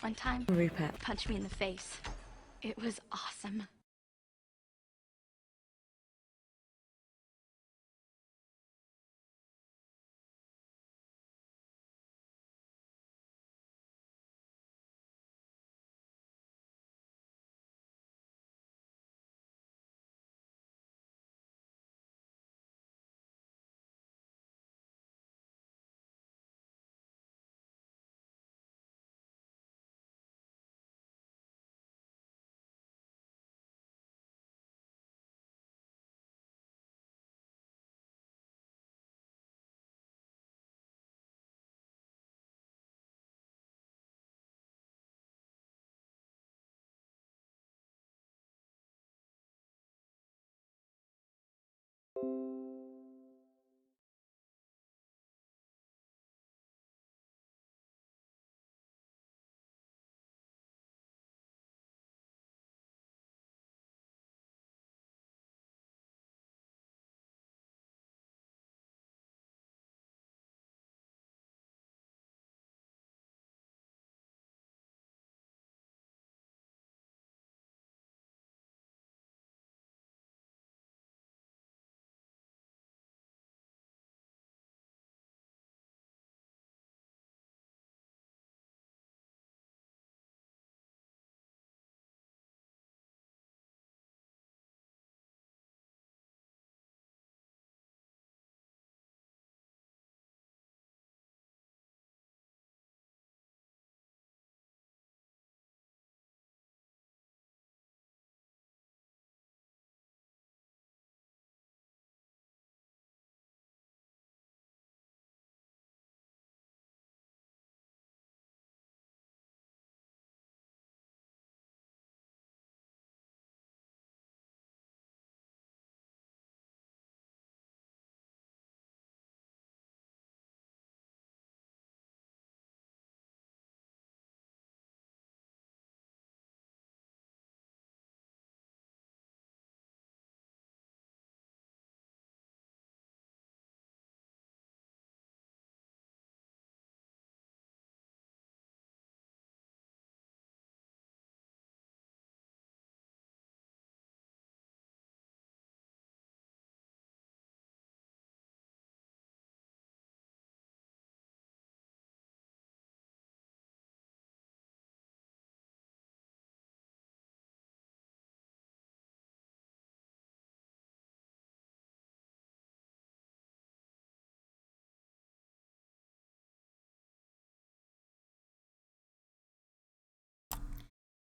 One time, Rupert. punched me in the face. It was awesome.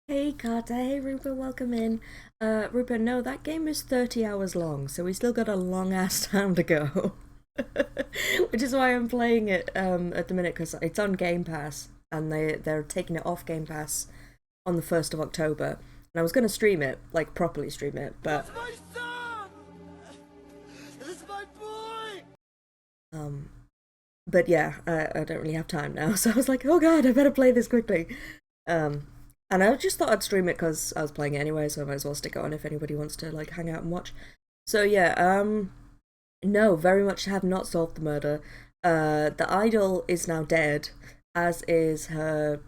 Hey Carter, hey Rupert, welcome in. Rupert, no, that game is 30 hours long, so we still got a long ass time to go. Which is why I'm playing it at the minute, because it's on Game Pass, and they're taking it off Game Pass on the 1st of October. And I was going to stream it, like properly stream it, but That's my son! That's my boy! um, but yeah, I don't really have time now, so I was like, oh god, I better play this quickly. Um, and I just thought I'd stream it because I was playing it anyway, so I might as well stick it on if anybody wants to like hang out and watch. So yeah, no, very much have not solved the murder. The idol is now dead, as is her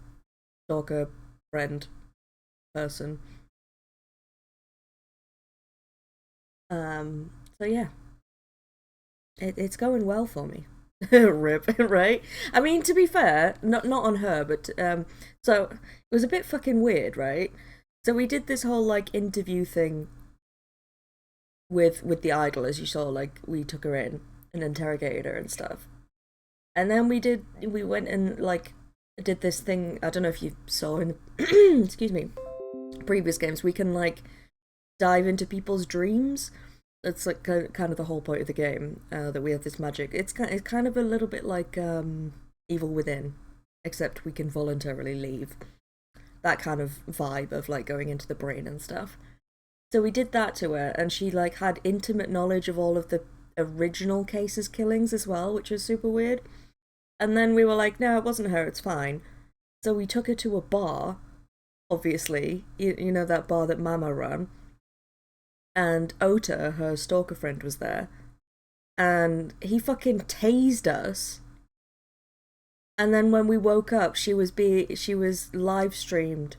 stalker friend person. So yeah, it's going well for me. Rip, right? I mean, to be fair, not on her, but so it was a bit fucking weird, right? So we did this whole like interview thing with the idol, as you saw, like we took her in and interrogated her and stuff. And then we went and like did this thing. I don't know if you saw in the excuse me, previous games. We can like dive into people's dreams. That's like kind of the whole point of the game. That we have this magic. It's kind of a little bit like Evil Within, except we can voluntarily leave. That kind of vibe of like going into the brain and stuff. So we did that to her, and she like had intimate knowledge of all of the original cases killings as well, which was super weird. And then we were like, no, it wasn't her, it's fine. So we took her to a bar, obviously, you know that bar that Mama ran, and Ota, her stalker friend, was there, and he fucking tased us, And then when we woke up, she was live streamed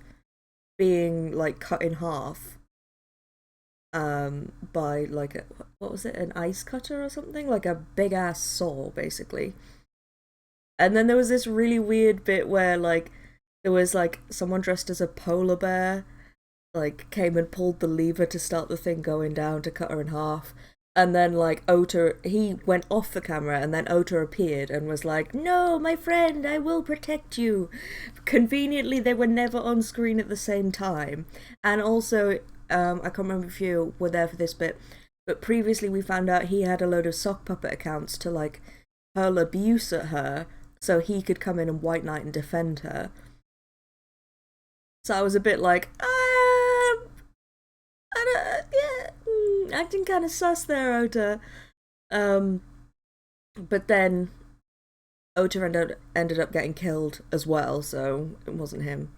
being like cut in half by like what was it, an ice cutter or something, like a big ass saw basically. And then there was this really weird bit where like there was like someone dressed as a polar bear like came and pulled the lever to start the thing going down to cut her in half. And then like Ota, he went off the camera and then Ota appeared and was like, "No, my friend, I will protect you." Conveniently, they were never on screen at the same time. And also, I can't remember if you were there for this bit, but previously we found out he had a load of sock puppet accounts to like hurl abuse at her so he could come in and White Knight and defend her. So I was a bit like, acting kind of sus there, Ota. But then Ota ended up getting killed as well, so it wasn't him.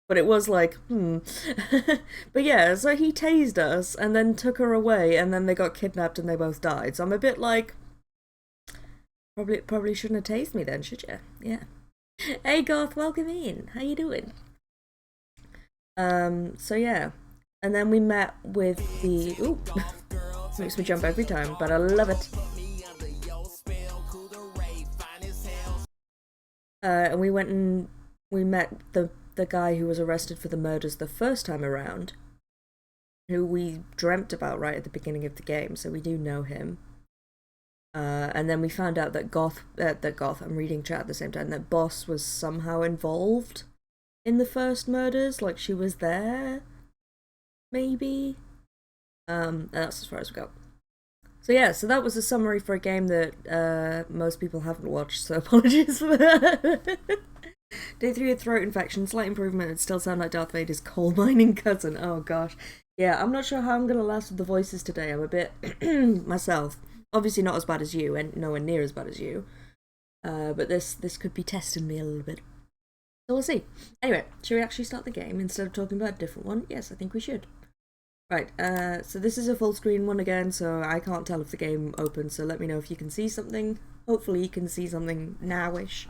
But it was like, But yeah, so he tased us and then took her away, and then they got kidnapped and they both died. So I'm a bit like, probably shouldn't have tased me then, should you? Yeah. Hey Goth, welcome in. How you doing? So yeah. And then we met with the... Ooh, makes me jump every time, but I love it. And we went and we met the guy who was arrested for the murders the first time around, who we dreamt about right at the beginning of the game, so we do know him. And then we found out that I'm reading chat at the same time, that Boss was somehow involved in the first murders, like she was there. Maybe. And that's as far as we got. So yeah, so that was a summary for a game that most people haven't watched, so apologies for that. Day 3 of throat infection, slight improvement, it still sound like Darth Vader's coal mining cousin. Oh gosh. Yeah, I'm not sure how I'm gonna last with the voices today. I'm a bit myself. Obviously not as bad as you, and nowhere near as bad as you. But this could be testing me a little bit. So we'll see. Anyway, should we actually start the game instead of talking about a different one? Yes, I think we should. Right, so this is a full screen one again, so I can't tell if the game opens, so let me know if you can see something. Hopefully you can see something now-ish.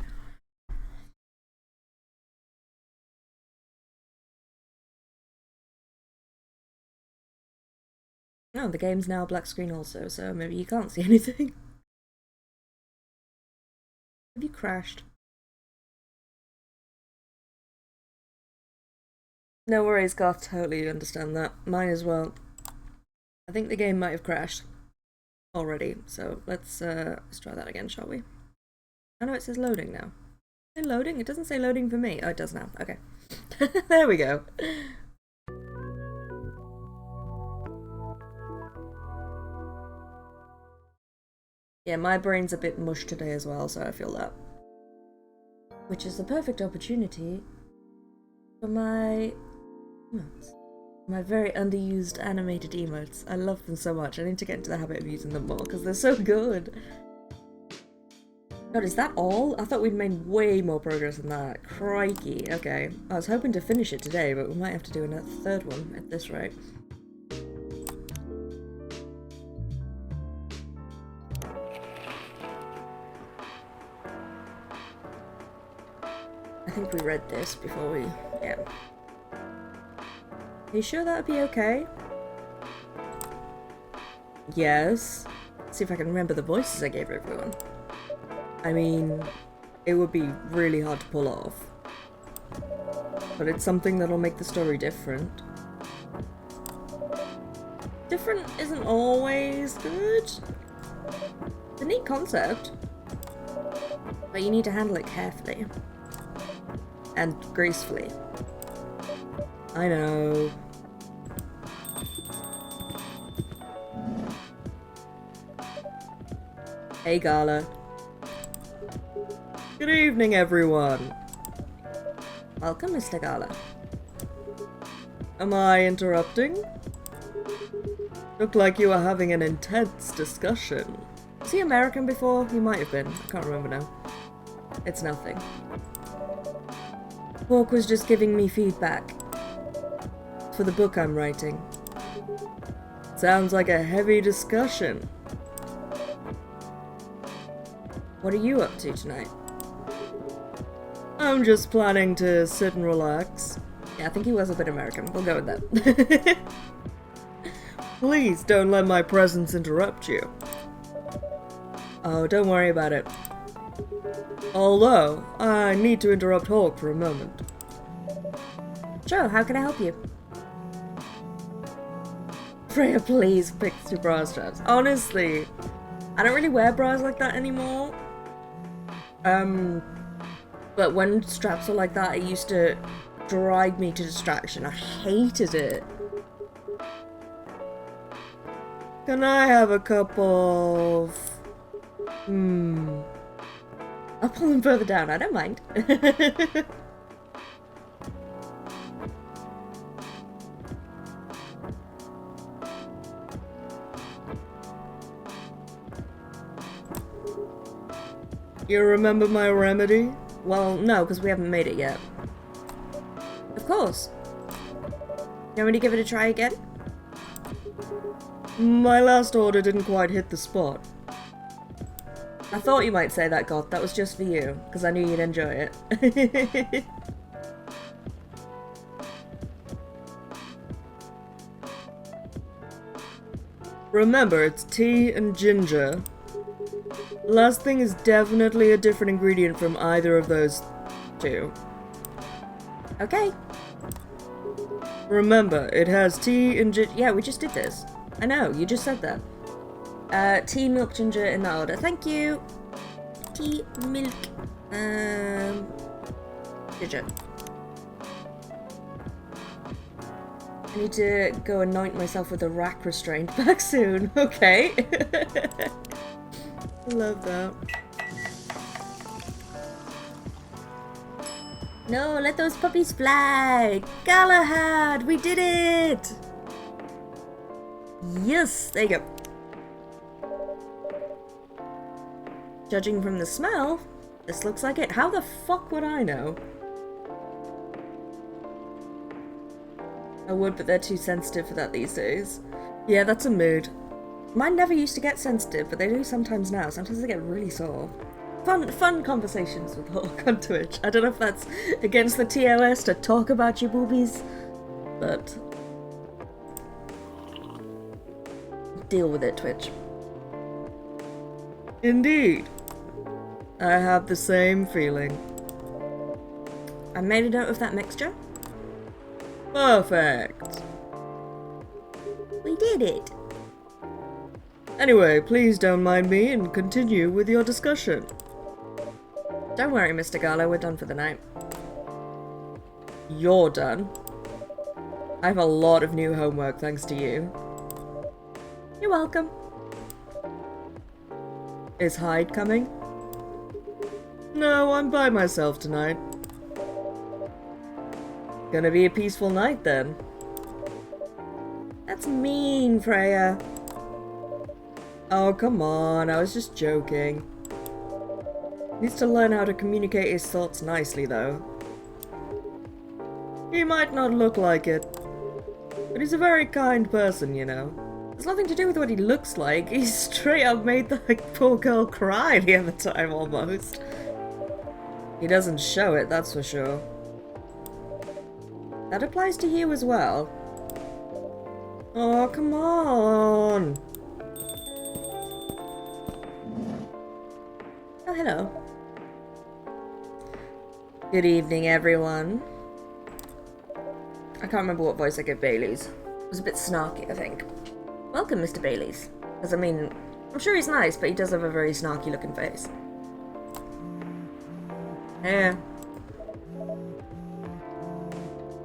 Oh, the game's now a black screen also, so maybe you can't see anything. Have you crashed? No worries, Goth, totally understand that. Mine as well. I think the game might have crashed already, so let's try that again, shall we? I know it says loading now. Is it loading? It doesn't say loading for me. Oh, it does now. Okay. There we go. Yeah, my brain's a bit mush today as well, so I feel that. Which is the perfect opportunity for my emotes. My very underused animated emotes. I love them so much. I need to get into the habit of using them more because they're so good. God, is that all? I thought we'd made way more progress than that. Crikey. Okay. I was hoping to finish it today, but we might have to do another third one at this rate. I think we read this before we... yeah. Are you sure that'd be okay? Yes. Let's see if I can remember the voices I gave everyone. I mean, it would be really hard to pull off. But it's something that'll make the story different. Different isn't always good. It's a neat concept. But you need to handle it carefully. And gracefully. I know. Hey, Gala. Good evening, everyone. Welcome, Mr. Gala. Am I interrupting? Looked like you were having an intense discussion. Was he American before? He might have been. I can't remember now. It's nothing. Hawk was just giving me feedback for the book I'm writing. Sounds like a heavy discussion. What are you up to tonight? I'm just planning to sit and relax. Yeah, I think he was a bit American. We'll go with that. Please don't let my presence interrupt you. Oh, don't worry about it. Although, I need to interrupt Hawk for a moment. Sure, how can I help you? Freya, please fix your bra straps. Honestly, I don't really wear bras like that anymore. But when straps were like that, it used to drive me to distraction. I hated it. Can I have a cup of... I'll pull them further down, I don't mind. You remember my remedy? Well, no, because we haven't made it yet. Of course. You want me to give it a try again? My last order didn't quite hit the spot. I thought you might say that, Goth. That was just for you, because I knew you'd enjoy it. Remember, it's tea and ginger. Last thing is definitely a different ingredient from either of those two. Okay. Remember, it has tea and ginger. Yeah, we just did this. I know, you just said that. Tea, milk, ginger in that order. Thank you. Tea, milk, ginger. I need to go anoint myself with a rack restraint back soon. Okay. I love that. No, let those puppies fly! Galahad, we did it! Yes, there you go. Judging from the smell, this looks like it. How the fuck would I know? I would, but they're too sensitive for that these days. Yeah, that's a mood. Mine never used to get sensitive, but they do sometimes now. Sometimes they get really sore. Fun conversations with Hawk on Twitch. I don't know if that's against the TOS to talk about your boobies, but deal with it, Twitch. Indeed. I have the same feeling. I made a note of that mixture. Perfect. We did it. Anyway, please don't mind me and continue with your discussion. Don't worry, Mr. Gala, we're done for the night. You're done. I have a lot of new homework thanks to you. You're welcome. Is Hyde coming? No, I'm by myself tonight. Gonna be a peaceful night then. That's mean, Freya. Oh, come on, I was just joking. Needs to learn how to communicate his thoughts nicely, though. He might not look like it, but he's a very kind person, you know. It's nothing to do with what he looks like. He straight up made the poor girl cry the other time, almost. He doesn't show it, that's for sure. That applies to you as well. Oh, come on! Oh, hello. Good evening, everyone. I can't remember what voice I gave Bailey's. It was a bit snarky, I think. Welcome, Mr. Bailey's. Because, I mean, I'm sure he's nice, but he does have a very snarky looking face. Yeah.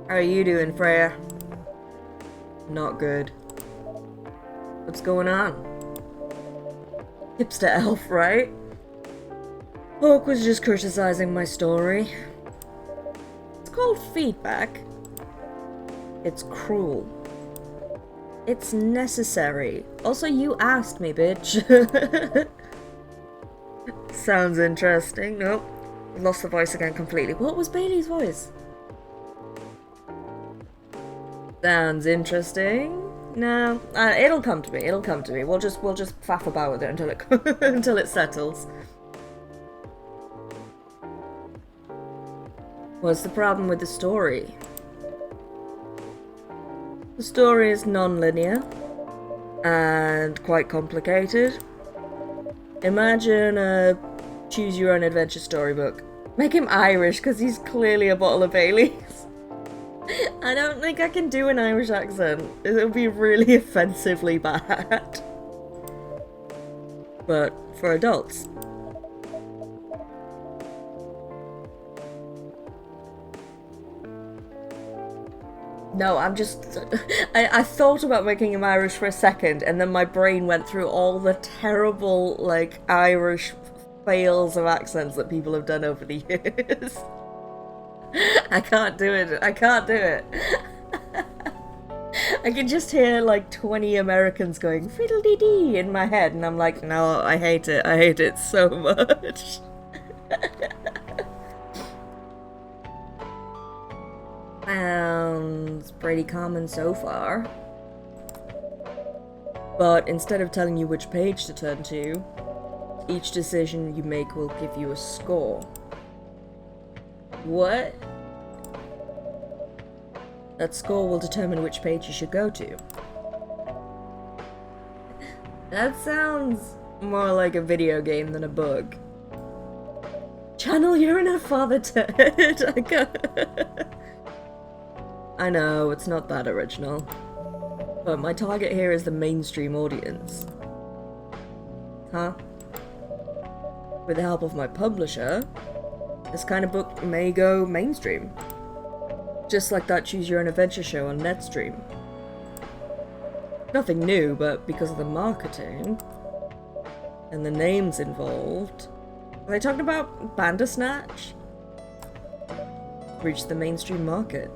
How are you doing, Freya? Not good. What's going on? Hipster elf, right? Hawk was just criticizing my story. It's called feedback. It's cruel. It's necessary. Also, you asked me, bitch. Sounds interesting. Nope. Lost the voice again completely. What was Bailey's voice? Sounds interesting. No, it'll come to me. It'll come to me. We'll just faff about with it until it until it settles. What's the problem with the story? The story is non-linear and quite complicated. Imagine a choose-your-own-adventure storybook. Make him Irish, because he's clearly a bottle of Baileys. I don't think I can do an Irish accent. It'll be really offensively bad. But for adults. No, I'm just... I thought about making him Irish for a second, and then my brain went through all the terrible, like, Irish fails of accents that people have done over the years. I can't do it. I can't do it. I can just hear, like, 20 Americans going, fiddle-dee-dee, in my head, and I'm like, no, I hate it. I hate it so much. Sounds pretty common so far. But instead of telling you which page to turn to, each decision you make will give you a score. What? That score will determine which page you should go to. That sounds more like a video game than a book. Channel, you're in a father turd. I can't. I know, it's not that original. But my target here is the mainstream audience. Huh? With the help of my publisher, this kind of book may go mainstream. Just like that Choose Your Own Adventure show on Netstream. Nothing new, but because of the marketing and the names involved. Are they talking about Bandersnatch? Reach the mainstream market.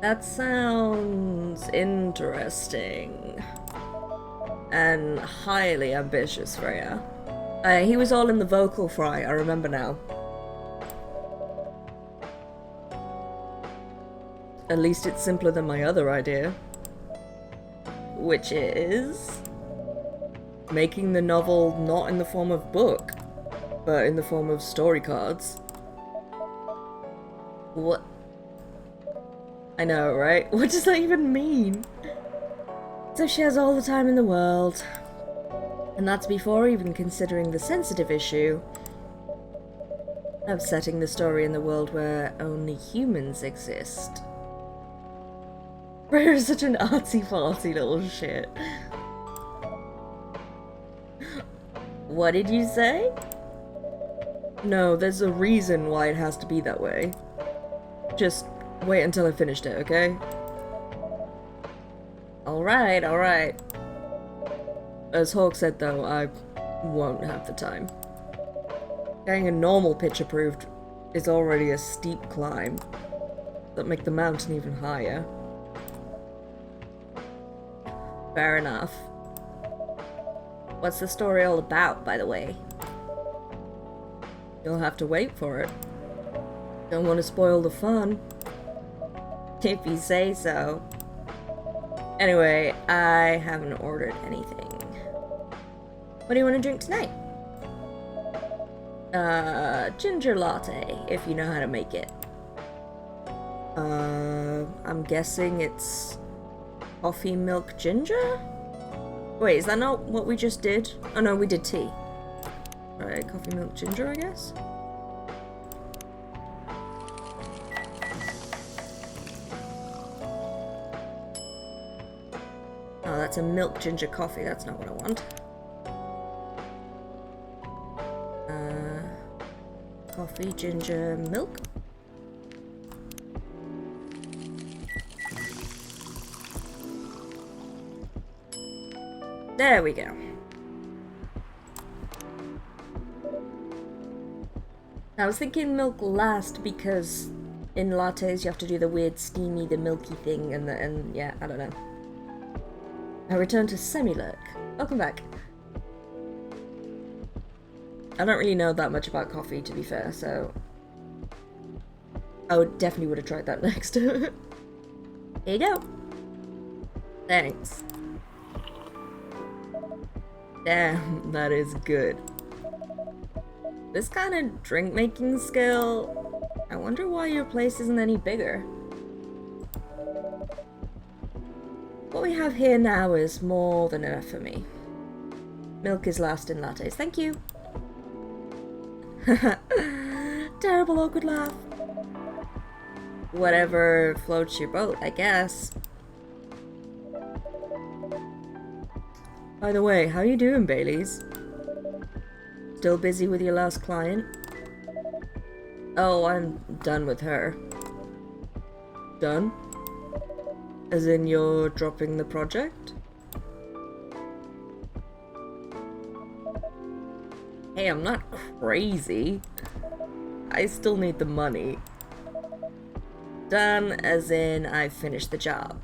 That sounds interesting. And highly ambitious, Freya. He was all in the vocal fry, I remember now. At least it's simpler than my other idea. Which is... making the novel not in the form of book, but in the form of story cards. What? I know, right? What does that even mean? So she has all the time in the world. And that's before even considering the sensitive issue of setting the story in the world where only humans exist. Rare is such an artsy-fartsy little shit. What did you say? No, there's a reason why it has to be that way. Just wait until I finished it, okay? Alright, alright. As Hawk said though, I won't have the time. Getting a normal pitch approved is already a steep climb. That make the mountain even higher. Fair enough. What's the story all about, by the way? You'll have to wait for it. Don't want to spoil the fun. If you say so. Anyway, I haven't ordered anything. What do you want to drink tonight? Ginger latte, if you know how to make it. I'm guessing it's coffee, milk, ginger? Wait, is that not what we just did? Oh no, we did tea. Right, coffee, milk, ginger, I guess? Oh, that's a milk ginger coffee. That's not what I want. Coffee, ginger, milk? There we go. I was thinking milk last because in lattes you have to do the weird steamy, the milky thing, and yeah, I don't know. I return to Semilurk. Welcome back. I don't really know that much about coffee, to be fair, so I definitely would have tried that next. Here you go. Thanks. Damn, that is good. This kind of drink making skill, I wonder why your place isn't any bigger. What we have here now is more than enough for me. Milk is last in lattes. Thank you. Terrible awkward laugh. Whatever floats your boat, I guess. By the way, how you doing, Baileys? Still busy with your last client? Oh, I'm done with her. Done? As in you're dropping the project? Hey, I'm not crazy. I still need the money. Done as in I finished the job.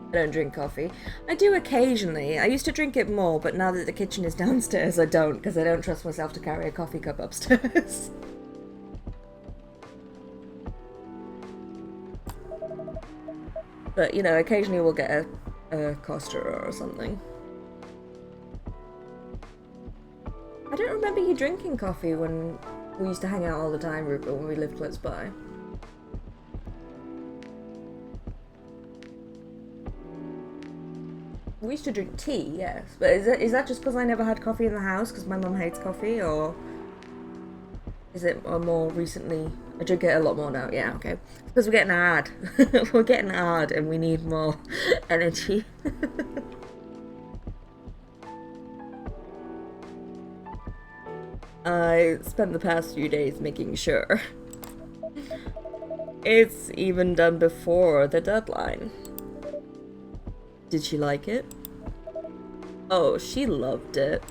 I don't drink coffee. I do occasionally. I used to drink it more, but now that the kitchen is downstairs, I don't, because I don't trust myself to carry a coffee cup upstairs. But, you know, occasionally we'll get a Costa or something. I don't remember you drinking coffee when we used to hang out all the time, Rupert, when we lived close by. We used to drink tea, yes. But is that just because I never had coffee in the house because my mum hates coffee, or is it more recently? I drink it a lot more now, yeah, okay. Because we're getting hard. We're getting hard and we need more energy. I spent the past few days making sure. It's even done before the deadline. Did she like it? Oh, she loved it.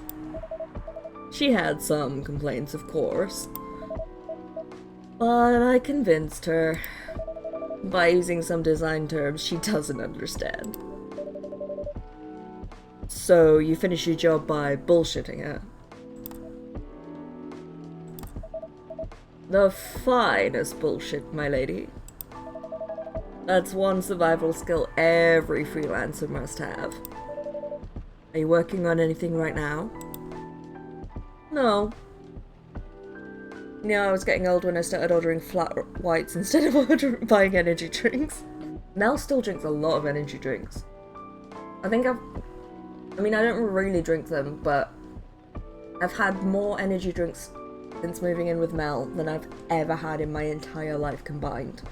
She had some complaints, of course. But I convinced her by using some design terms she doesn't understand. So, you finish your job by bullshitting it. The finest bullshit, my lady. That's one survival skill every freelancer must have. Are you working on anything right now? No. You know, I was getting old when I started ordering flat whites instead of buying energy drinks. Mel still drinks a lot of energy drinks. I mean, I don't really drink them, but I've had more energy drinks since moving in with Mel than I've ever had in my entire life combined.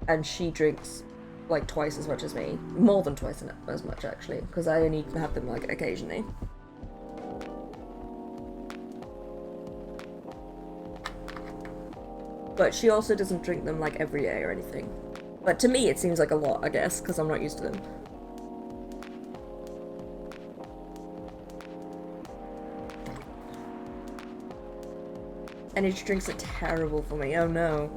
And she drinks like twice as much as me. More than twice as much, actually, because I only have them like occasionally. But she also doesn't drink them like every day or anything. But to me it seems like a lot, I guess, because I'm not used to them. Energy drinks are terrible for me, oh no.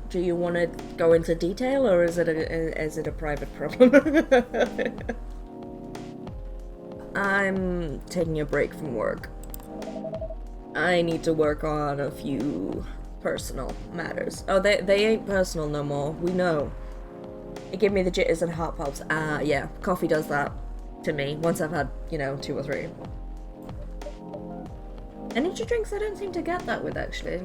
Do you want to go into detail, or is it a private problem? I'm taking a break from work. I need to work on a few personal matters. Oh, they ain't personal no more. We know. It gave me the jitters and heart pulps. Yeah, coffee does that to me once I've had, you know, 2 or 3. Energy drinks, I don't seem to get that with, actually.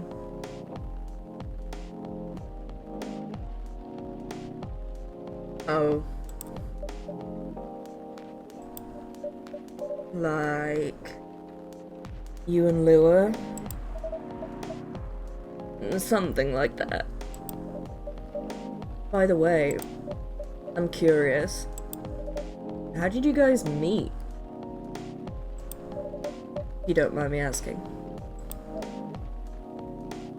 Oh. Like you and Lua? Something like that. By the way, I'm curious. How did you guys meet? You don't mind me asking.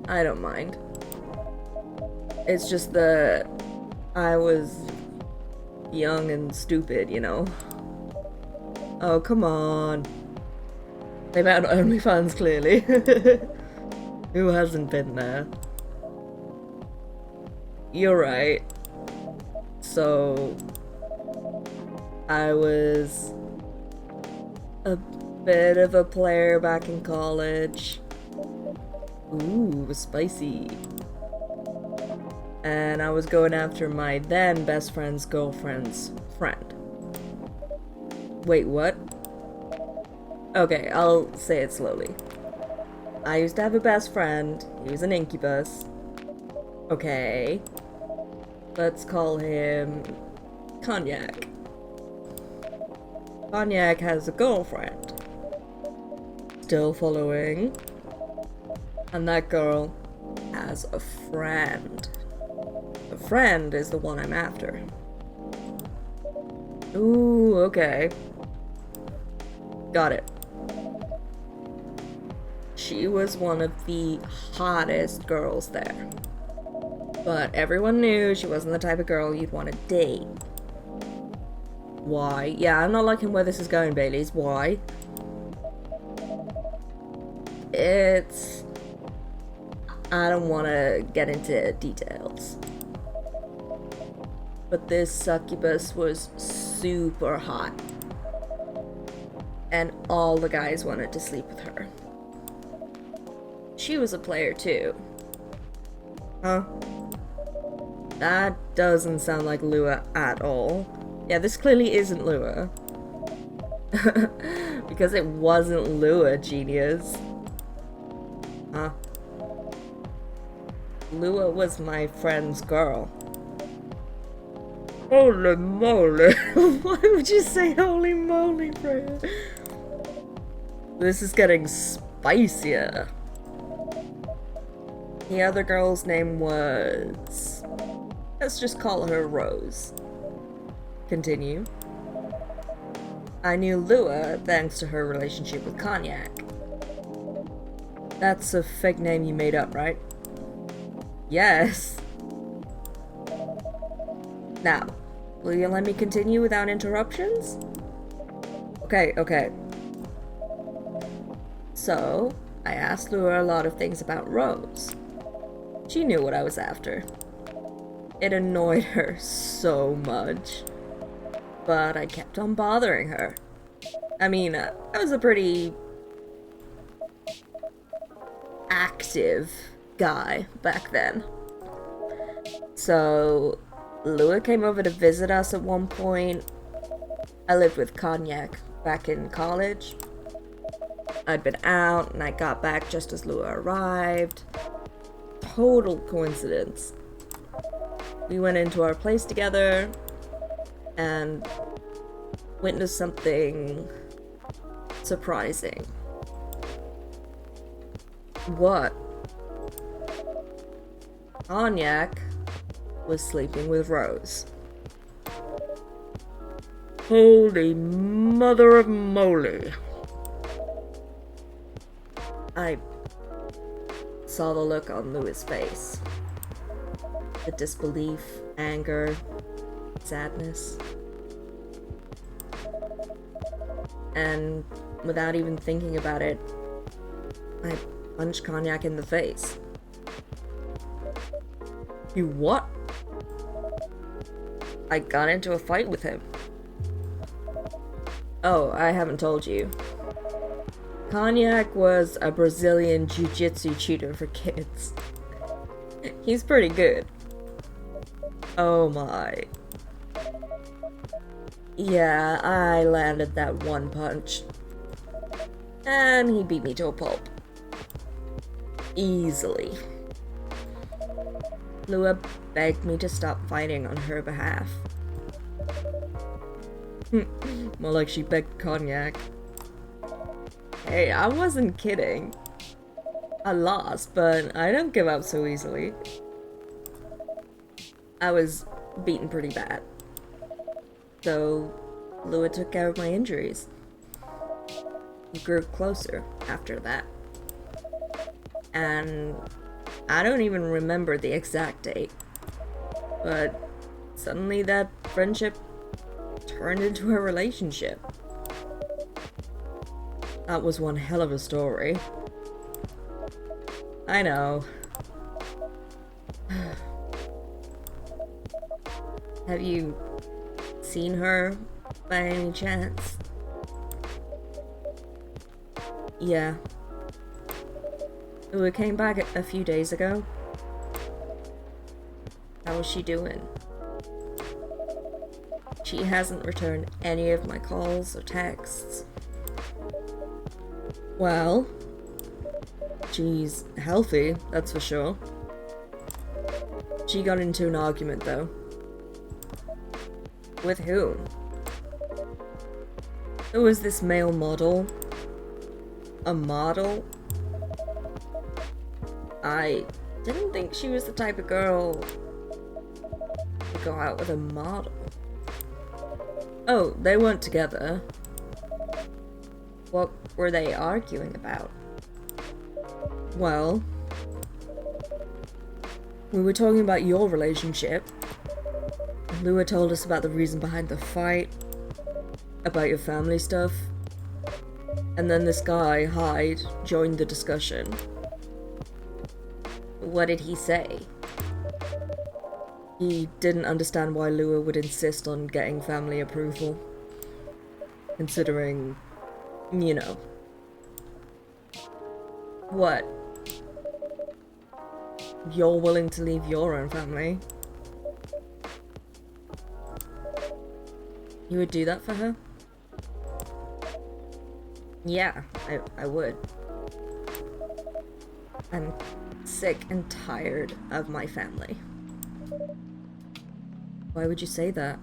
I don't mind. It's just that I was young and stupid, you know. Oh, come on. They met on OnlyFans, clearly. Who hasn't been there? You're right. So, I was a bit of a player back in college. Ooh, spicy. and I was going after my then best friend's girlfriend's friend. Wait, what? Okay, I'll say it slowly. I used to have a best friend. He was an incubus. Okay. Let's call him Cognac. Cognac has a girlfriend. Still following. And that girl has a friend. The friend is the one I'm after. Ooh, okay. Got it. She was one of the hottest girls there. But everyone knew she wasn't the type of girl you'd want to date. Why? Yeah, I'm not liking where this is going, Baileys. Why? I don't want to get into details. But this succubus was super hot. And all the guys wanted to sleep with her. She was a player too. Huh? That doesn't sound like Lua at all. Yeah, this clearly isn't Lua. Because it wasn't Lua, genius. Huh? Lua was my friend's girl. Holy moly. Why would you say holy moly, Freya? This is getting spicier. The other girl's name was... let's just call her Rose. Continue. I knew Lua thanks to her relationship with Cognac. That's a fake name you made up, right? Yes. Now, will you let me continue without interruptions? Okay. So, I asked Lua a lot of things about Rose. She knew what I was after. It annoyed her so much. But I kept on bothering her. I mean, I was a pretty active guy back then. So, Lua came over to visit us at one point. I lived with Cognac back in college. I'd been out and I got back just as Lua arrived. Total coincidence. We went into our place together and witnessed something surprising. What? Cognac was sleeping with Rose. Holy mother of moly. I saw the look on Lua's face. The disbelief, anger, sadness. And without even thinking about it, I punched Cognac in the face. You what? I got into a fight with him. Oh, I haven't told you. Cognac was a Brazilian jiu-jitsu tutor for kids. He's pretty good. Oh my. Yeah, I landed that one punch. And he beat me to a pulp. Easily. Lua begged me to stop fighting on her behalf. More like she begged Cognac. Hey, I wasn't kidding. I lost, but I don't give up so easily. I was beaten pretty bad. So, Lua took care of my injuries. We grew closer after that. And I don't even remember the exact date. But suddenly that friendship turned into a relationship. That was one hell of a story. I know. Have you seen her by any chance? Yeah. We came back a few days ago. How is she doing? She hasn't returned any of my calls or texts. Well, she's healthy, that's for sure. She got into an argument though. With whom? There was this male model. A model? I didn't think she was the type of girl to go out with a model. Oh, they weren't together. What were they arguing about? Well, we were talking about your relationship. Lua told us about the reason behind the fight, about your family stuff, and then this guy, Hyde, joined the discussion. What did he say? He didn't understand why Lua would insist on getting family approval. Considering, you know. What? You're willing to leave your own family? You would do that for her? Yeah, I would. I'm sick and tired of my family. Why would you say that?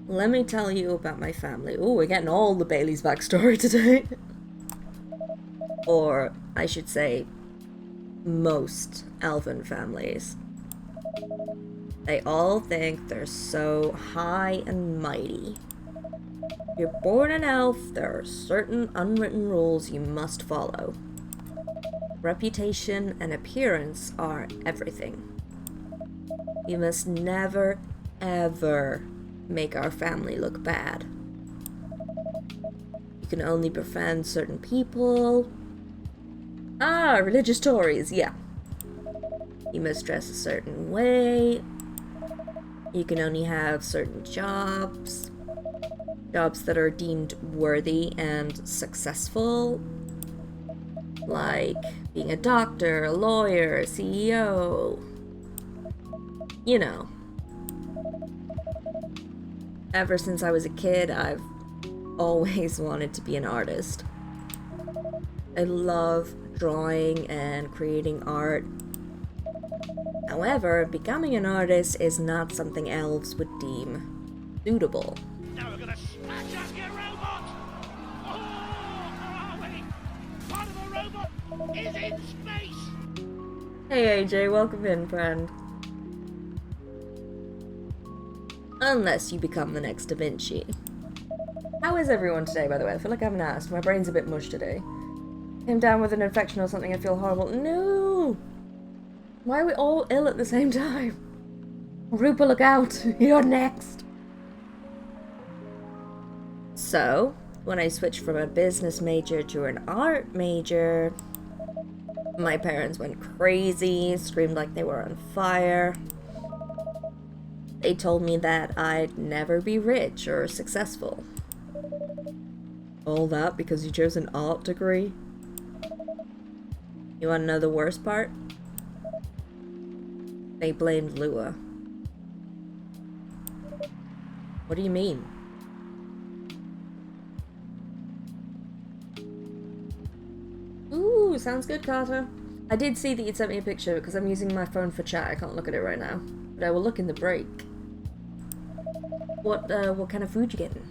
Let me tell you about my family. Oh, we're getting all the Bailey's backstory today. Or, I should say, most elven families. They all think they're so high and mighty. If you're born an elf, there are certain unwritten rules you must follow. Reputation and appearance are everything. You must never, ever make our family look bad. You can only befriend certain people. Ah, religious Tories, yeah. You must dress a certain way. You can only have certain jobs. Jobs that are deemed worthy and successful. Like being a doctor, a lawyer, a CEO. You know. Ever since I was a kid, I've always wanted to be an artist. I love drawing and creating art. However, becoming an artist is not something elves would deem suitable. Now we're gonna smash up your robot! Oh, where are we? Part of the robot is in space! Hey AJ, welcome in, friend. Unless you become the next Da Vinci. How is everyone today, by the way? I feel like I haven't asked. My brain's a bit mush today. Came down with an infection or something, I feel horrible. No! Why are we all ill at the same time? Rupa, look out! You're next! So, when I switched from a business major to an art major, my parents went crazy, screamed like they were on fire. They told me that I'd never be rich or successful. All that because you chose an art degree? You want to know the worst part? They blamed Lua. What do you mean? Ooh, sounds good, Carter. I did see that you'd sent me a picture because I'm using my phone for chat. I can't look at it right now. But I will look in the break. What kind of food you getting?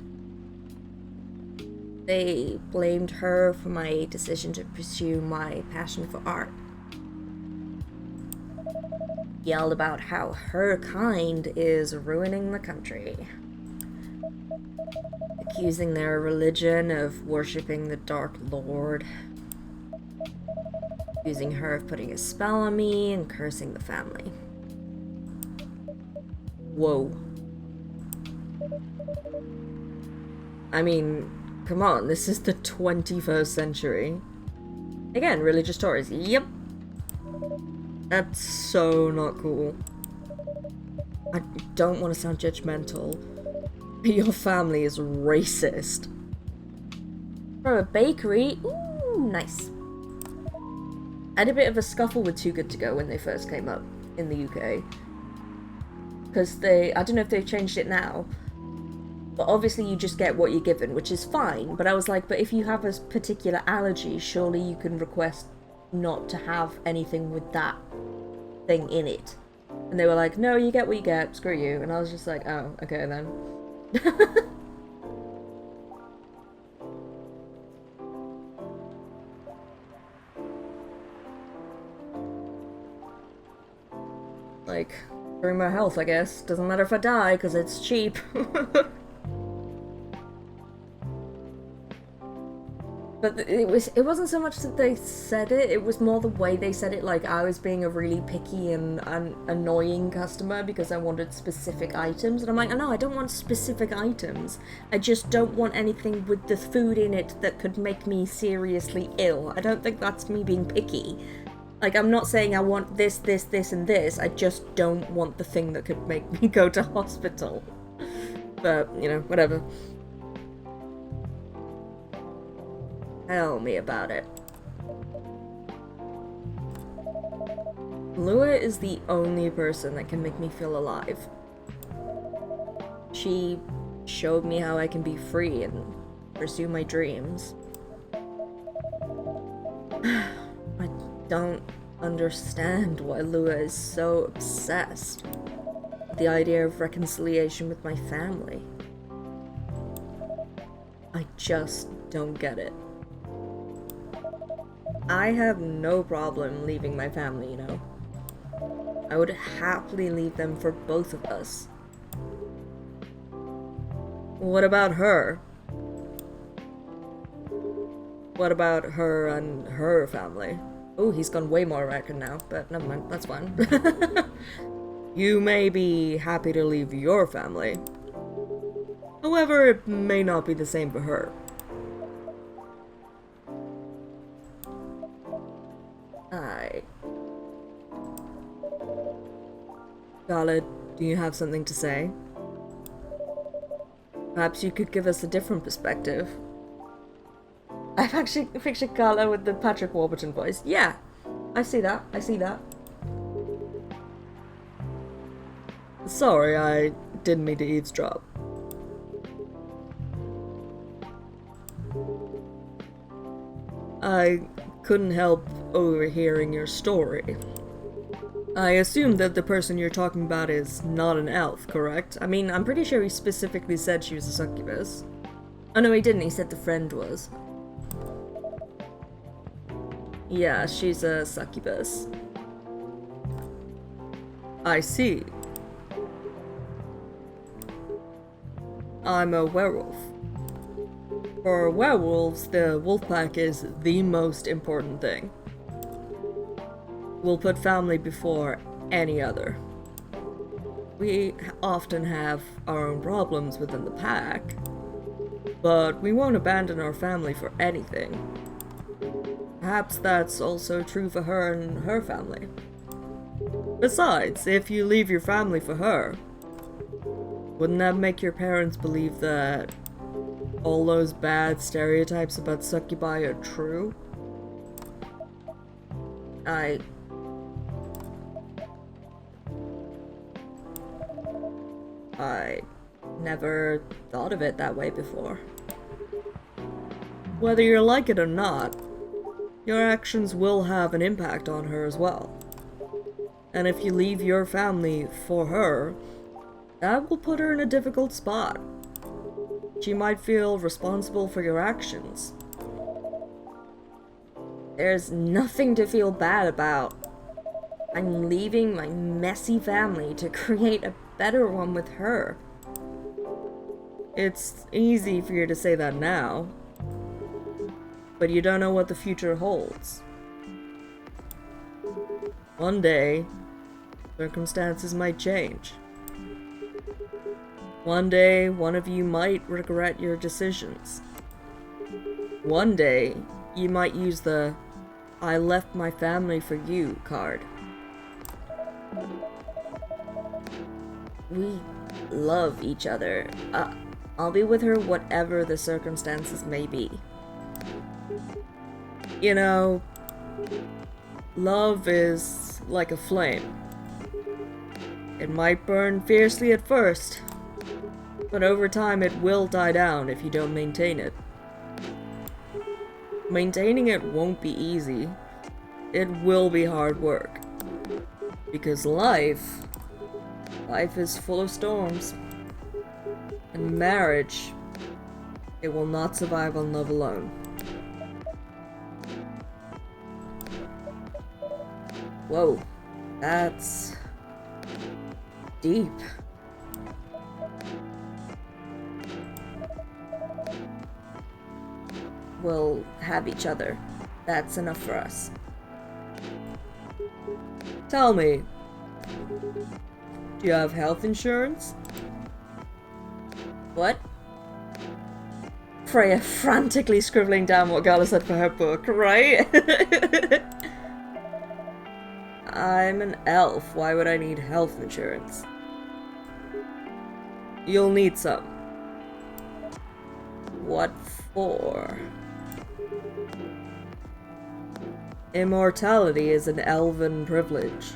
They blamed her for my decision to pursue my passion for art. Yelled about how her kind is ruining the country. Accusing their religion of worshipping the Dark Lord. Accusing her of putting a spell on me and cursing the family. Whoa. I mean, come on, this is the 21st century. Again, religious Tories. Yep. That's so not cool. I don't want to sound judgmental, but your family is racist. From a bakery? Ooh, nice. I had a bit of a scuffle with Too Good To Go when they first came up in the UK. Because I don't know if they've changed it now, but obviously you just get what you're given, which is fine. But I was like, but if you have a particular allergy, surely you can request not to have anything with that thing in it. And they were like, no, you get what you get, screw you. And I was just like, oh, okay then. Like, for my health, I guess. Doesn't matter if I die, because it's cheap. But it wasn't so much that they said it, it was more the way they said it, like I was being a really picky and annoying customer because I wanted specific items, and I'm like, no, I don't want specific items. I just don't want anything with the food in it that could make me seriously ill. I don't think that's me being picky. Like, I'm not saying I want this, this, this, and this, I just don't want the thing that could make me go to hospital. But, you know, whatever. Tell me about it. Lua is the only person that can make me feel alive. She showed me how I can be free and pursue my dreams. I don't understand why Lua is so obsessed with the idea of reconciliation with my family. I just don't get it. I have no problem leaving my family, you know. I would happily leave them for both of us. What about her? What about her and her family? Oh, he's gone way more American now, but never mind, that's fine. You may be happy to leave your family. However, it may not be the same for her. Gala, do you have something to say? Perhaps you could give us a different perspective. I've actually pictured Gala with the Patrick Warburton voice. Yeah, I see that, I see that. Sorry, I didn't mean to eavesdrop. I couldn't help overhearing your story. I assume that the person you're talking about is not an elf, correct? I mean, I'm pretty sure he specifically said she was a succubus. Oh no, he didn't, he said the friend was. Yeah, she's a succubus. I see. I'm a werewolf. For werewolves, the wolf pack is the most important thing. We'll put family before any other. We often have our own problems within the pack, but we won't abandon our family for anything. Perhaps that's also true for her and her family. Besides, if you leave your family for her, wouldn't that make your parents believe that all those bad stereotypes about succubi are true? I never thought of it that way before. Whether you like it or not, your actions will have an impact on her as well. And if you leave your family for her, that will put her in a difficult spot. She might feel responsible for your actions. There's nothing to feel bad about. I'm leaving my messy family to create a better one with her. It's easy for you to say that now, but you don't know what the future holds. One day, circumstances might change. One day, one of you might regret your decisions. One day, you might use the "I left my family for you" card. We love each other. I'll be with her whatever the circumstances may be. You know, love is like a flame. It might burn fiercely at first, but over time it will die down if you don't maintain it. Maintaining it won't be easy. It will be hard work. Because life is full of storms. And marriage, it will not survive on love alone. Whoa, that's deep. We'll have each other. That's enough for us. Tell me, do you have health insurance? What? Freya frantically scribbling down what Gala said for her book, right? I'm an elf. Why would I need health insurance? You'll need some. What for? Immortality is an elven privilege.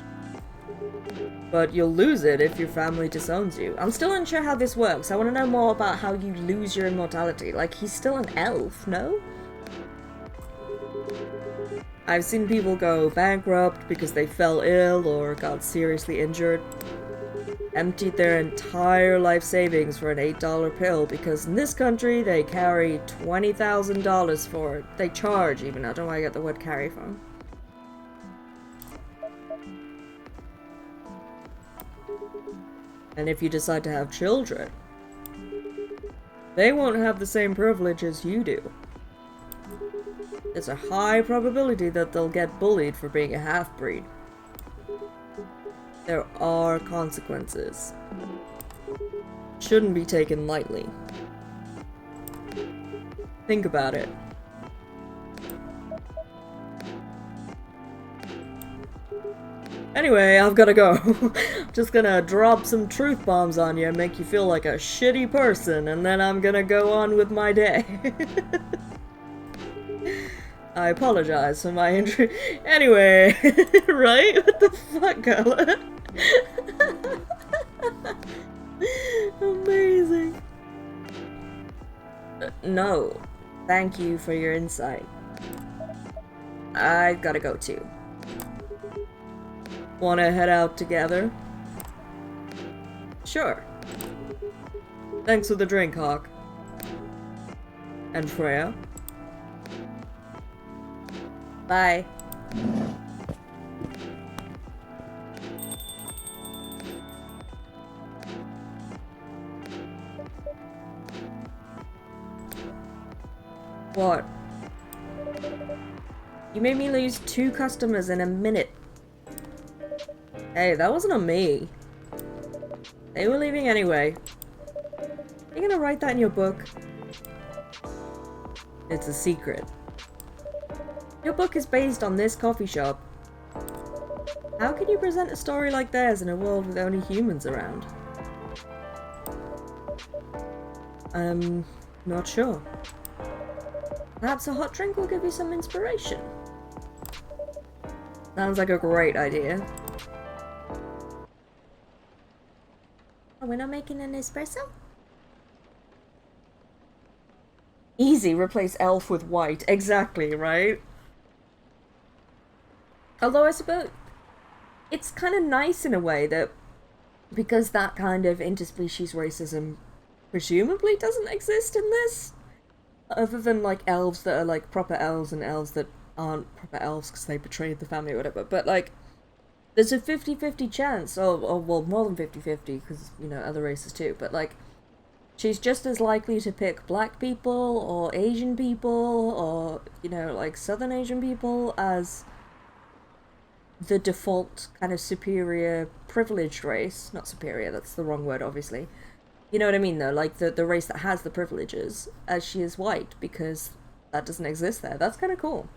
But you'll lose it if your family disowns you. I'm still unsure how this works. I want to know more about how you lose your immortality. Like, he's still an elf, no? I've seen people go bankrupt because they fell ill or got seriously injured. Emptied their entire life savings for an $8 pill because in this country they carry $20,000 for it. They charge even. I don't know where I get the word carry from. And if you decide to have children, they won't have the same privilege as you do. There's a high probability that they'll get bullied for being a half-breed. There are consequences. Shouldn't be taken lightly. Think about it. Anyway, I've gotta go. Just gonna drop some truth bombs on you and make you feel like a shitty person, and then I'm gonna go on with my day. I apologize for my injury. Anyway, right? What the fuck, Gala? Amazing. No. Thank you for your insight. I gotta go too. Wanna head out together? Sure. Thanks for the drink, Hawk. And Freya? Bye. What? You made me lose 2 customers in a minute. Hey, that wasn't on me. They were leaving anyway. Are you gonna write that in your book? It's a secret. Your book is based on this coffee shop. How can you present a story like theirs in a world with only humans around? I'm not sure. Perhaps a hot drink will give you some inspiration. Sounds like a great idea. Oh, we're not making an espresso? Easy, replace elf with white. Exactly, right? Although I suppose it's kind of nice in a way that because that kind of interspecies racism presumably doesn't exist in this, other than like elves that are like proper elves and elves that aren't proper elves because they betrayed the family or whatever, but like there's a 50-50 chance, or well, more than 50-50 because, you know, other races too, but like she's just as likely to pick black people or Asian people or, you know, like Southern Asian people as the default kind of superior privileged race. Not superior, that's the wrong word, obviously. You know what I mean, though? Like, the race that has the privileges, as she is white, because that doesn't exist there. That's kind of cool.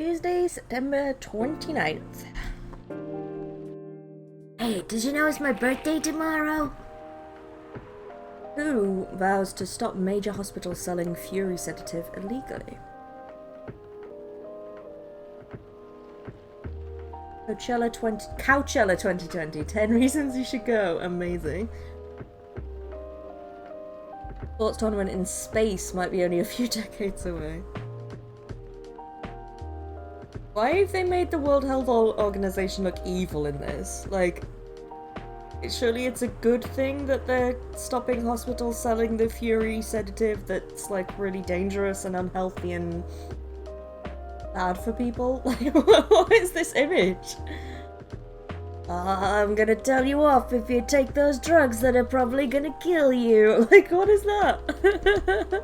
Tuesday, September 29th. Hey, did you know it's my birthday tomorrow? Who vows to stop major hospitals selling Fury sedative illegally? Coachella 2020. 10 reasons you should go. Amazing. Sports tournament in space might be only a few decades away. Why have they made the World Health Organization look evil in this? Like, surely it's a good thing that they're stopping hospitals selling the Fury sedative that's, like, really dangerous and unhealthy and bad for people? Like, what is this image? I'm gonna tell you off if you take those drugs that are probably gonna kill you. Like, what is that?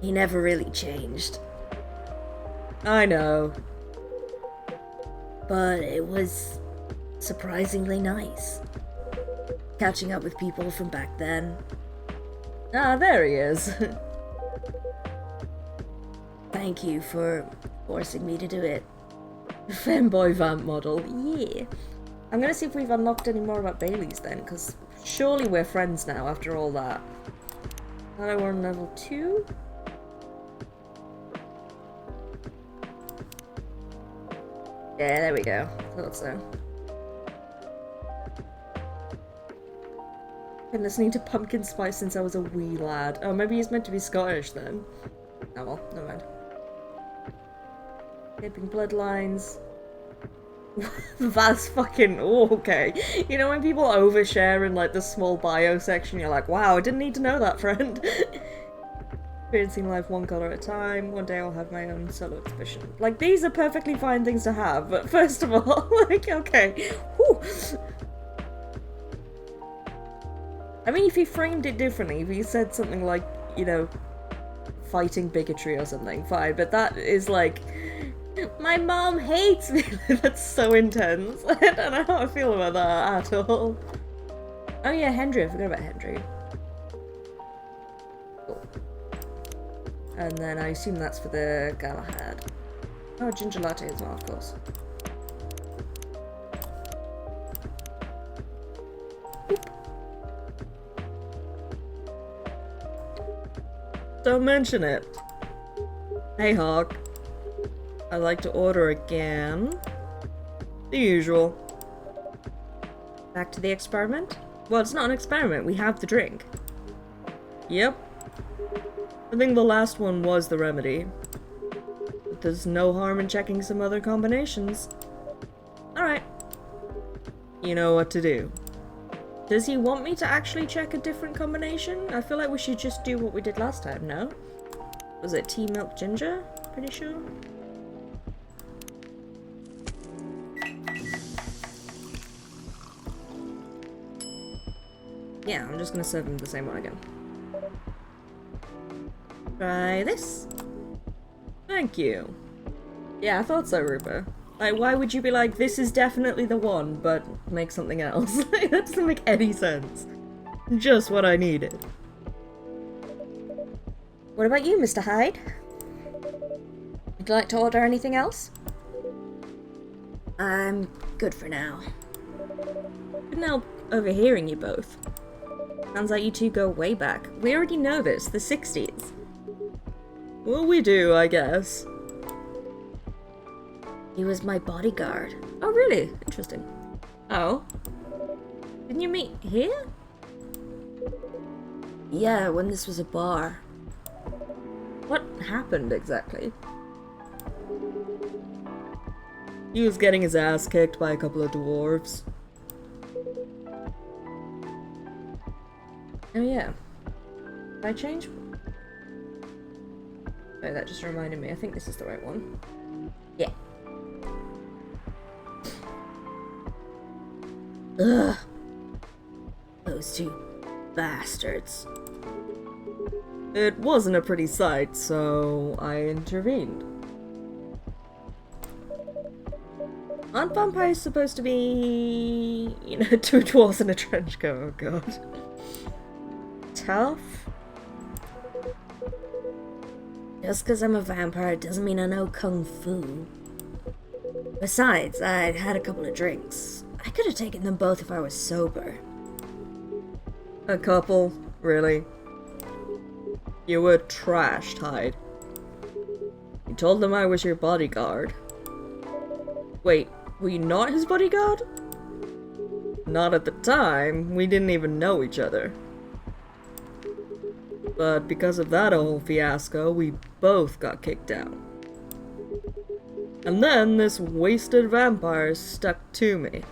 He never really changed. I know. But it was surprisingly nice. Catching up with people from back then. Ah, there he is. Thank you for forcing me to do it. Femboy vamp model, yeah. I'm gonna see if we've unlocked any more about Bailey's then, because surely we're friends now after all that. Hello, we're on level 2. Yeah, there we go. Thought so. Been listening to Pumpkin Spice since I was a wee lad. Oh, maybe he's meant to be Scottish then. Oh well, never mind. Escaping bloodlines. That's fucking... Oh, okay. You know when people overshare in like the small bio section, you're like, wow, I didn't need to know that, friend. Experiencing life one color at a time. One day I'll have my own solo exhibition. Like, these are perfectly fine things to have, but first of all, like, okay. Whew. I mean, if he framed it differently, if he said something like, you know, fighting bigotry or something, fine, but that is like, my mom hates me. That's so intense. I don't know how I feel about that at all. Oh yeah, Hendry, I forgot about Hendry. Cool. And then I assume that's for the Galahad. Oh, ginger latte as well, of course. Don't mention it. Hey, Hawk. I'd like to order again. The usual. Back to the experiment? Well, it's not an experiment. We have the drink. Yep. I think the last one was the remedy. But there's no harm in checking some other combinations. Alright. You know what to do. Does he want me to actually check a different combination? I feel like we should just do what we did last time, no? Was it tea, milk, ginger? Pretty sure. Yeah, I'm just gonna serve him the same one again. Try this. Thank you. Yeah, I thought so, Rupa. Like, why would you be like, this is definitely the one, but make something else? Like, that doesn't make any sense. Just what I needed. What about you, Mr. Hyde? Would you like to order anything else? I'm good for now. Couldn't help overhearing you both. Sounds like you two go way back. We already know this, the 60s. Well, we do, I guess. He was my bodyguard. Oh, really? Interesting. Oh? Didn't you meet here? Yeah, when this was a bar. What happened exactly? He was getting his ass kicked by a couple of dwarves. Oh yeah. Did I change? Oh, that just reminded me. I think this is the right one. Yeah. Ugh. Those two bastards. It wasn't a pretty sight, so I intervened. Aren't vampires supposed to be, you know, two dwarves in a trench coat? Oh god. Tough? Just because I'm a vampire doesn't mean I know kung fu. Besides, I'd had a couple of drinks. I could have taken them both if I was sober. A couple? Really? You were trashed, Hyde. You told them I was your bodyguard. Wait, were you not his bodyguard? Not at the time. We didn't even know each other. But because of that whole fiasco, we both got kicked out. And then this wasted vampire stuck to me.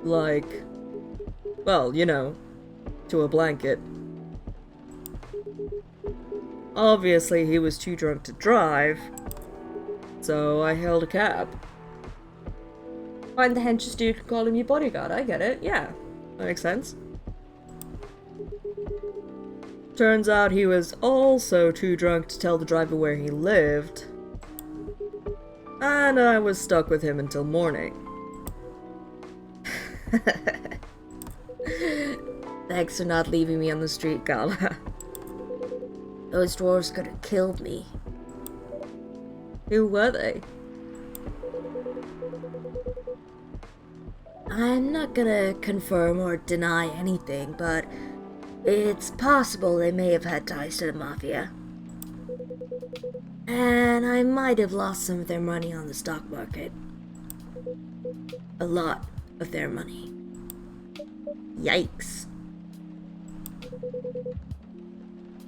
Like, well, you know, to a blanket. Obviously, he was too drunk to drive, so I hailed a cab. Find the henchest dude and call him your bodyguard, I get it, yeah. That makes sense. Turns out he was also too drunk to tell the driver where he lived. And I was stuck with him until morning. Thanks for not leaving me on the street, Gala. Those dwarves could have killed me. Who were they? I'm not gonna confirm or deny anything, but it's possible they may have had ties to the Mafia. And I might have lost some of their money on the stock market. A lot of their money. Yikes.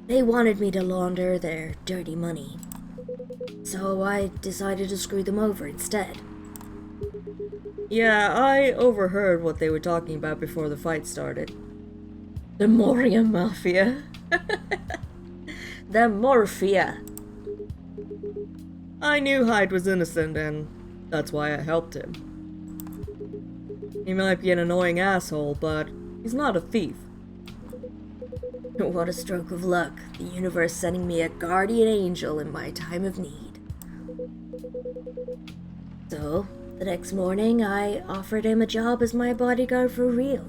They wanted me to launder their dirty money, so I decided to screw them over instead. Yeah, I overheard what they were talking about before the fight started. The Moria Mafia. The Morphia. I knew Hyde was innocent, and that's why I helped him. He might be an annoying asshole, but he's not a thief. What a stroke of luck, the universe sending me a guardian angel in my time of need. So, the next morning, I offered him a job as my bodyguard for real.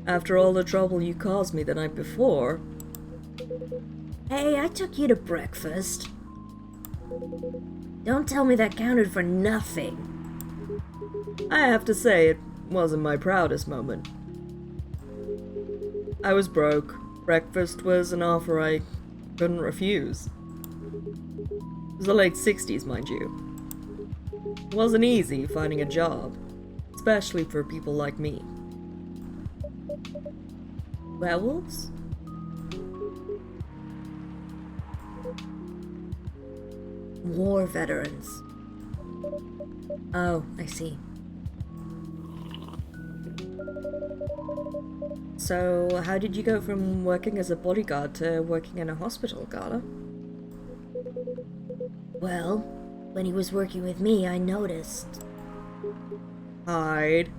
After all the trouble you caused me the night before... Hey, I took you to breakfast. Don't tell me that counted for nothing. I have to say, it wasn't my proudest moment. I was broke. Breakfast was an offer I couldn't refuse. It was the late 60s, mind you. It wasn't easy finding a job, especially for people like me. Werewolves? War veterans. Oh, I see. So, how did you go from working as a bodyguard to working in a hospital, Gala? Well, when he was working with me, I noticed. Hyde.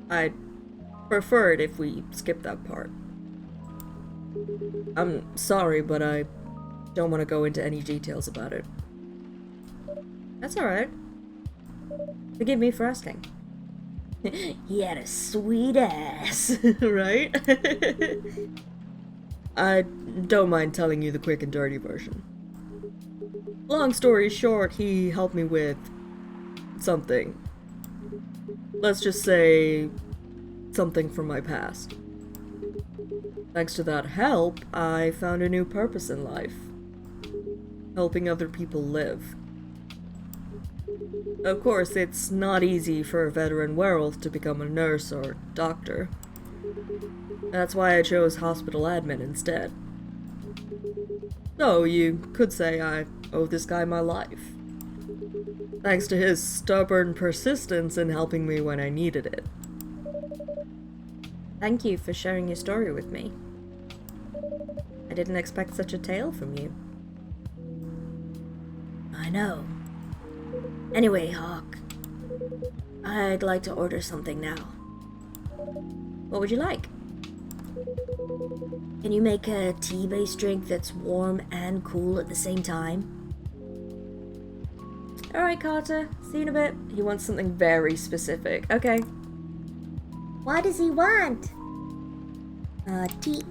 I'd prefer it if we skip that part. I'm sorry, but I don't want to go into any details about it. That's alright. Forgive me for asking. He had a sweet ass, right? I don't mind telling you the quick and dirty version. Long story short, he helped me with something. Let's just say something from my past. Thanks to that help, I found a new purpose in life. Helping other people live. Of course, it's not easy for a veteran werewolf to become a nurse or doctor. That's why I chose hospital admin instead. So you could say I owe this guy my life. Thanks to his stubborn persistence in helping me when I needed it. Thank you for sharing your story with me. I didn't expect such a tale from you. I know. Anyway, Hawk, I'd like to order something now. What would you like? Can you make a tea-based drink that's warm and cool at the same time? Alright, Carter. See you in a bit. He wants something very specific. Okay. What does he want? Tea.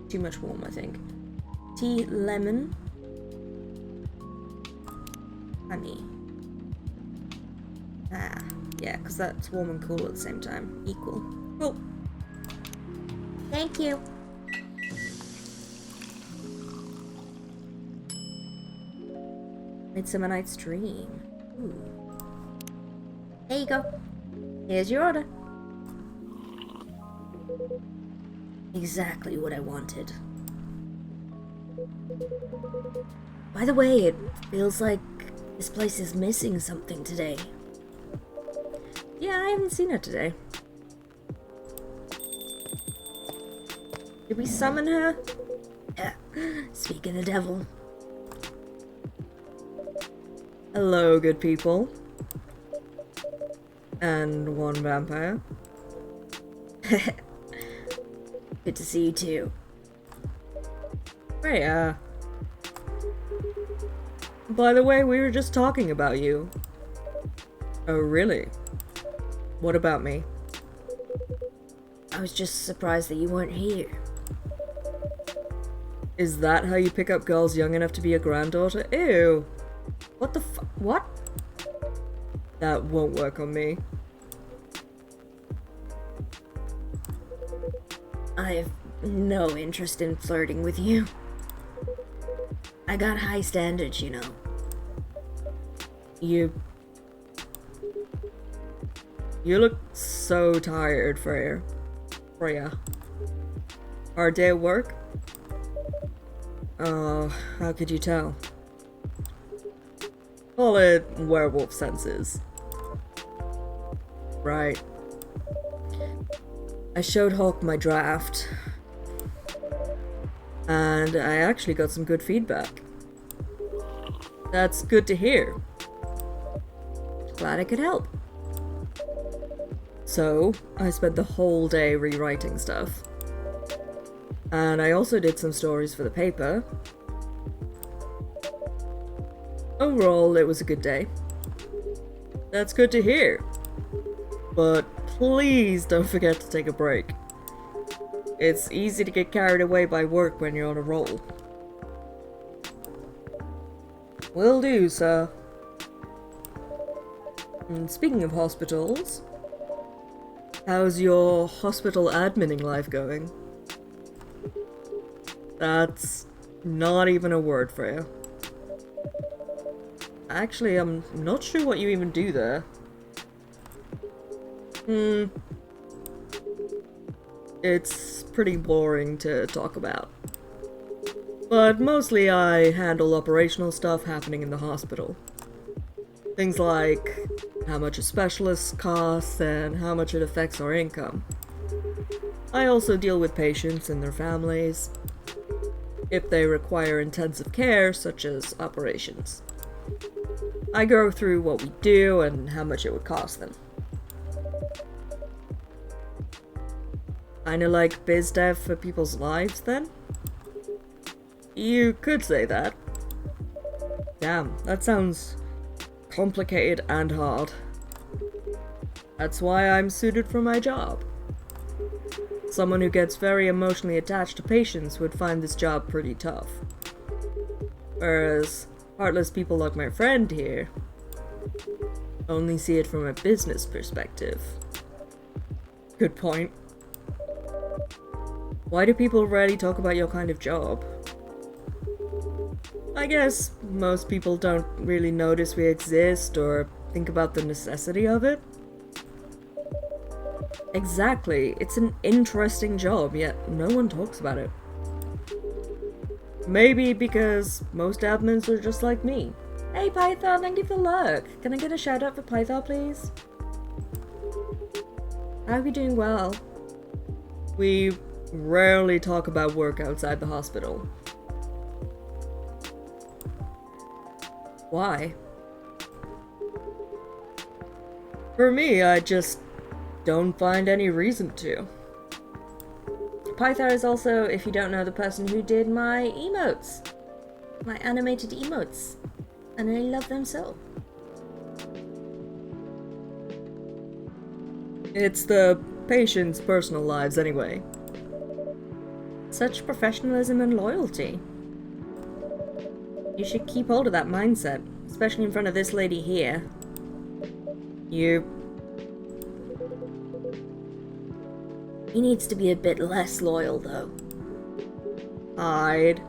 Too much warm, I think. Tea, lemon. Honey. Ah, yeah, because that's warm and cool at the same time. Equal. Cool. Thank you. Midsummer Night's Dream. Ooh. There you go. Here's your order. Exactly what I wanted. By the way, it feels like this place is missing something today. Yeah, I haven't seen her today. Did we summon her? Yeah. Speak of the devil. Hello, good people. And one vampire. Good to see you too. Hey, by the way, we were just talking about you. Oh, really? What about me? I was just surprised that you weren't here. Is that how you pick up girls young enough to be a granddaughter? Ew. What the what? That won't work on me. I have no interest in flirting with you. I got high standards, you know. You look so tired, Freya. Hard day at work? Oh, how could you tell? Call it werewolf senses. Right. I showed Hawk my draft. And I actually got some good feedback. That's good to hear. Glad I could help. So, I spent the whole day rewriting stuff. And I also did some stories for the paper. Overall, it was a good day. That's good to hear. But please don't forget to take a break. It's easy to get carried away by work when you're on a roll. Will do, sir. And speaking of hospitals, how's your hospital adminning life going? That's not even a word for you. Actually, I'm not sure what you even do there. It's pretty boring to talk about. But mostly I handle operational stuff happening in the hospital. Things like how much a specialist costs and how much it affects our income. I also deal with patients and their families, if they require intensive care, such as operations. I go through what we do and how much it would cost them. Kinda like biz dev for people's lives, then? You could say that. Damn, that sounds complicated and hard. That's why I'm suited for my job. Someone who gets very emotionally attached to patients would find this job pretty tough. Whereas heartless people like my friend here only see it from a business perspective. Good point. Why do people rarely talk about your kind of job? I guess most people don't really notice we exist or think about the necessity of it. Exactly, it's an interesting job, yet no one talks about it. Maybe because most admins are just like me. Hey Python, thank you for the lurk. Can I get a shout out for Python, please? I hope you're doing well. We rarely talk about work outside the hospital. Why? For me, I just don't find any reason to. Python is also, if you don't know, the person who did my emotes. My animated emotes. And I love them so. It's the patient's personal lives anyway. such professionalism and loyalty. You should keep hold of that mindset, especially in front of this lady here. You... He needs to be a bit less loyal, though. Hide.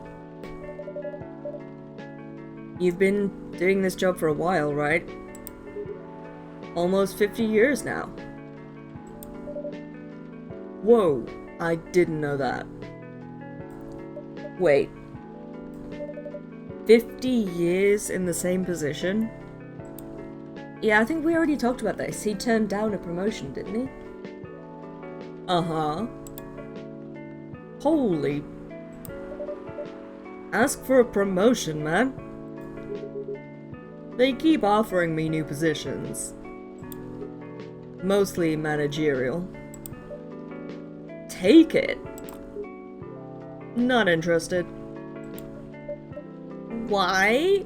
You've been doing this job for a while, right? Almost 50 years now. Whoa, I didn't know that. Wait. 50 years in the same position? Yeah, I think we already talked about this. He turned down a promotion, didn't he? Uh-huh. Holy... Ask for a promotion, man. They keep offering me new positions. Mostly managerial. Take it. Not interested. Why?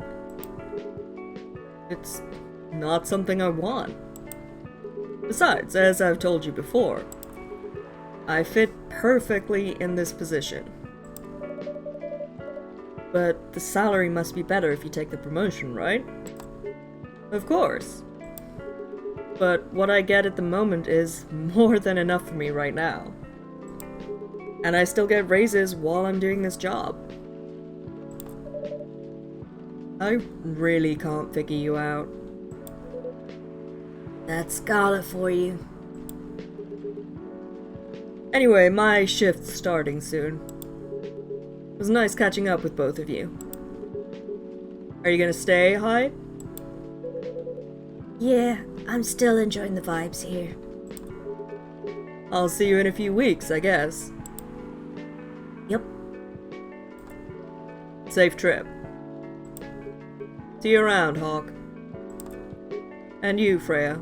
It's not something I want. Besides, as I've told you before, I fit perfectly in this position. But the salary must be better if you take the promotion, right? Of course. But what I get at the moment is more than enough for me right now. And I still get raises while I'm doing this job. I really can't figure you out. That's Gala for you. Anyway, my shift's starting soon. It was nice catching up with both of you. Are you gonna stay, Hyde? Yeah, I'm still enjoying the vibes here. I'll see you in a few weeks, I guess. Yep. Safe trip. See you around, Hawk. And you, Freya.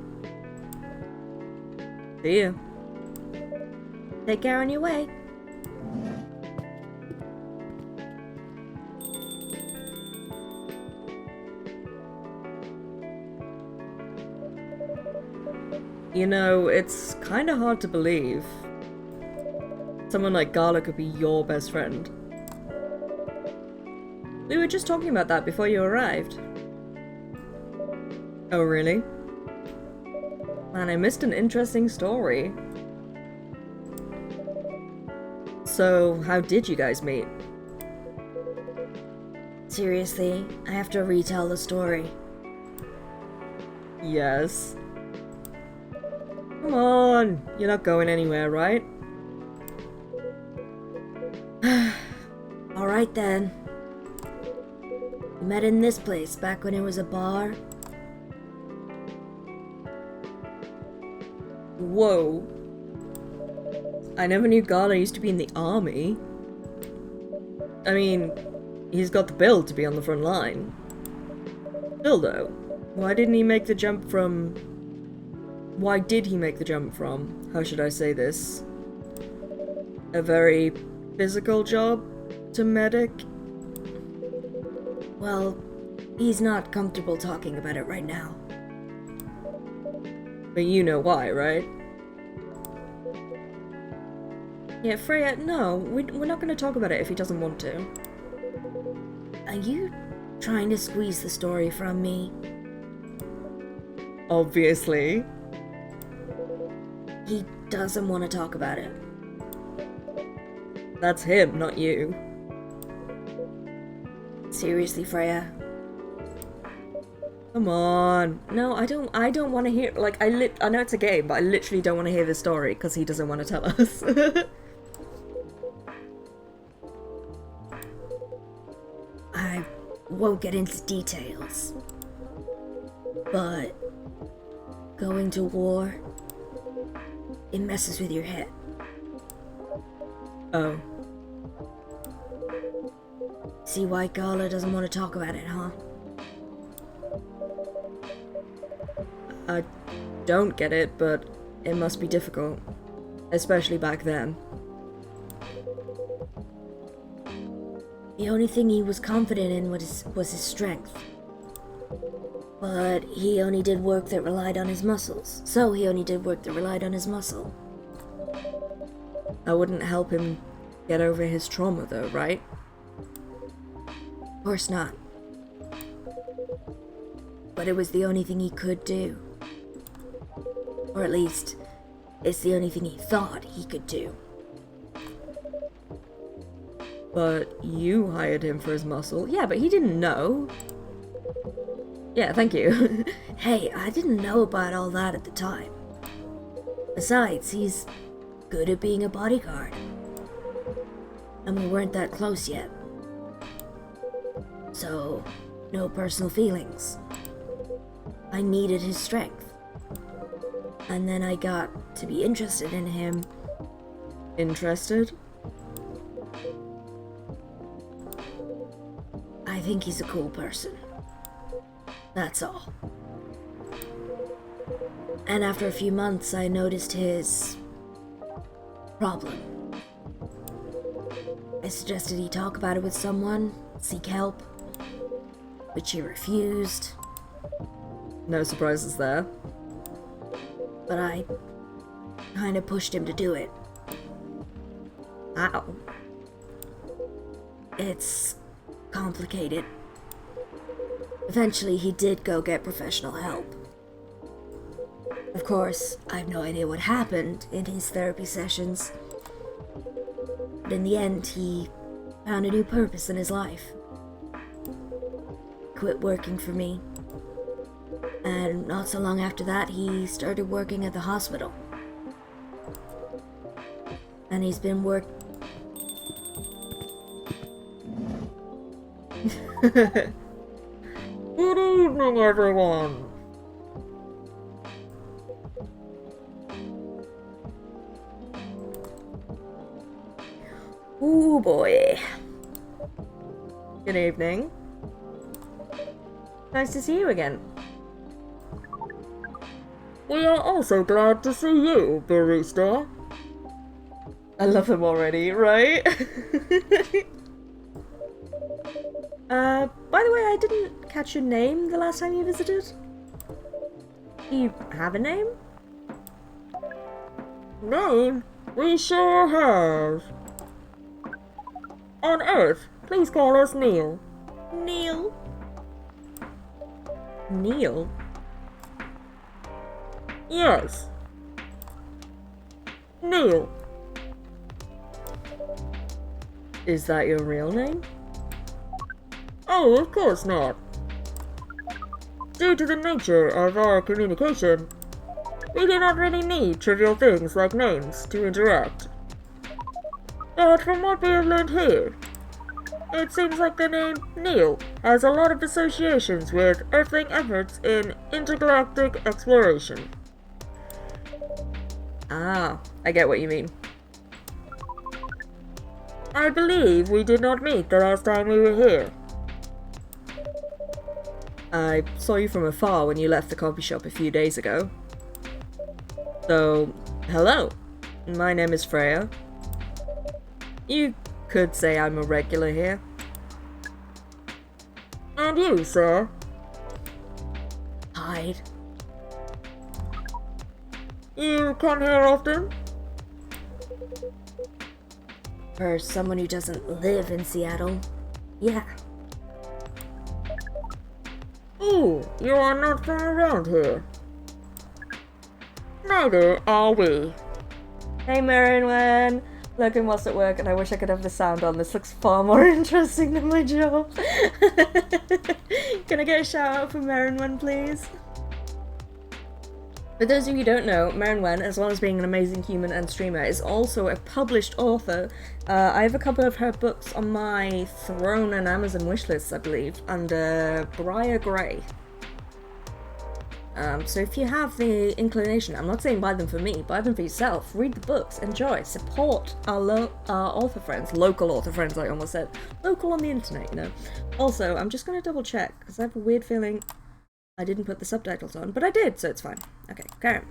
See ya. Take care on your way. You know, it's kinda hard to believe someone like Gala could be your best friend. We were just talking about that before you arrived. Oh, really? Man, I missed an interesting story. So, how did you guys meet? Seriously, I have to retell the story. Yes. Come on, you're not going anywhere, right? Alright then. We met in this place back when it was a bar. Whoa. I never knew Gala used to be in the army. I mean, he's got the build to be on the front line. Still though, why didn't he make the jump from... Why did he make the jump from, how should I say this, a very physical job to medic? Well, he's not comfortable talking about it right now. But you know why, right? Yeah, Freya, no, we're not going to talk about it if he doesn't want to. Are you trying to squeeze the story from me? Obviously. He doesn't want to talk about it. That's him, not you. Seriously, Freya? Come on. No, I don't want to hear, like, I know it's a game, but I literally don't want to hear the story because he doesn't want to tell us. I won't get into details. But going to war, it messes with your head. Oh. See why Gala doesn't want to talk about it, huh? I don't get it, but it must be difficult. Especially back then. The only thing he was confident in was his strength. But he only did work that relied on his muscles. So he only did work that relied on his muscle. I wouldn't help him get over his trauma though, right? Of course not. But it was the only thing he could do. Or at least, it's the only thing he thought he could do. But you hired him for his muscle. Yeah, but he didn't know. Yeah, thank you. Hey, I didn't know about all that at the time. Besides, he's good at being a bodyguard. And we weren't that close yet. So, no personal feelings. I needed his strength. And then I got to be interested in him. Interested? I think he's a cool person. That's all. And after a few months, I noticed his problem. I suggested he talk about it with someone, seek help, which he refused. No surprises there. But I kind of pushed him to do it. Ow. It's complicated. Eventually, he did go get professional help. Of course, I have no idea what happened in his therapy sessions. But in the end, he found a new purpose in his life. Quit working for me. And not so long after that, he started working at the hospital. And he's been Good evening, everyone. Ooh boy. Good evening. Nice to see you again. We are also glad to see you, barista. I love him already, right? By the way, I didn't catch your name the last time you visited. Do you have a name? Name? We sure have. On Earth, please call us Neil. Neil. Neil? Yes. Neil. Is that your real name? Oh, of course not. Due to the nature of our communication, we do not really need trivial things like names to interact. But from what we have learned here, it seems like the name Neil has a lot of associations with Earthling efforts in intergalactic exploration. Ah, I get what you mean. I believe we did not meet the last time we were here. I saw you from afar when you left the coffee shop a few days ago. So, hello. My name is Freya. You could say I'm a regular here. And you, sir? Hyde. You come here often? For someone who doesn't live in Seattle, yeah. Ooh, you are not from around here. Neither are we. Hey Marinwen! Logan was at work and I wish I could have the sound on. This looks far more interesting than my job. Can I get a shout out for Marinwen, please? For those of you who don't know, Marinwen, as well as being an amazing human and streamer, is also a published author. I have a couple of her books on my Throne and Amazon wishlists, I believe, under Briar Grey. So if you have the inclination, I'm not saying buy them for me, buy them for yourself, read the books, enjoy, support our author friends, local author friends I almost said, local on the internet, you know. Also, I'm just going to double check, because I have a weird feeling I didn't put the subtitles on, but I did, so it's fine. Okay, carry on.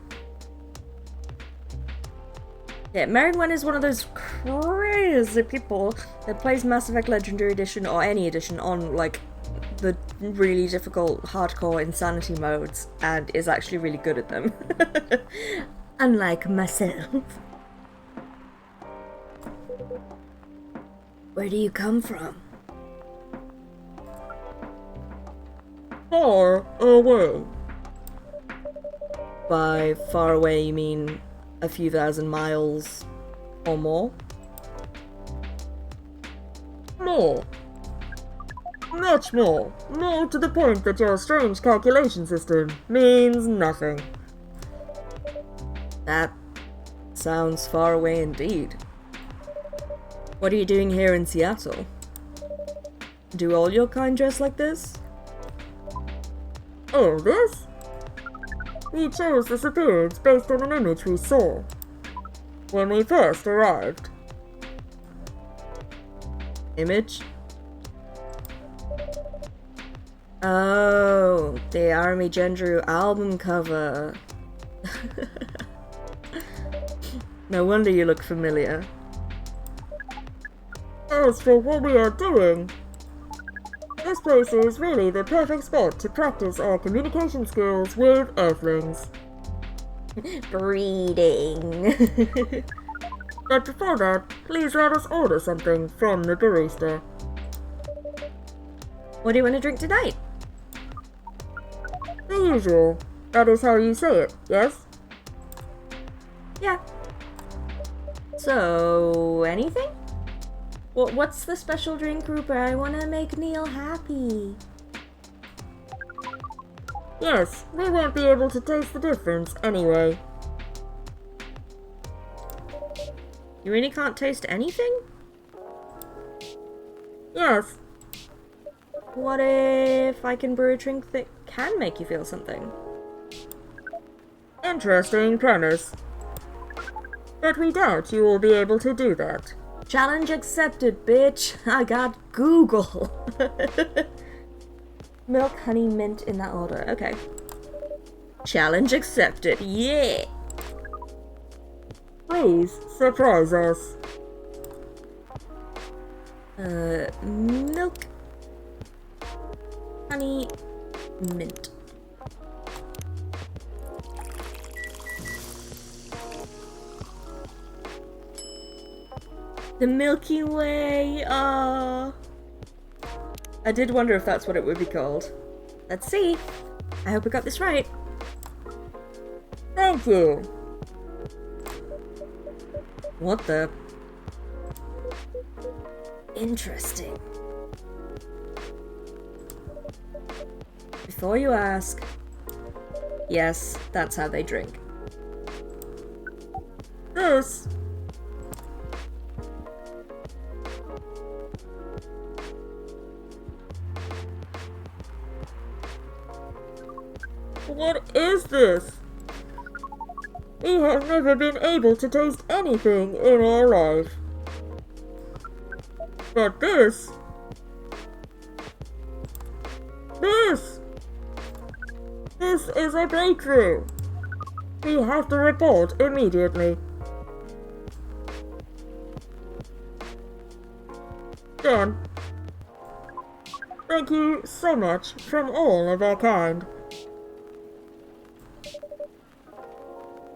Yeah, Marinwen is one of those crazy people that plays Mass Effect Legendary Edition, or any edition, on, like, the really difficult hardcore insanity modes, and is actually really good at them. Unlike myself. Where do you come from? Far away. By far away, you mean a few thousand miles or more? More. Much more. More to the point that your strange calculation system means nothing. That sounds far away indeed. What are you doing here in Seattle? Do all your kind dress like this? Oh, this? We chose this appearance based on an image we saw when we first arrived. Image? Oh, the Army Gendru album cover. No wonder you look familiar. As for what we are doing, this place is really the perfect spot to practice our communication skills with Earthlings. Breeding. But before that, please let us order something from the barista. What do you want to drink tonight? The usual. That is how you say it, yes? Yeah. So, anything? What's the special drink, Rupert? I want to make Neil happy. Yes, we won't be able to taste the difference anyway. You really can't taste anything? Yes. What if I can brew a drink that can make you feel something? Interesting premise. But we doubt you will be able to do that. Challenge accepted, bitch. I got Google. Milk, honey, mint in that order. Okay. Challenge accepted. Yeah. Please surprise us. Milk, honey, mint. The Milky Way. I did wonder if that's what it would be called. Let's see. I hope I got this right. Thank you. What the? Interesting. Before you ask, yes, that's how they drink. This. What is this? We have never been able to taste anything in our life. But this... This is a breakthrough. We have to report immediately. Done. Thank you so much from all of our kind.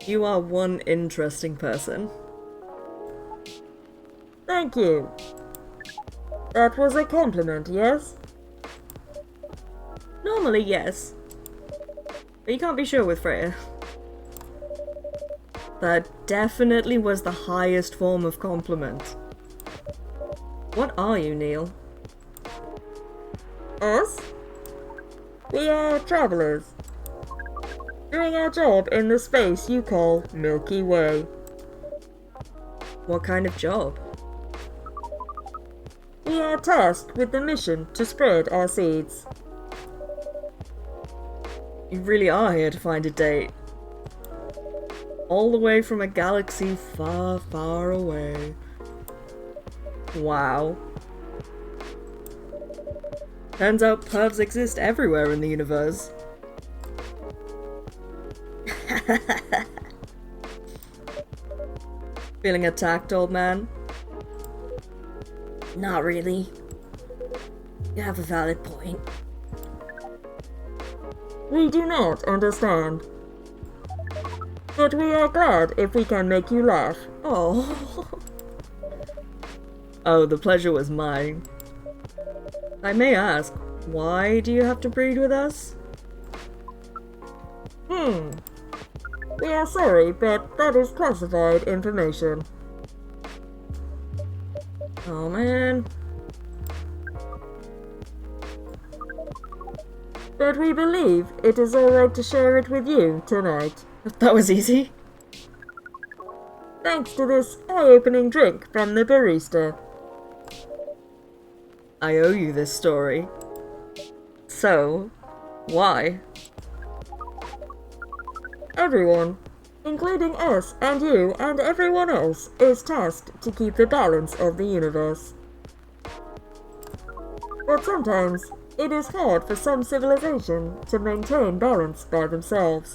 You are one interesting person. Thank you. That was a compliment, yes? Normally, yes. But you can't be sure with Freya. That definitely was the highest form of compliment. What are you, Neil? Us? We are travelers. Doing our job in the space you call Milky Way. What kind of job? We are tasked with the mission to spread our seeds. You really are here to find a date. All the way from a galaxy far, far away. Wow. Turns out pervs exist everywhere in the universe. Feeling attacked, old man? Not really. You have a valid point. We do not understand. But we are glad if we can make you laugh. Oh. Oh, the pleasure was mine. I may ask, why do you have to breed with us? We are sorry, but that is classified information. Oh man. But we believe it is alright to share it with you tonight. That was easy. Thanks to this eye-opening drink from the barista. I owe you this story. So, why? Everyone, including us and you and everyone else, is tasked to keep the balance of the universe. But sometimes, it is hard for some civilization to maintain balance by themselves.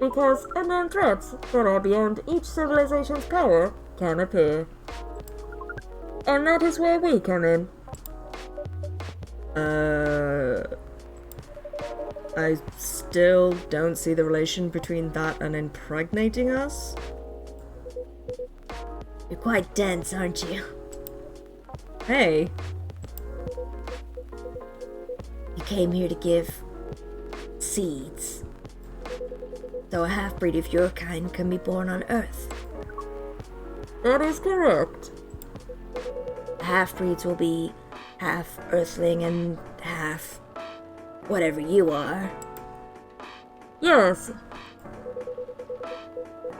Because unknown threats that are beyond each civilization's power can appear. And that is where we come in. I still don't see the relation between that and impregnating us. You're quite dense, aren't you? Hey, You came here to give seeds. So a half-breed of your kind can be born on Earth. That is correct. Half-breeds will be half Earthling and half whatever you are. Yes,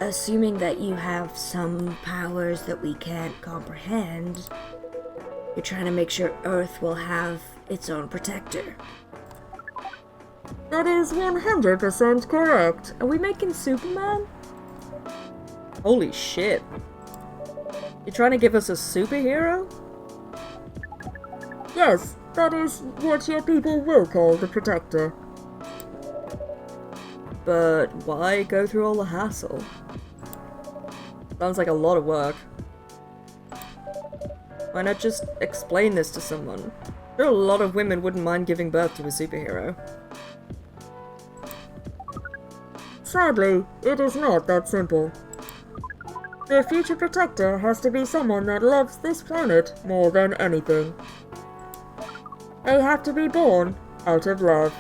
Assuming that you have some powers that we can't comprehend, you're trying to make sure Earth will have its own protector. that is 100% correct. are we making Superman? Holy shit. You trying to give us a superhero? Yes, that is what your people will call the protector. But why go through all the hassle? Sounds like a lot of work. Why not just explain this to someone? Sure, a lot of women wouldn't mind giving birth to a superhero. Sadly, it is not that simple. The future protector has to be someone that loves this planet more than anything. They have to be born out of love,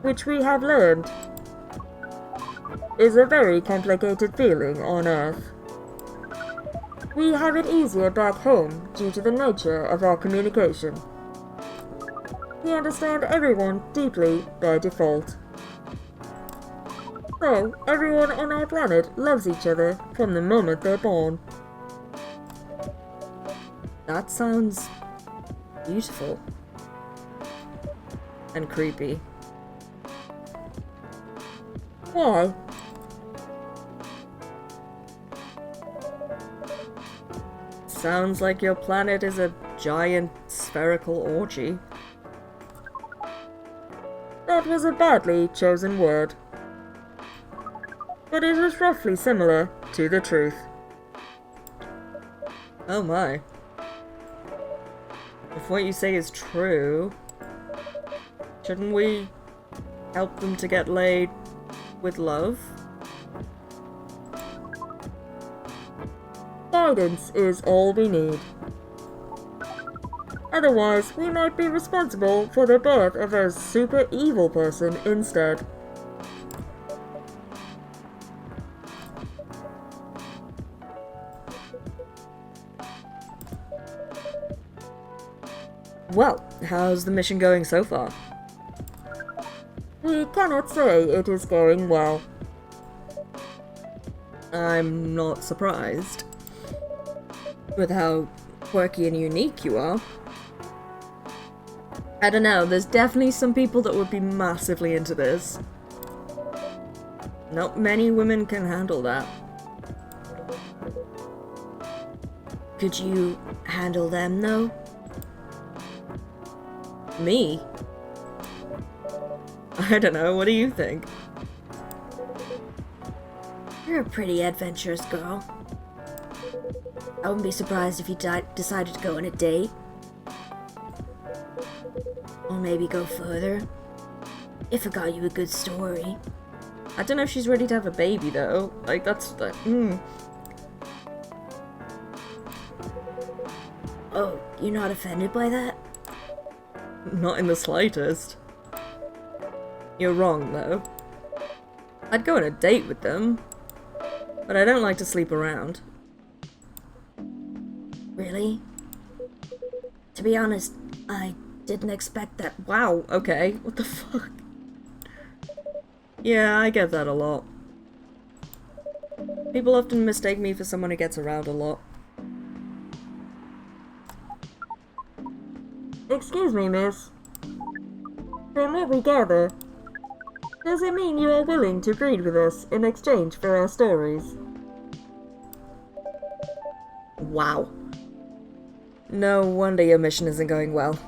which we have learned is a very complicated feeling on Earth. We have it easier back home due to the nature of our communication. We understand everyone deeply by default. So, everyone on our planet loves each other from the moment they're born. That sounds beautiful. And creepy. Why? Sounds like your planet is a giant spherical orgy. That was a badly chosen word. But it is roughly similar to the truth. Oh my. If what you say is true, shouldn't we help them to get laid with love? Guidance is all we need. Otherwise, we might be responsible for the birth of a super evil person instead. Well, how's the mission going so far? We cannot say it is going well. I'm not surprised. With how quirky and unique you are. I don't know, there's definitely some people that would be massively into this. Not many women can handle that. Could you handle them, though? Me? I don't know, what do you think? You're a pretty adventurous girl. I wouldn't be surprised if you decided to go on a date. Or maybe go further. If it got you a good story. I don't know if she's ready to have a baby though. Like, that's the. Oh, you're not offended by that? Not in the slightest. You're wrong, though. I'd go on a date with them, but I don't like to sleep around. Really? To be honest, I didn't expect that. Wow, okay, what the fuck? Yeah, I get that a lot. People often mistake me for someone who gets around a lot. Excuse me, miss. From what we gather, does it mean you are willing to breed with us in exchange for our stories? Wow. No wonder your mission isn't going well.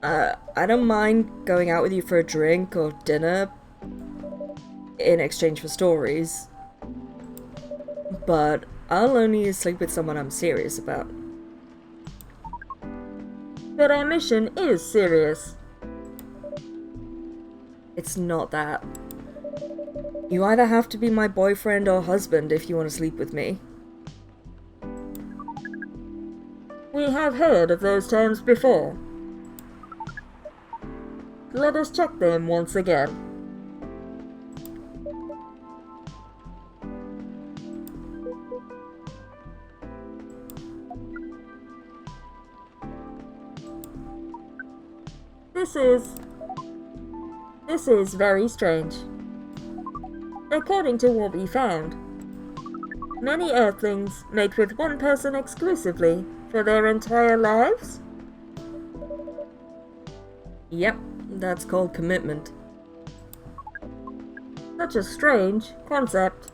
I don't mind going out with you for a drink or dinner in exchange for stories, but I'll only sleep with someone I'm serious about. But our mission is serious. It's not that. You either have to be my boyfriend or husband if you want to sleep with me. We have heard of those terms before. Let us check them once again. This is very strange. According to what we found, many Earthlings mate with one person exclusively for their entire lives? Yep, that's called commitment. Such a strange concept.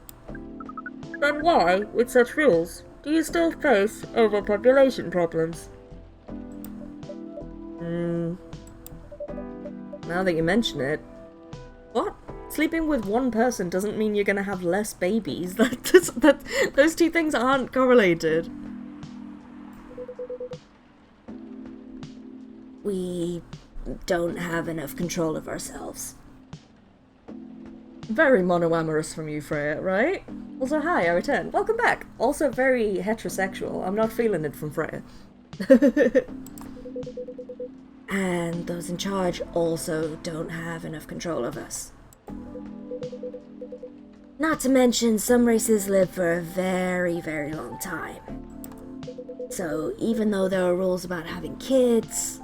Then why, with such rules, do you still face overpopulation problems? Now that you mention it. What? Sleeping with one person doesn't mean you're gonna have less babies. Those two things aren't correlated. We don't have enough control of ourselves. Very monoamorous from you, Freya, right? Also, hi, I return. Welcome back. Also very heterosexual. I'm not feeling it from Freya. And those in charge also don't have enough control of us. Not to mention, some races live for a very, very long time. So even though there are rules about having kids,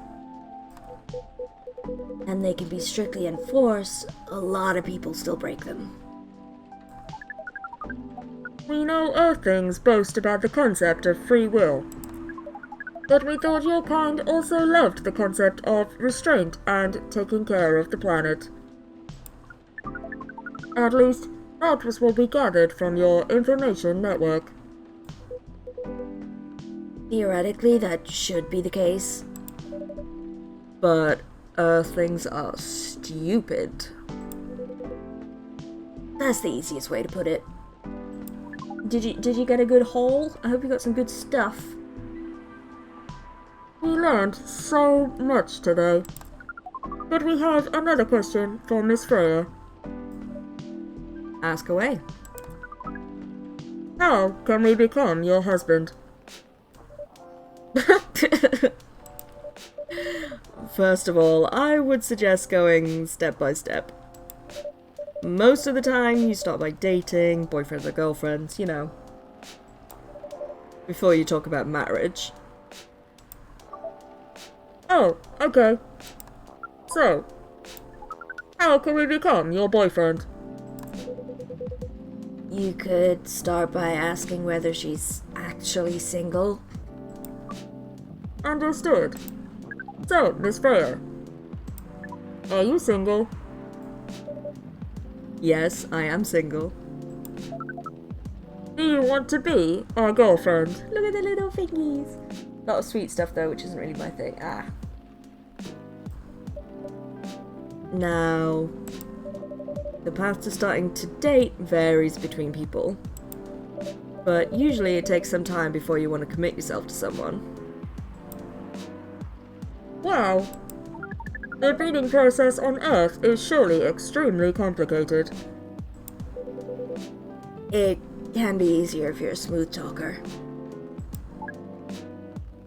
and they can be strictly enforced, a lot of people still break them. We know Earthlings boast about the concept of free will. But we thought your kind also loved the concept of restraint and taking care of the planet. At least, that was what we gathered from your information network. Theoretically, that should be the case. But Earthlings are stupid. That's the easiest way to put it. Did you get a good haul? I hope you got some good stuff. We learned so much today. But we have another question for Miss Freya. Ask away. How can we become your husband? First of all, I would suggest going step by step. Most of the time, you start by dating, boyfriends or girlfriends, you know. Before you talk about marriage. Oh, okay. So, how can we become your boyfriend? You could start by asking whether she's actually single. Understood. So, Miss Freya, are you single? Yes, I am single. Do you want to be our girlfriend? Look at the little fingies. A lot of sweet stuff though, which isn't really my thing. Now, the path to starting to date varies between people. But usually it takes some time before you want to commit yourself to someone. Wow. The breeding process on Earth is surely extremely complicated. It can be easier if you're a smooth talker.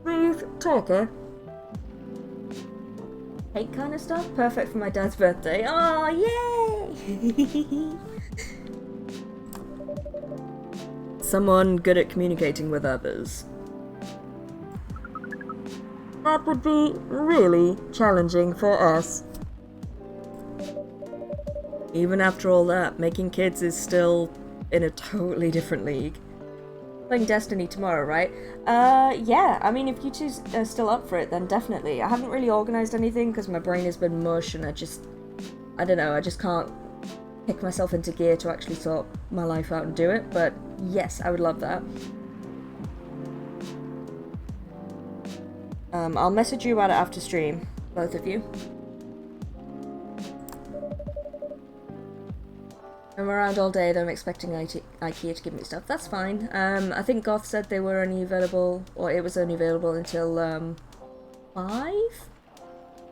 We talker. Cake kind of stuff? Perfect for my dad's birthday. Oh, yay! Someone good at communicating with others. That would be really challenging for us. Even after all that, making kids is still in a totally different league. Playing Destiny tomorrow, right? Yeah. I mean, if you two are still up for it, then definitely. I haven't really organised anything because my brain has been mush and I don't know, I just can't pick myself into gear to actually sort my life out and do it, but yes, I would love that. I'll message you about it after stream, both of you. I'm around all day, though I'm expecting IKEA to give me stuff. That's fine. I think Goth said they were only available, or it was only available until 5?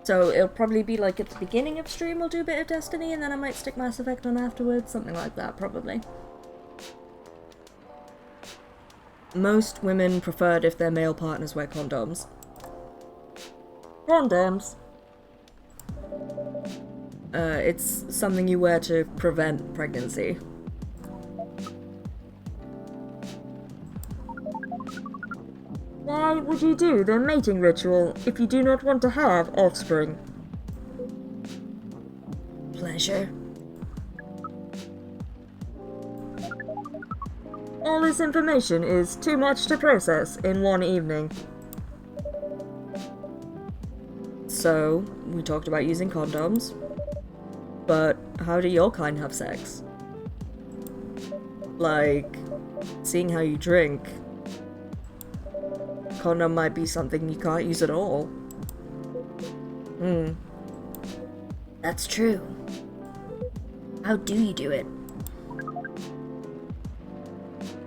So it'll probably be like at the beginning of stream we'll do a bit of Destiny, and then I might stick Mass Effect on afterwards, something like that, probably. Most women prefer it if their male partners wear condoms. Condoms. It's something you wear to prevent pregnancy. Why would you do the mating ritual if you do not want to have offspring? Pleasure. All this information is too much to process in one evening. So, we talked about using condoms. But how do your kind have sex? Like, seeing how you drink, condom might be something you can't use at all. That's true. How do you do it?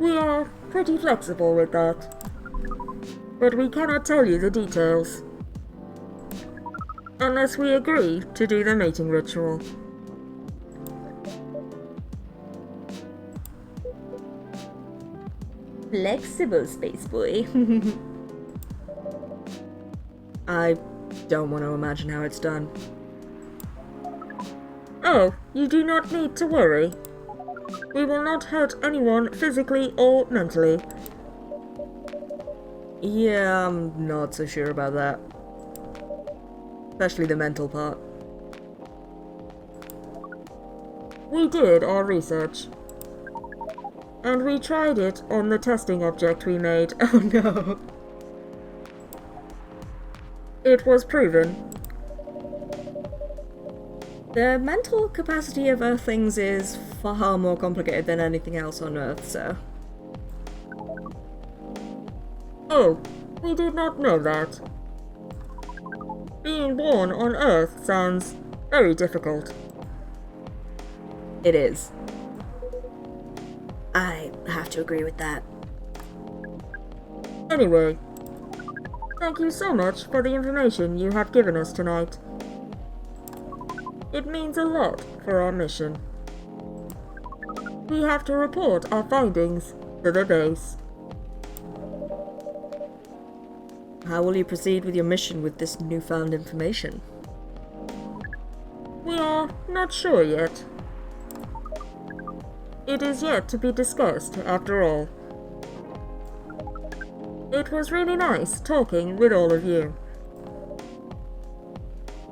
We are pretty flexible with that. But we cannot tell you the details. Unless we agree to do the mating ritual. Flexible, space boy. I don't want to imagine how it's done. Oh, you do not need to worry. We will not hurt anyone physically or mentally. Yeah, I'm not so sure about that. Especially the mental part. We did our research. And we tried it on the testing object we made. Oh no. It was proven. The mental capacity of Earthlings is far more complicated than anything else on Earth, so... Oh, we did not know that. Being born on Earth sounds very difficult. It is. I have to agree with that. Anyway, thank you so much for the information you have given us tonight. It means a lot for our mission. We have to report our findings to the base. How will you proceed with your mission with this newfound information? We are not sure yet. It is yet to be discussed, after all. It was really nice talking with all of you.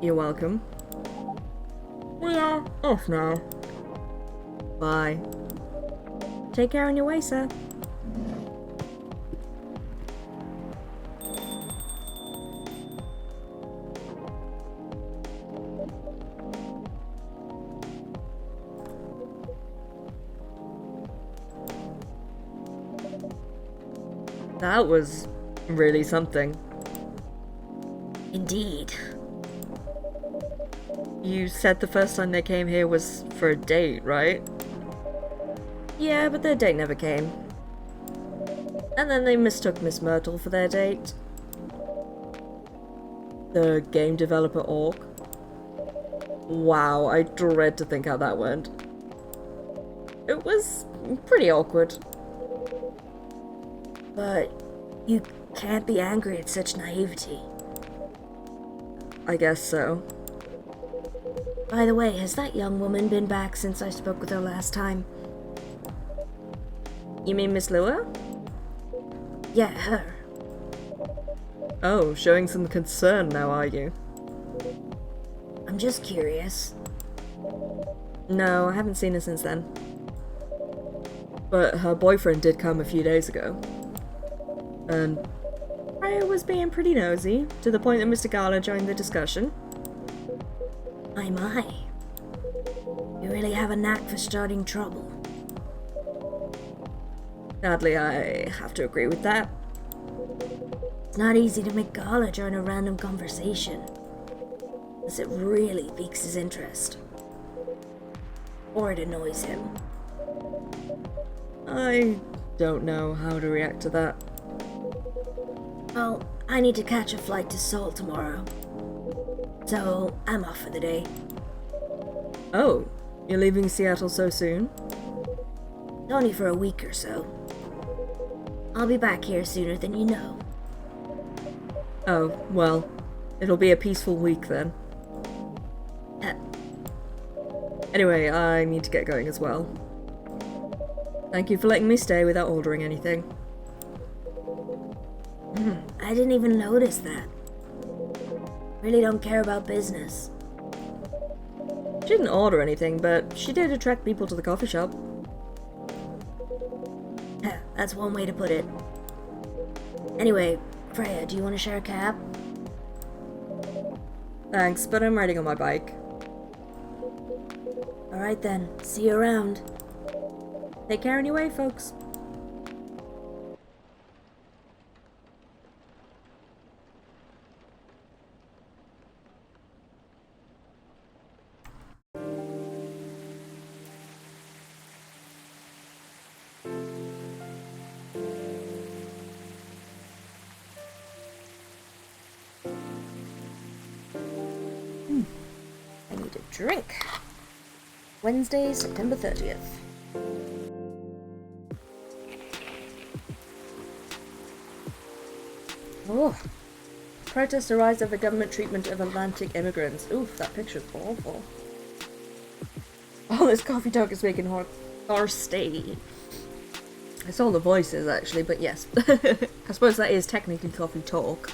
You're welcome. We are off now. Bye. Take care on your way, sir. That was really something. Indeed. You said the first time they came here was for a date, right? Yeah, but their date never came. And then they mistook Miss Myrtle for their date. The game developer orc. Wow, I dread to think how that went. It was pretty awkward. But you can't be angry at such naivety. I guess so. By the way, has that young woman been back since I spoke with her last time? You mean Miss Lua? Yeah, her. Oh, showing some concern now, are you? I'm just curious. No, I haven't seen her since then. But her boyfriend did come a few days ago. And I was being pretty nosy, to the point that Mr. Gala joined the discussion. My. You really have a knack for starting trouble. Sadly, I have to agree with that. It's not easy to make Gala join a random conversation, unless it really piques his interest. Or it annoys him. I don't know how to react to that. Well, I need to catch a flight to Seoul tomorrow. So, I'm off for the day. Oh, you're leaving Seattle so soon? Only for a week or so. I'll be back here sooner than you know. Oh, well, it'll be a peaceful week then. Uh, Anyway, I need to get going as well. Thank you for letting me stay without ordering anything. I didn't even notice that. Really don't care about business. She didn't order anything, but she did attract people to the coffee shop. That's one way to put it. Anyway, Freya, do you want to share a cab? Thanks, but I'm riding on my bike. Alright then, see you around. Take care anyway, folks. I need a drink. Wednesday, September 30th. Oh. Protests arise over government treatment of Atlantic immigrants. Oof, that picture's awful. Oh, this coffee talk is making thirsty. I saw the voices actually, but yes. I suppose that is technically coffee talk.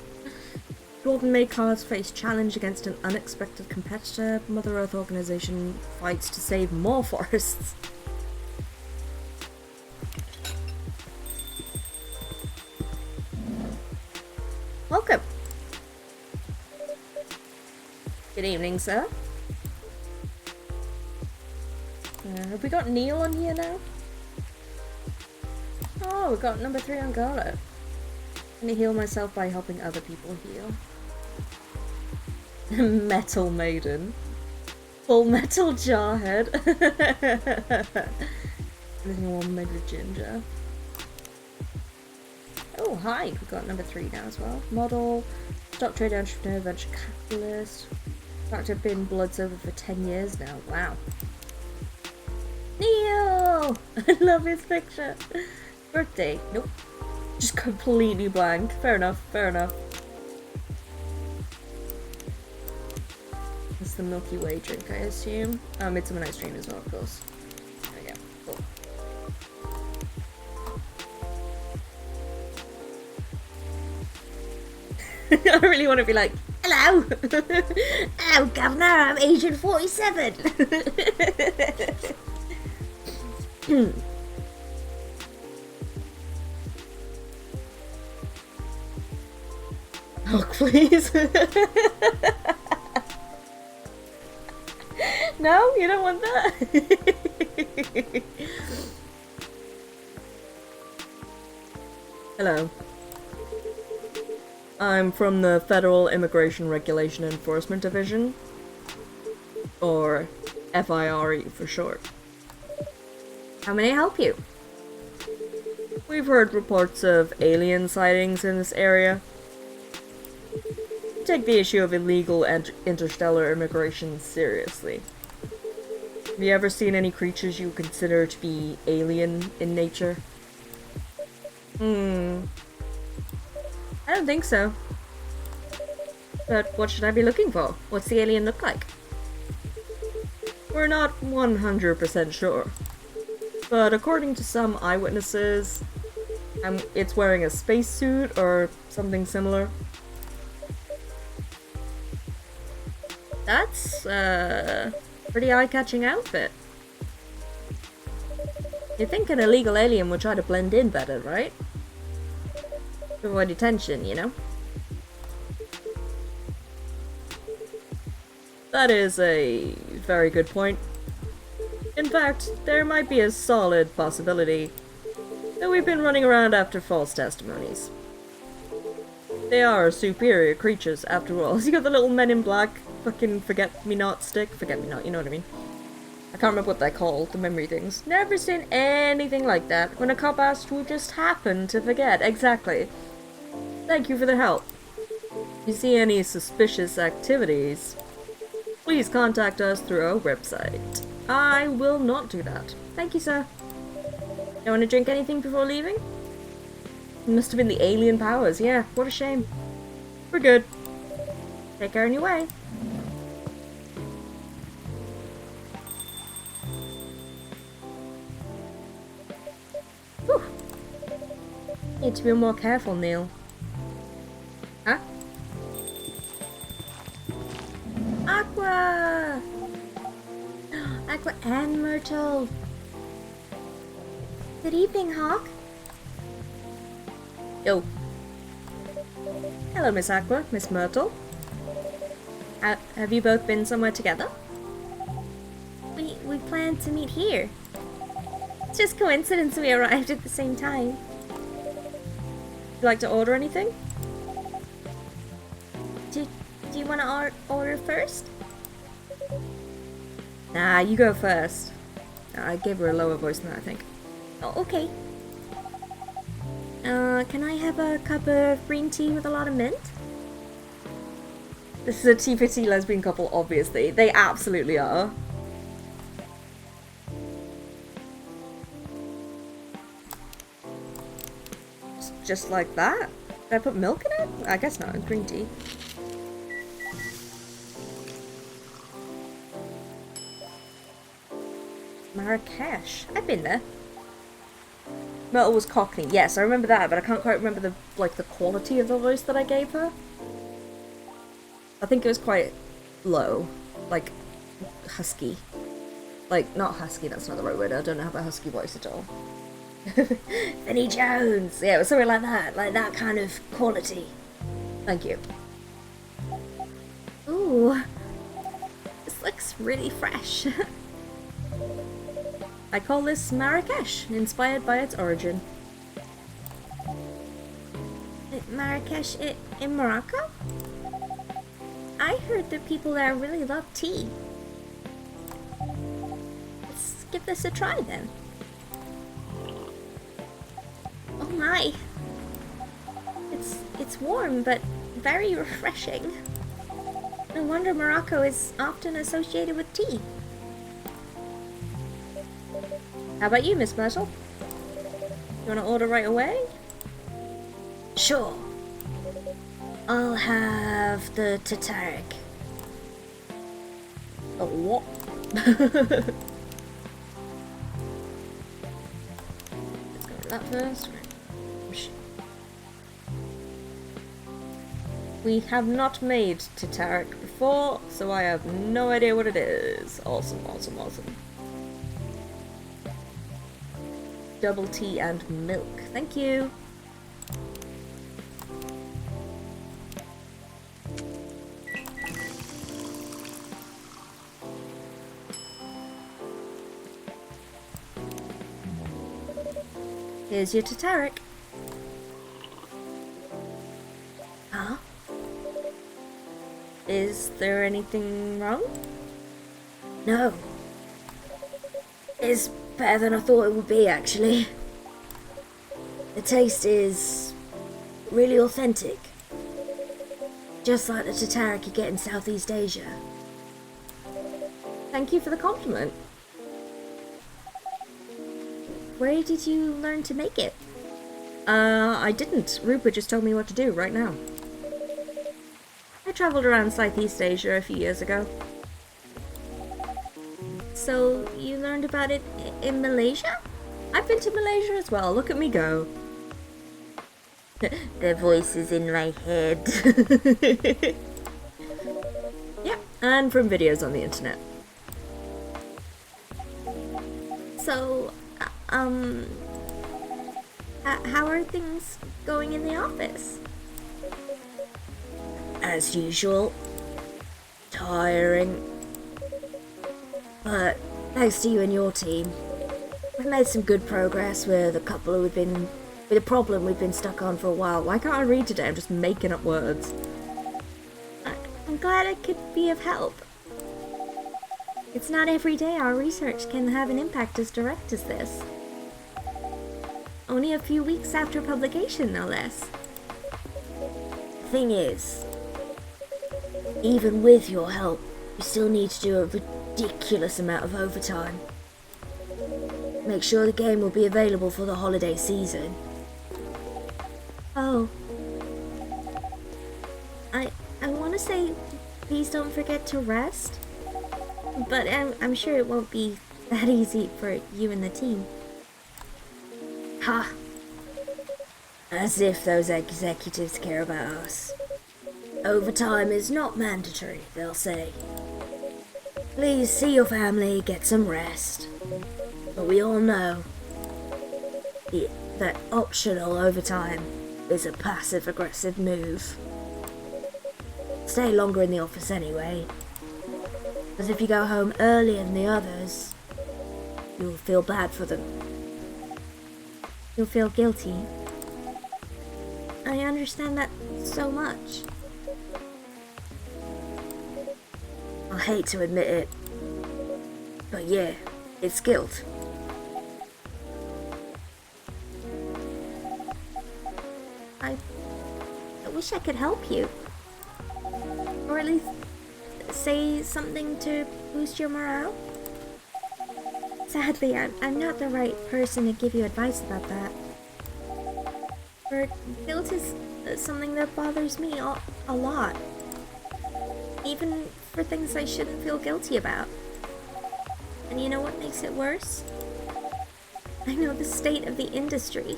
Dwarven made cards face challenge against an unexpected competitor. Mother Earth organization fights to save more forests. Welcome. Good evening, sir. Have we got Neil on here now? Oh, we've got number 3 on Gala. Let me heal myself by helping other people heal. Metal Maiden. Full Metal Jarhead. Living one Mega Ginger. Oh, hi. We've got number 3 now as well. Model. Stock trader, entrepreneur, venture capitalist. Fact, I've been Bloodsober for 10 years now. Wow. Neil! I love his picture. Birthday. Nope. Just completely blank. Fair enough, fair enough. It's the Milky Way drink, I assume. Midsummer Night's Dream as well, of course. There we go. Cool. I really want to be like, hello! Hello, Governor, I'm Agent 47. Oh, please. No, you don't want that. Hello. I'm from the Federal Immigration Regulation Enforcement Division, or FIRE for short. How may I help you? We've heard reports of alien sightings in this area. We take the issue of illegal and interstellar immigration seriously. Have you ever seen any creatures you consider to be alien in nature? I don't think so. But what should I be looking for? What's the alien look like? We're not 100% sure. But according to some eyewitnesses, it's wearing a spacesuit or something similar. That's a pretty eye-catching outfit. You'd think an illegal alien would try to blend in better, right? To avoid detention, you know? That is a very good point. In fact, there might be a solid possibility that we've been running around after false testimonies. They are superior creatures, after all. You got the little Men in Black fucking forget-me-not stick? Forget-me-not, you know what I mean. I can't remember what they're called, the memory things. Never seen anything like that. When a cop asked, we just happened to forget. Exactly. Thank you for the help. If you see any suspicious activities, please contact us through our website. I will not do that. Thank you, sir. Don't want to drink anything before leaving? It must have been the alien powers. Yeah, what a shame. We're good. Take care on your way. Whew. Need to be more careful, Neil. Huh? Aqua! Aqua and Myrtle. Good evening, Hawk. Yo. Hello, Miss Aqua, Miss Myrtle. Have you both been somewhere together? We planned to meet here. It's just coincidence we arrived at the same time. Would you like to order anything? Do you want to order first? Nah, you go first. I gave her a lower voice than that, I think. Oh, okay. Can I have a cup of green tea with a lot of mint? This is a tea for tea lesbian couple, obviously. They absolutely are. Just like that? Did I put milk in it? I guess not, it's green tea. Marrakesh. I've been there. Myrtle was Cockney. Yes, I remember that, but I can't quite remember the quality of the voice that I gave her. I think it was quite low. Like, husky. Like, not husky, that's not the right word. I don't have a husky voice at all. Vinnie Jones! Yeah, it was something like that kind of quality. Thank you. Ooh. This looks really fresh. I call this Marrakesh, inspired by its origin. Marrakesh in Morocco? I heard that people there really love tea. Let's give this a try then. Oh my. It's warm, but very refreshing. No wonder Morocco is often associated with tea. How about you, Miss Myrtle? You want to order right away? Sure. I'll have the Tataric. Oh, what? Let's go with that first. We have not made Tataric before, so I have no idea what it is. Awesome, awesome, awesome. Double tea and milk. Thank you. Here's your Tataric. Huh? Is there anything wrong? No. It's better than I thought it would be, actually. The taste is really authentic. Just like the Tataric you get in Southeast Asia. Thank you for the compliment. Where did you learn to make it? I didn't. Rupert just told me what to do right now. I travelled around Southeast Asia a few years ago. So, you learned about it in Malaysia? I've been to Malaysia as well. Look at me go. Their voices in my head. Yep, and from videos on the internet. So, how are things going in the office? As usual. Tiring. But thanks to you and your team, we've made some good progress with a problem we've been stuck on for a while. Why can't I read today? I'm just making up words. I'm glad I could be of help. It's not every day our research can have an impact as direct as this. Only a few weeks after publication, no less. Thing is, even with your help, you still need to do a ridiculous amount of overtime. Make sure the game will be available for the holiday season. Oh. I want to say please don't forget to rest. But I'm sure it won't be that easy for you and the team. Ha! As if those executives care about us. Overtime is not mandatory, they'll say. Please see your family, get some rest. But we all know that optional overtime is a passive-aggressive move. Stay longer in the office anyway. Because if you go home earlier than the others, you'll feel bad for them. You'll feel guilty. I understand that so much. I hate to admit it, but yeah, it's guilt. I wish I could help you. Or at least say something to boost your morale. Sadly, I'm not the right person to give you advice about that. For guilt is something that bothers me a lot. Even for things I shouldn't feel guilty about. And you know what makes it worse? I know the state of the industry.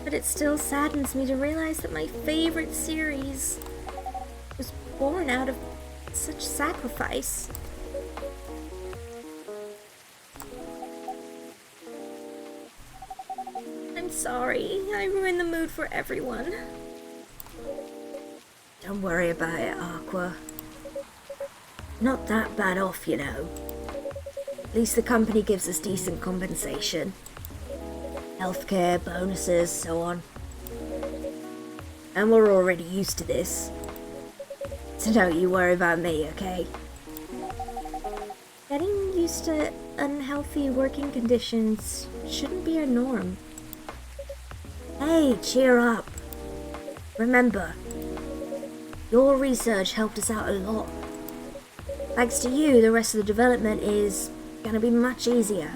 But it still saddens me to realize that my favorite series was born out of such sacrifice. I'm sorry, I ruined the mood for everyone. Don't worry about it, Aqua. Not that bad off, you know. At least the company gives us decent compensation. Healthcare, bonuses, so on. And we're already used to this. So don't you worry about me, okay? Getting used to unhealthy working conditions shouldn't be our norm. Hey, cheer up. Remember, your research helped us out a lot. Thanks to you, the rest of the development is gonna be much easier.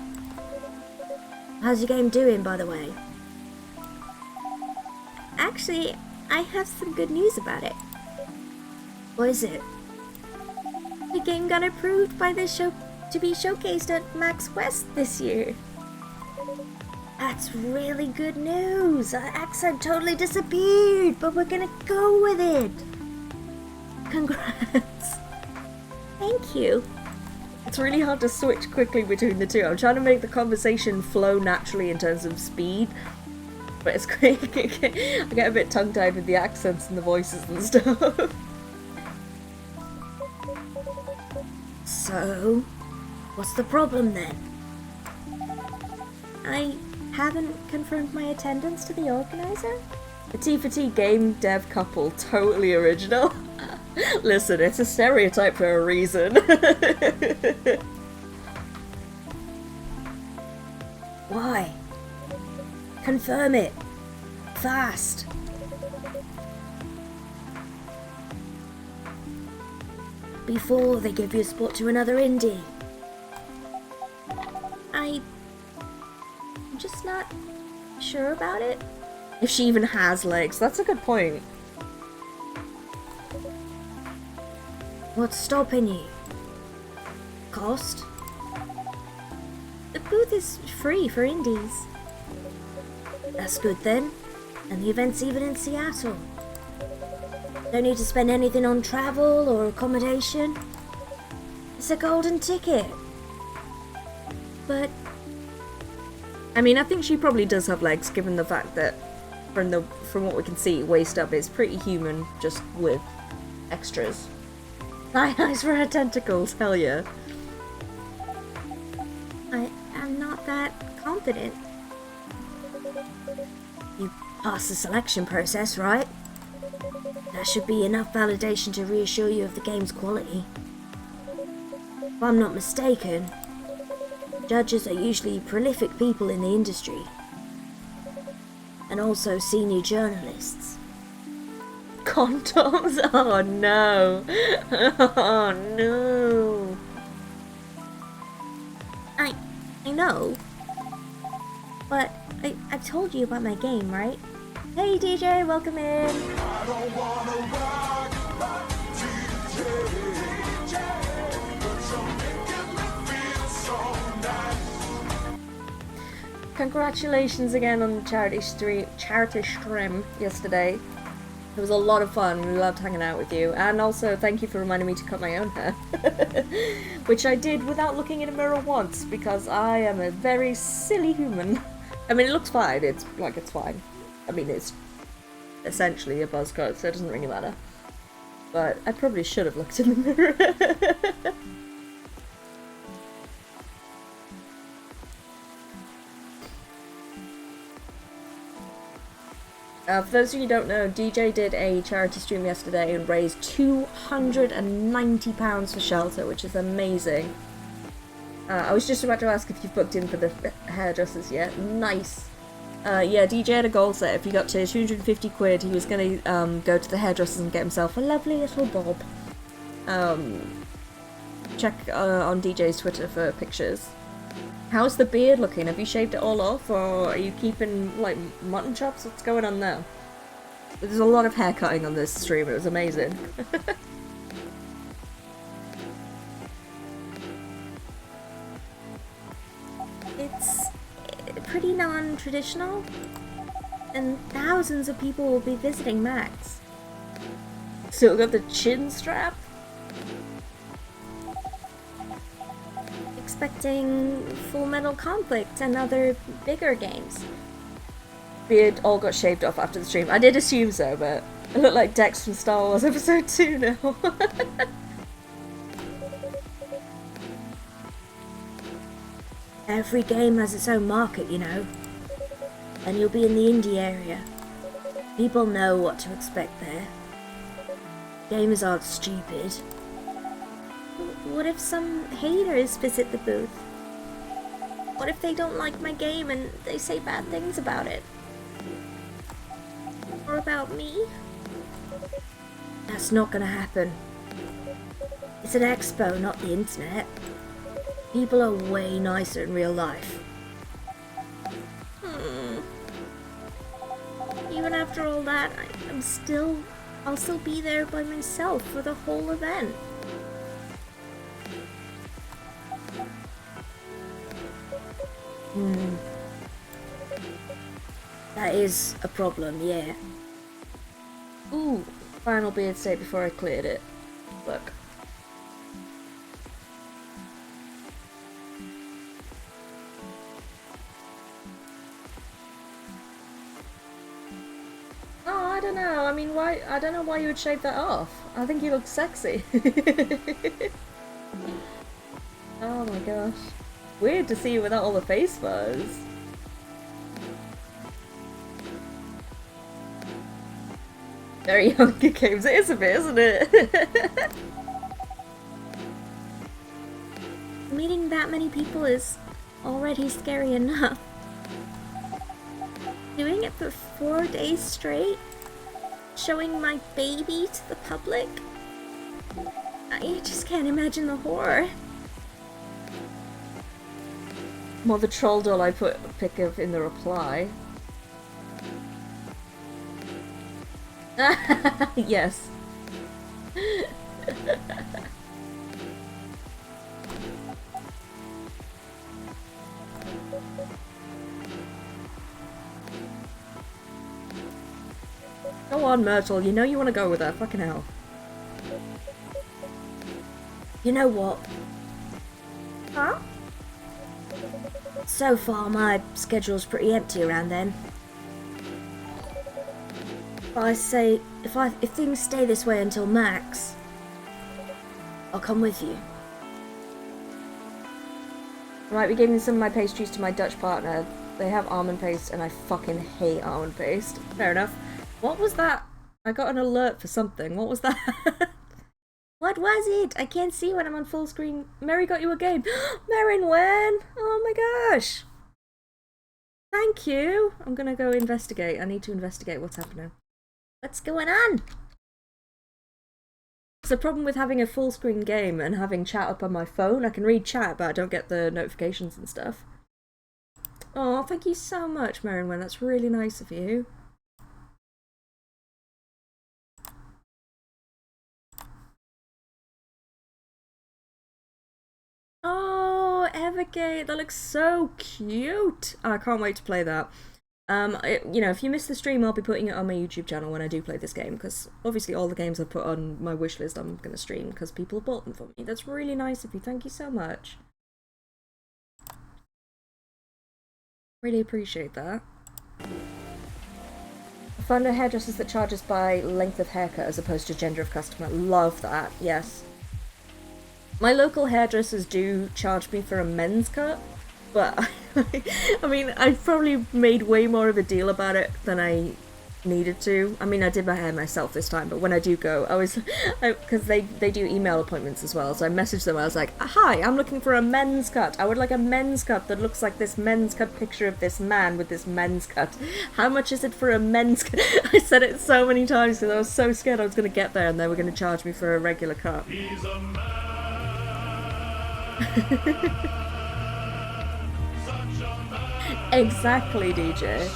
How's your game doing, by the way? Actually, I have some good news about it. What is it? The game got approved by the show to be showcased at Max West this year. That's really good news. Our accent totally disappeared, but we're gonna go with it. Congrats. Thank you. It's really hard to switch quickly between the two. I'm trying to make the conversation flow naturally in terms of speed, but it's great. I get a bit tongue-tied with the accents and the voices and stuff. So, what's the problem then? I haven't confirmed my attendance to the organizer? A T for T game dev couple, totally original. Listen, it's a stereotype for a reason. Why? Confirm it. Fast. Before they give you a spot to another indie. I'm just not sure sure about it? If she even has legs, that's a good point. What's stopping you? Cost? The booth is free for indies. That's good then. And the event's even in Seattle. Don't need to spend anything on travel or accommodation. It's a golden ticket. But I mean, I think she probably does have legs, given the fact that from what we can see, Waist Up is pretty human, just with extras. Eyes for her tentacles, hell yeah. I'm not that confident. You passed the selection process, right? That should be enough validation to reassure you of the game's quality. If I'm not mistaken, judges are usually prolific people in the industry. And also senior journalists. Condoms? Oh no. Oh no. I know. But I've told you about my game, right? Hey DJ, welcome in. Congratulations again on the charity stream yesterday. It was a lot of fun. We loved hanging out with you. And also, thank you for reminding me to cut my own hair. Which I did without looking in a mirror once, because I am a very silly human. I mean, it looks fine. It's fine. I mean, it's essentially a buzz cut, so it doesn't really matter. But I probably should have looked in the mirror. For those of you who don't know, DJ did a charity stream yesterday and raised £290 for shelter, which is amazing. I was just about to ask if you've booked in for the hairdressers yet. Nice. Yeah, DJ had a goal set. If he got to 250 quid, he was going to go to the hairdressers and get himself a lovely little bob. Check on DJ's Twitter for pictures. How's the beard looking? Have you shaved it all off, or are you keeping, like, mutton chops? What's going on now? There's a lot of hair cutting on this stream, it was amazing. It's pretty non-traditional, and thousands of people will be visiting Max. Still got the chin strap? Expecting Full Metal Conflict and other bigger games. Beard all got shaved off after the stream. I did assume so, but I look like Dex from Star Wars Episode 2 now. Every game has its own market, you know. And you'll be in the indie area. People know what to expect there. Gamers aren't stupid. What if some haters visit the booth? What if they don't like my game and they say bad things about it? Or about me? That's not gonna happen. It's an expo, not the internet. People are way nicer in real life. Even after all that, I'll still be there by myself for the whole event. That is a problem, yeah. Ooh, final beard state before I cleared it. Look. Oh, I don't know. I mean, why? I don't know why you would shave that off. I think you look sexy. Oh my gosh. Weird to see you without all the face fuzz. Very Hunger Games. It is a bit, isn't it? Meeting that many people is already scary enough. Doing it for 4 days straight? Showing my baby to the public? I just can't imagine the horror. Well, the troll doll I put a pic of in the reply. Yes. Go on, Myrtle. You know you want to go with her. Fucking hell. You know what? Huh? So far, my schedule's pretty empty around then. But I say, if things stay this way until Max, I'll come with you. I might be giving some of my pastries to my Dutch partner. They have almond paste, and I fucking hate almond paste. Fair enough. What was that? I got an alert for something. What was that? What was it? I can't see when I'm on full screen. Mary got you a game. Marin Wen! Oh my gosh! Thank you! I'm gonna go investigate. I need to investigate what's happening. What's going on? It's the problem with having a full screen game and having chat up on my phone. I can read chat, but I don't get the notifications and stuff. Oh, thank you so much, Marin Wen. That's really nice of you. Oh, Evergate, that looks so cute. I can't wait to play that. You know, if you miss the stream, I'll be putting it on my YouTube channel when I do play this game, because obviously all the games I put on my wish list I'm going to stream because people have bought them for me. That's really nice of you. Thank you so much. Really appreciate that. I found a hairdresser that charges by length of haircut as opposed to gender of customer. Love that, yes. My local hairdressers do charge me for a men's cut, but I mean, I've probably made way more of a deal about it than I needed to. I mean, I did my hair myself this time, but when I do go, because they do email appointments as well, so I messaged them. I was like, hi, I'm looking for a men's cut. I would like a men's cut that looks like this men's cut picture of this man with this men's cut. How much is it for a men's cut? I said it so many times because I was so scared I was going to get there and they were going to charge me for a regular cut. He's a man. Exactly, DJ.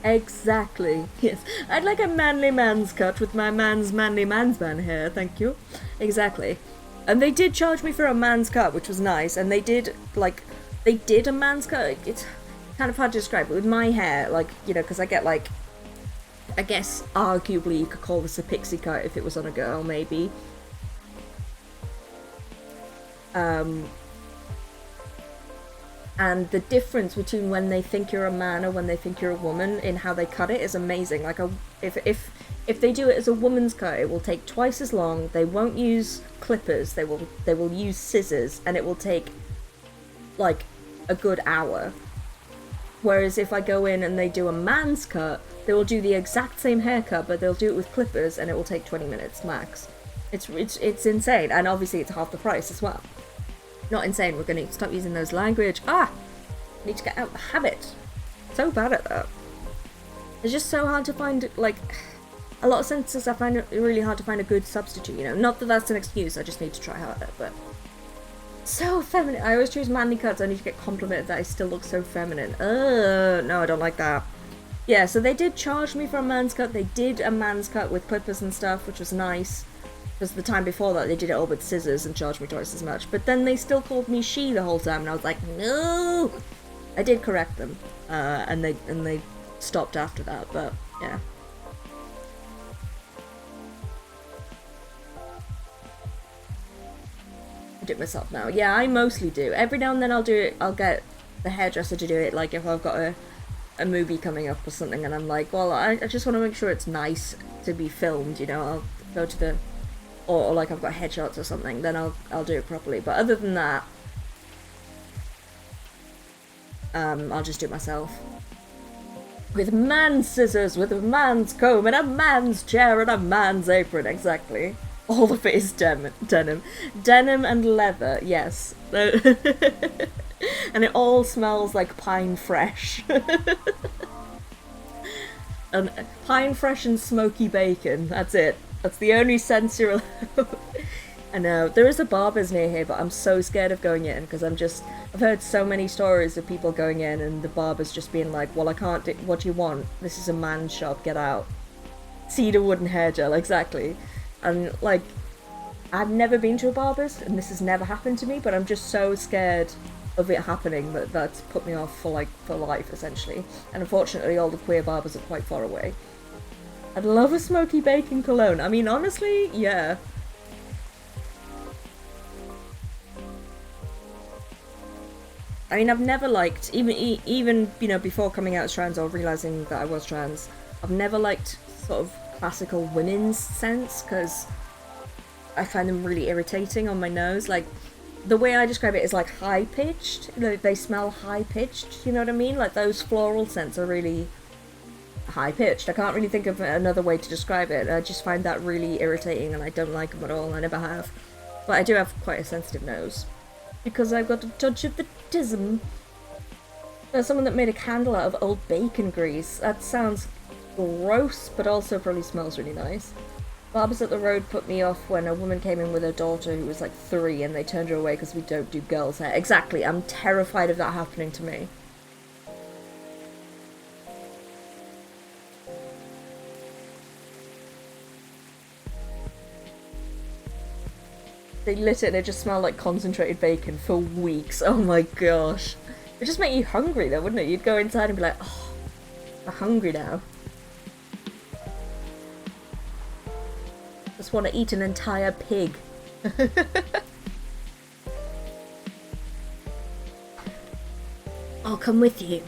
Exactly. Yes. I'd like a manly man's cut with my man's manly man's man hair, thank you. Exactly. And they did charge me for a man's cut, which was nice, and they did a man's cut. It's kind of hard to describe, but with my hair, like, you know, because I get, like, I guess arguably you could call this a pixie cut if it was on a girl, maybe. And the difference between when they think you're a man or when they think you're a woman in how they cut it is amazing. Like, if they do it as a woman's cut, it will take twice as long. They won't use clippers. They will use scissors, and it will take like a good hour. Whereas if I go in and they do a man's cut, they will do the exact same haircut, but they'll do it with clippers, and it will take 20 minutes max. It's insane, and obviously it's half the price as well. Not insane, we're going to stop using those language. I need to get out of the habit. So bad at that. It's just so hard to find, like, a lot of sentences I find it really hard to find a good substitute, you know. Not that that's an excuse, I just need to try harder, but... So feminine. I always choose manly cuts, I need to get complimented that I still look so feminine. No, I don't like that. Yeah, so they did charge me for a man's cut. They did a man's cut with clippers and stuff, which was nice. Because the time before that, they did it all with scissors and charged me twice as much. But then they still called me she the whole time, and I was like, no! I did correct them, and they stopped after that, but yeah. I do it myself now. Yeah, I mostly do. Every now and then I'll do it, I'll get the hairdresser to do it, like if I've got a movie coming up or something, and I'm like, well, I just want to make sure it's nice to be filmed, you know, I'll go to the... Or like I've got headshots or something, then I'll do it properly. But other than that, I'll just do it myself. With man's scissors, with a man's comb, and a man's chair, and a man's apron, exactly. All of it is denim. Denim and leather, yes. And it all smells like pine fresh. And pine fresh and smoky bacon, that's it. That's the only sense you're allowed. I know, there is a barber's near here, but I'm so scared of going in, because I've heard so many stories of people going in and the barber's just being like, well, I can't do, what do you want? This is a man's shop, get out. Cedar wooden hair gel, exactly. And, like, I've never been to a barber's, and this has never happened to me, but I'm just so scared of it happening that that's put me off for life, essentially. And unfortunately, all the queer barbers are quite far away. I'd love a smoky bacon cologne. I mean, honestly, yeah. I mean, I've never liked, even you know, before coming out as trans or realising that I was trans, I've never liked sort of classical women's scents, because I find them really irritating on my nose. Like, the way I describe it is like high-pitched. They smell high-pitched, you know what I mean? Like, those floral scents are really high-pitched. I can't really think of another way to describe it. I just find that really irritating, and I don't like them at all. I never have. But I do have quite a sensitive nose, because I've got a touch of the tism. There's someone that made a candle out of old bacon grease. That sounds gross, but also probably smells really nice. Barbers at the road put me off when a woman came in with her daughter who was like 3 and they turned her away because we don't do girls' hair. Exactly, I'm terrified of that happening to me. They lit it and it just smelled like concentrated bacon for weeks. Oh my gosh. It'd just make you hungry though, wouldn't it? You'd go inside and be like, oh, I'm hungry now. Just want to eat an entire pig. I'll come with you.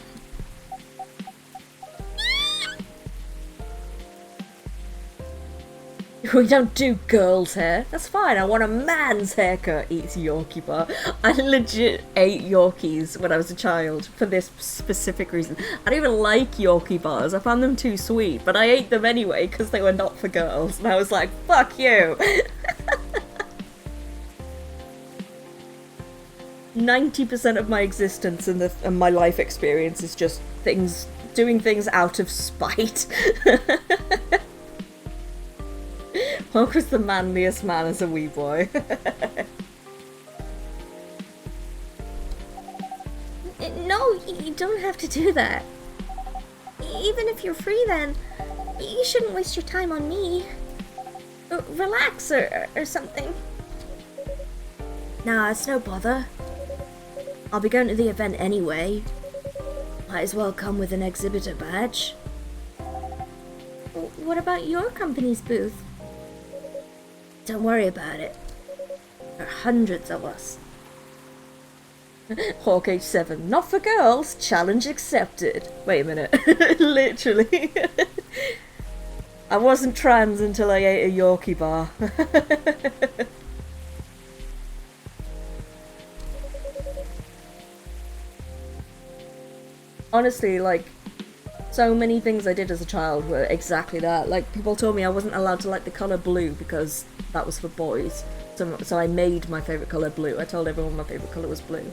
We don't do girls' hair. That's fine. I want a man's haircut, eats Yorkie bar. I legit ate Yorkies when I was a child for this specific reason. I don't even like Yorkie bars. I found them too sweet, but I ate them anyway because they were not for girls. And I was like, fuck you. 90% of my existence and my life experience is just doing things out of spite. Hulk was the manliest man as a wee boy. No, you don't have to do that. Even if you're free then, you shouldn't waste your time on me. Relax or something. Nah, it's no bother. I'll be going to the event anyway. Might as well come with an exhibitor badge. What about your company's booth? Don't worry about it. There are hundreds of us. Hawk H7, not for girls, challenge accepted. Wait a minute, literally. I wasn't trans until I ate a Yorkie bar. Honestly, like, so many things I did as a child were exactly that. Like, people told me I wasn't allowed to like the colour blue because that was for boys. So I made my favourite colour blue. I told everyone my favourite colour was blue.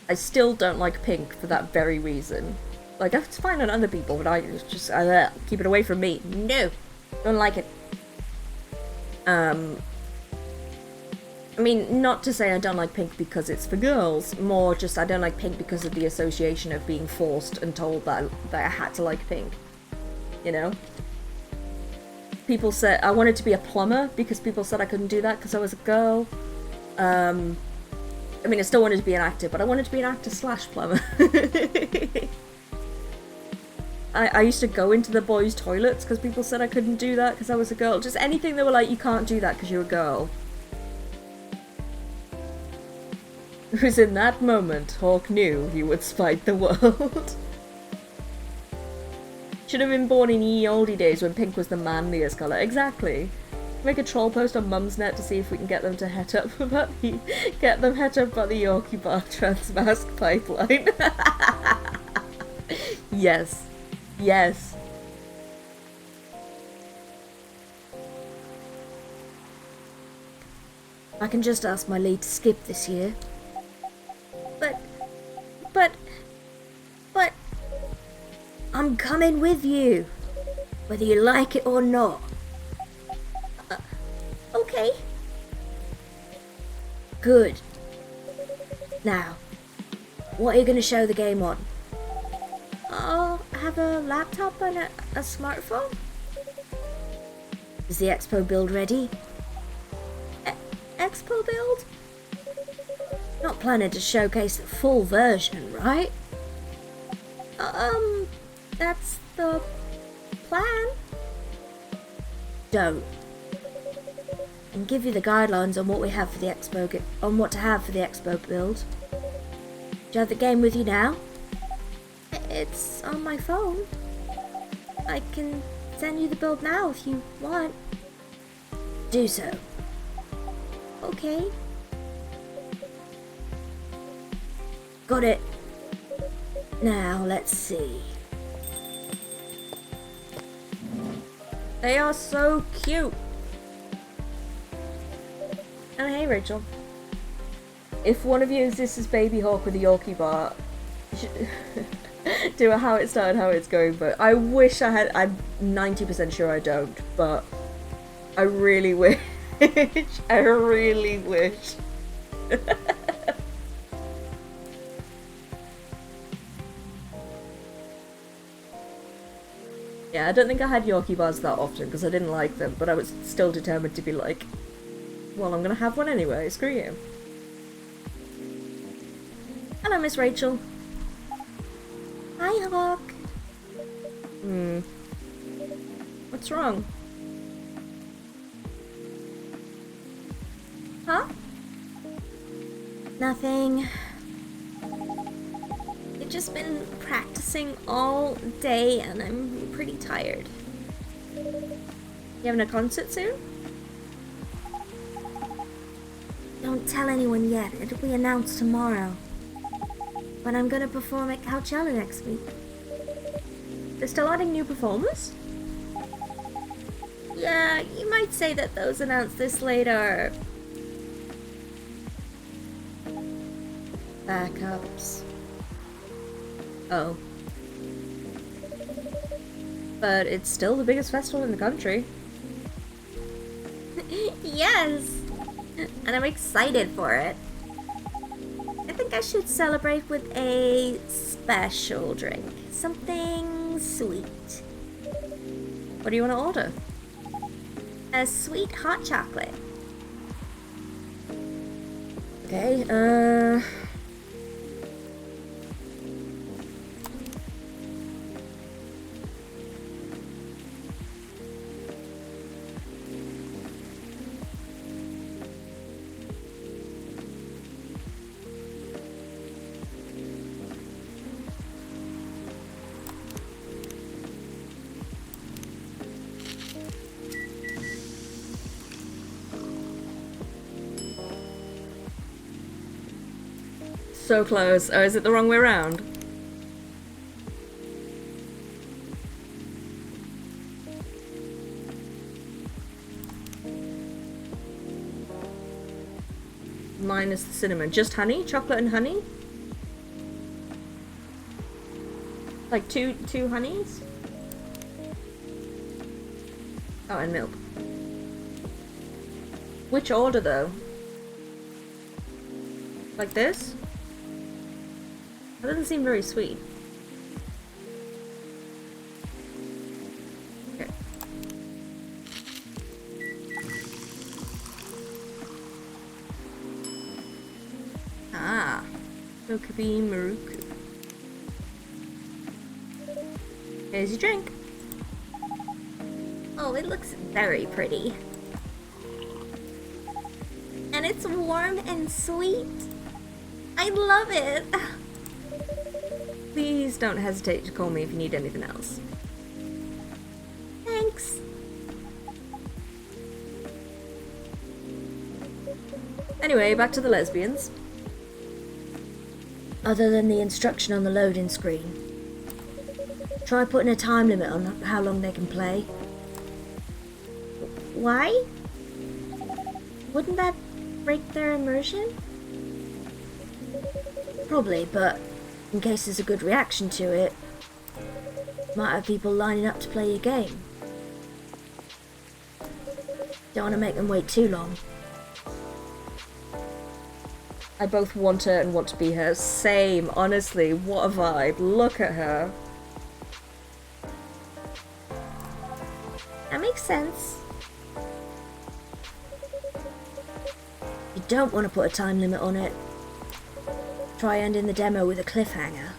I still don't like pink for that very reason. Like, it's fine on other people, but I just keep it away from me. No! Don't like it. I mean, not to say I don't like pink because it's for girls, more just I don't like pink because of the association of being forced and told that I had to like pink. You know? People said I wanted to be a plumber because people said I couldn't do that because I was a girl. I mean, I still wanted to be an actor, but I wanted to be an actor / plumber. I used to go into the boys' toilets because people said I couldn't do that because I was a girl. Just anything they were like, you can't do that because you're a girl. It was in that moment Hawk knew he would spite the world. Should have been born in ye olde days when pink was the manliest colour. Exactly. Make a troll post on Mumsnet to see if we can get them to het up about the Yorkie bar trans mask pipeline. Yes. Yes. I can just ask my lead to skip this year. But... I'm coming with you. Whether you like it or not. Okay. Good. Now, what are you going to show the game on? I'll have a laptop and a smartphone. Is the Expo build ready? Expo build? Not planning to showcase the full version, right? That's the plan. Don't. And give you the guidelines on what we have for the Expo, on what to have for the Expo build. Do you have the game with you now? It's on my phone. I can send you the build now if you want. Do so. Okay. Got it. Now, let's see. They are so cute. Oh, hey, Rachel. If one of you exists as Baby Hawk with a Yorkie bar, do a how it started, how it's going, but I wish I had. I'm 90% sure I don't, but I really wish. I really wish. Yeah, I don't think I had Yorkie bars that often because I didn't like them, but I was still determined to be like, well, I'm gonna have one anyway, screw you. Hello, Miss Rachel. Hi, Hawk. What's wrong? Huh? Nothing. I've just been practicing all day and I'm pretty tired. You having a concert soon? Don't tell anyone yet. It'll be announced tomorrow. But I'm gonna perform at Coachella next week. They're still adding new performers? Yeah, you might say that those announced this later. Backups. Oh. But it's still the biggest festival in the country. Yes! And I'm excited for it. I think I should celebrate with a special drink. Something sweet. What do you want to order? A sweet hot chocolate. Okay, so close. Oh, is it the wrong way around? Minus the cinnamon. Just honey? Chocolate and honey? Like two honeys? Oh, and milk. Which order though? Like this? That doesn't seem very sweet. Okay. Ah. Mokubi Maruku. Here's your drink. Oh, it looks very pretty. And it's warm and sweet. I love it. Please don't hesitate to call me if you need anything else. Thanks. Anyway, back to the lesbians. Other than the instruction on the loading screen, try putting a time limit on how long they can play. Why? Wouldn't that break their immersion? Probably, but in case there's a good reaction to it, might have people lining up to play your game. Don't want to make them wait too long. I both want her and want to be her. Same, honestly. What a vibe. Look at her. That makes sense. You don't want to put a time limit on it. Try ending the demo with a cliffhanger.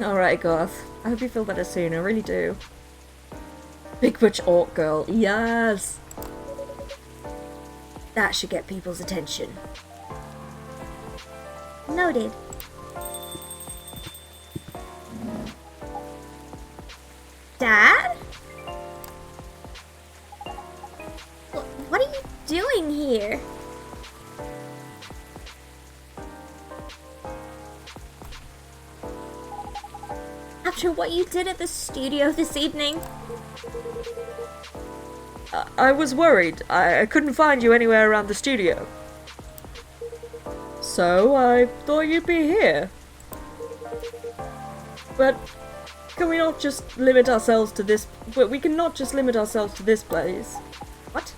Alright, Goth. I hope you feel better soon. I really do. Big Butch Orc Girl. Yes! That should get people's attention. Noted. Dad? What are you doing here? After what you did at the studio this evening? I was worried. I couldn't find you anywhere around the studio. So I thought you'd be here. But can we not just limit ourselves to this? But we cannot just limit ourselves to this place. What?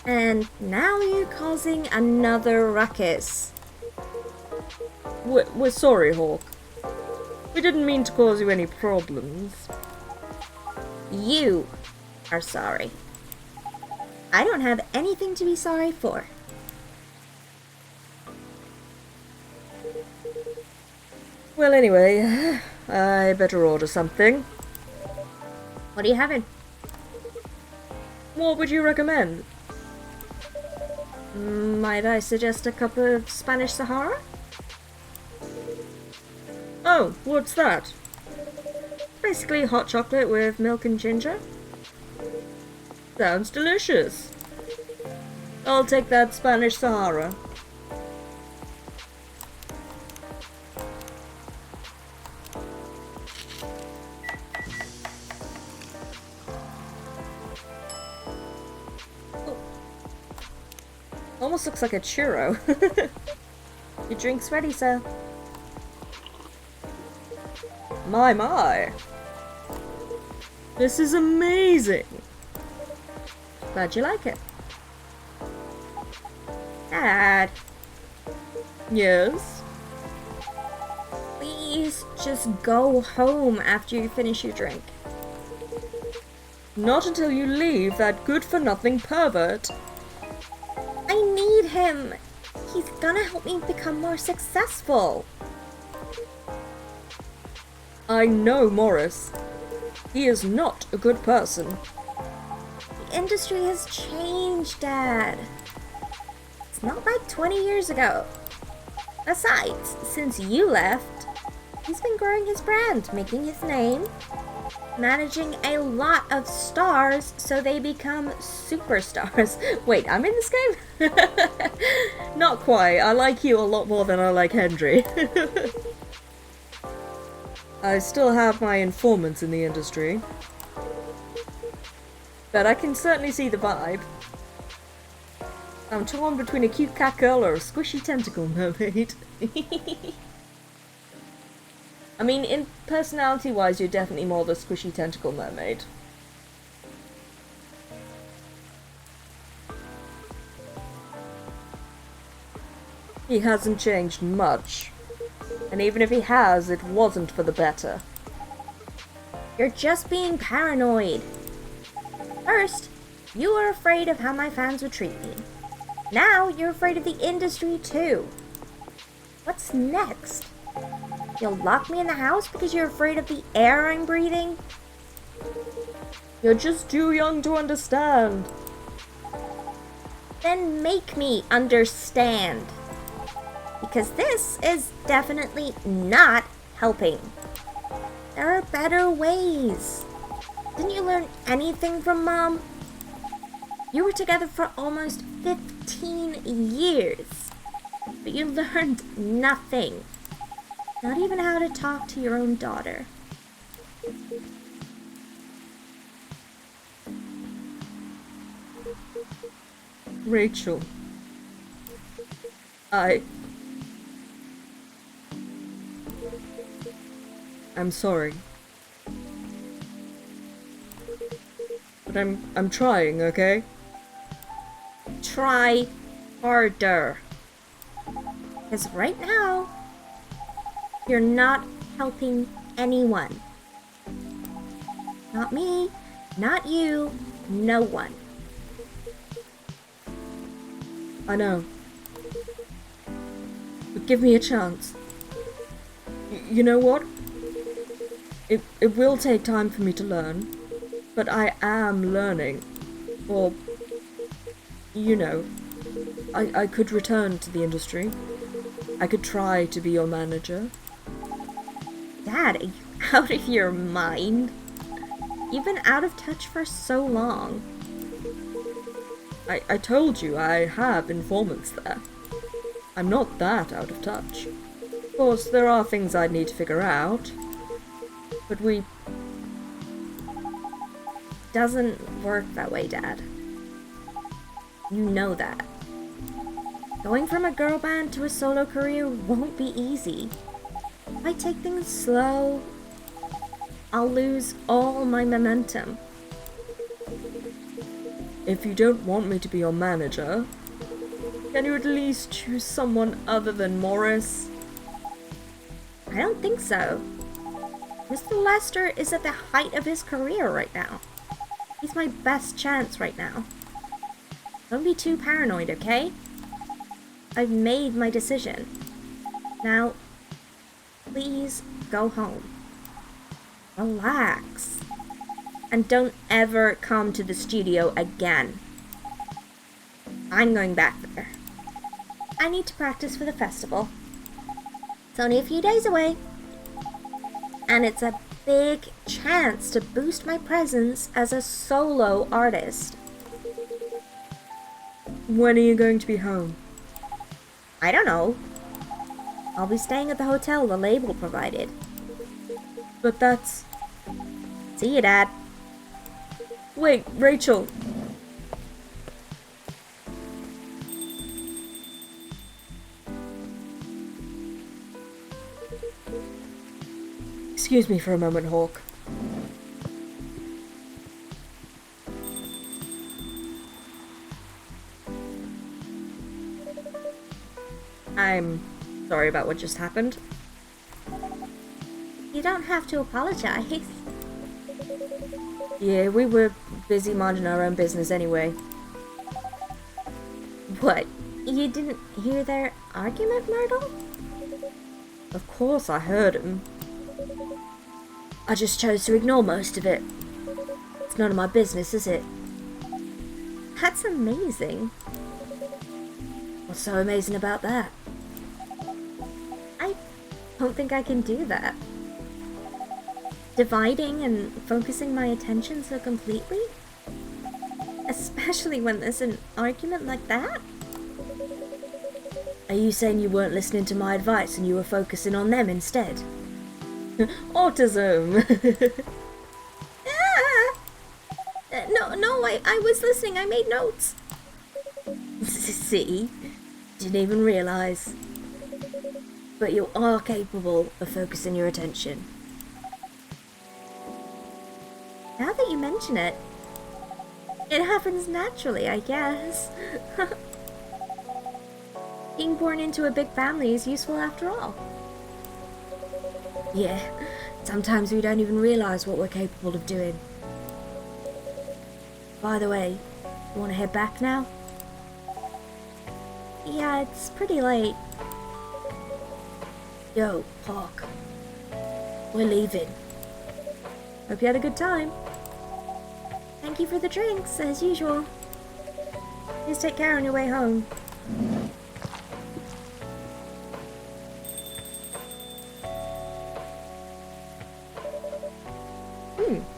And now you're causing another ruckus. We're sorry, Hawk. We didn't mean to cause you any problems. You are sorry. I don't have anything to be sorry for. Well, anyway, I better order something. What are you having? What would you recommend? Might I suggest a cup of Spanish Sahara? Oh, what's that? Basically hot chocolate with milk and ginger. Sounds delicious. I'll take that Spanish Sahara. Oh. Almost looks like a churro. Your drink's ready, sir. My. This is amazing. Glad you like it. Dad, Yes? please just go home after you finish your drink. Not until you leave that good-for-nothing pervert. I need him. He's gonna help me become more successful. I know Morris. He is not a good person. The industry has changed, Dad. It's not like 20 years ago. Besides, since you left, he's been growing his brand, making his name, managing a lot of stars so they become superstars. Wait, I'm in this game? Not quite. I like you a lot more than I like Hendry. I still have my informants in the industry. But I can certainly see the vibe. I'm torn between a cute cat girl or a squishy tentacle mermaid. I mean, in personality-wise, you're definitely more the squishy tentacle mermaid. He hasn't changed much. And even if he has, it wasn't for the better. You're just being paranoid. First, you were afraid of how my fans would treat me. Now you're afraid of the industry too. What's next? You'll lock me in the house because you're afraid of the air I'm breathing? You're just too young to understand. Then make me understand. Because this is definitely not helping. There are better ways. Didn't you learn anything from Mom? You were together for almost 15 years. But you learned nothing. Not even how to talk to your own daughter. Rachel. I'm sorry. But I'm trying, okay? Try harder. Because right now, you're not helping anyone. Not me, not you, no one. I know. But give me a chance. You know what? It will take time for me to learn, but I am learning. Or, you know, I could return to the industry. I could try to be your manager. Dad, are you out of your mind? You've been out of touch for so long. I told you I have informants there. I'm not that out of touch. Of course, there are things I'd need to figure out. But Doesn't work that way, Dad. You know that. Going from a girl band to a solo career won't be easy. If I take things slow, I'll lose all my momentum. if you don't want me to be your manager, can you at least choose someone other than Morris? I don't think so. Mr. Lester is at the height of his career right now. He's my best chance right now. Don't be too paranoid, okay? I've made my decision. Now, please go home. Relax. And don't ever come to the studio again. I'm going back there. I need to practice for the festival. It's only a few days away. And it's a big chance to boost my presence as a solo artist. When are you going to be home? I don't know. I'll be staying at the hotel the label provided. But that's... See you, Dad. Wait, Rachel. Excuse me for a moment, Hawk. I'm sorry about what just happened. You don't have to apologize. Yeah, we were busy minding our own business anyway. What? You didn't hear their argument, Myrtle? Of course I heard him. I just chose to ignore most of it. It's none of my business, is it? That's amazing. What's so amazing about that? I don't think I can do that. Dividing and focusing my attention so completely? Especially when there's an argument like that? Are you saying you weren't listening to my advice and you were focusing on them instead? Autism! Ah! No, I was listening. I made notes. See? Didn't even realise. But you are capable of focusing your attention. Now that you mention it, it happens naturally, I guess. Being born into a big family is useful after all. Yeah, sometimes we don't even realise what we're capable of doing. By the way, you want to head back now? Yeah, it's pretty late. Yo, Hawk. We're leaving. Hope you had a good time. Thank you for the drinks, as usual. Please take care on your way home.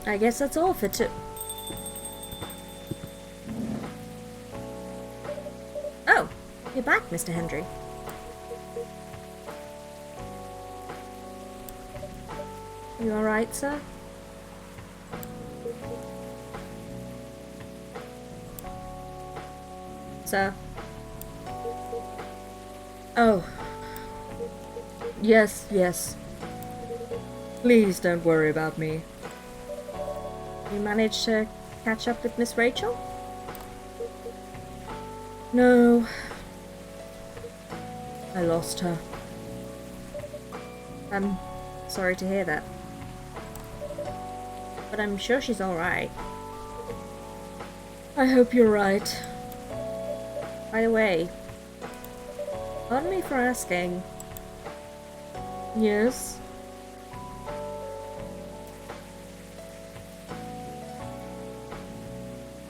I guess that's all for Oh, you're back, Mr. Hendry. You alright, sir? Sir? Oh. Yes. Please don't worry about me. You managed to catch up with Miss Rachel? No. I lost her. I'm sorry to hear that. But I'm sure she's alright. I hope you're right. By the way, pardon me for asking. Yes?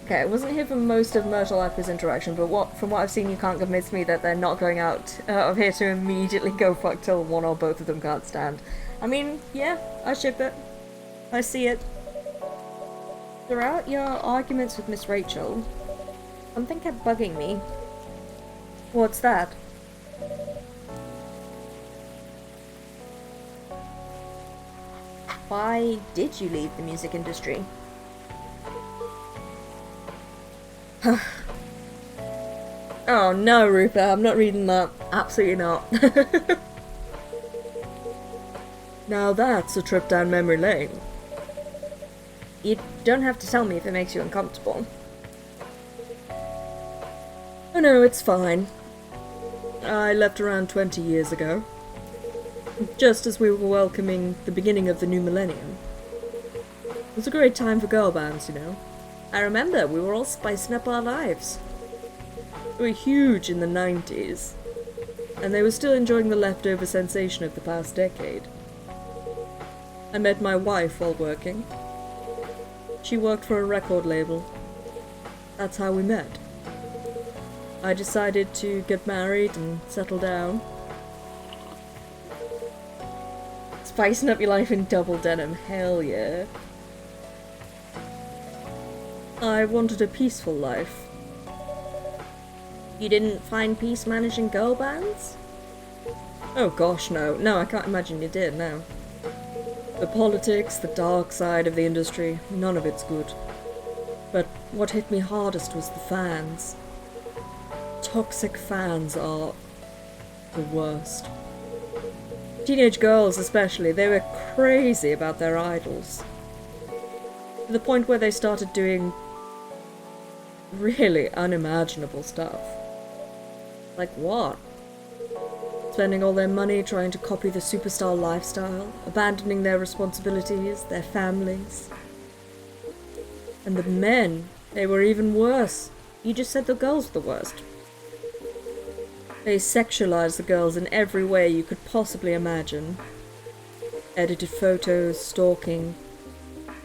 Okay, I wasn't here for most of Myrtle Aqua's interaction, but from what I've seen, you can't convince me that they're not going out of here to immediately go fuck till one or both of them can't stand. I mean, yeah, I ship it. I see it. Throughout your arguments with Miss Rachel, something kept bugging me. What's that? Why did you leave the music industry? Oh no, Rupert, I'm not reading that. Absolutely not. Now that's a trip down memory lane. You don't have to tell me if it makes you uncomfortable. Oh no, it's fine. I left around 20 years ago. Just as we were welcoming the beginning of the new millennium. It was a great time for girl bands, you know. I remember we were all spicing up our lives. They were huge in the 90s, and they were still enjoying the leftover sensation of the past decade. I met my wife while working. She worked for a record label. That's how we met. I decided to get married and settle down. Spicing up your life in double denim, hell yeah. I wanted a peaceful life. You didn't find peace managing girl bands? Oh gosh, no. No, I can't imagine you did, no. The politics, the dark side of the industry, none of it's good. But what hit me hardest was the fans. Toxic fans are the worst. Teenage girls especially, they were crazy about their idols. To the point where they started doing really unimaginable stuff. Like what? Spending all their money trying to copy the superstar lifestyle, abandoning their responsibilities, their families. And the men, they were even worse. You just said the girls were the worst. They sexualized the girls in every way you could possibly imagine. Edited photos, stalking,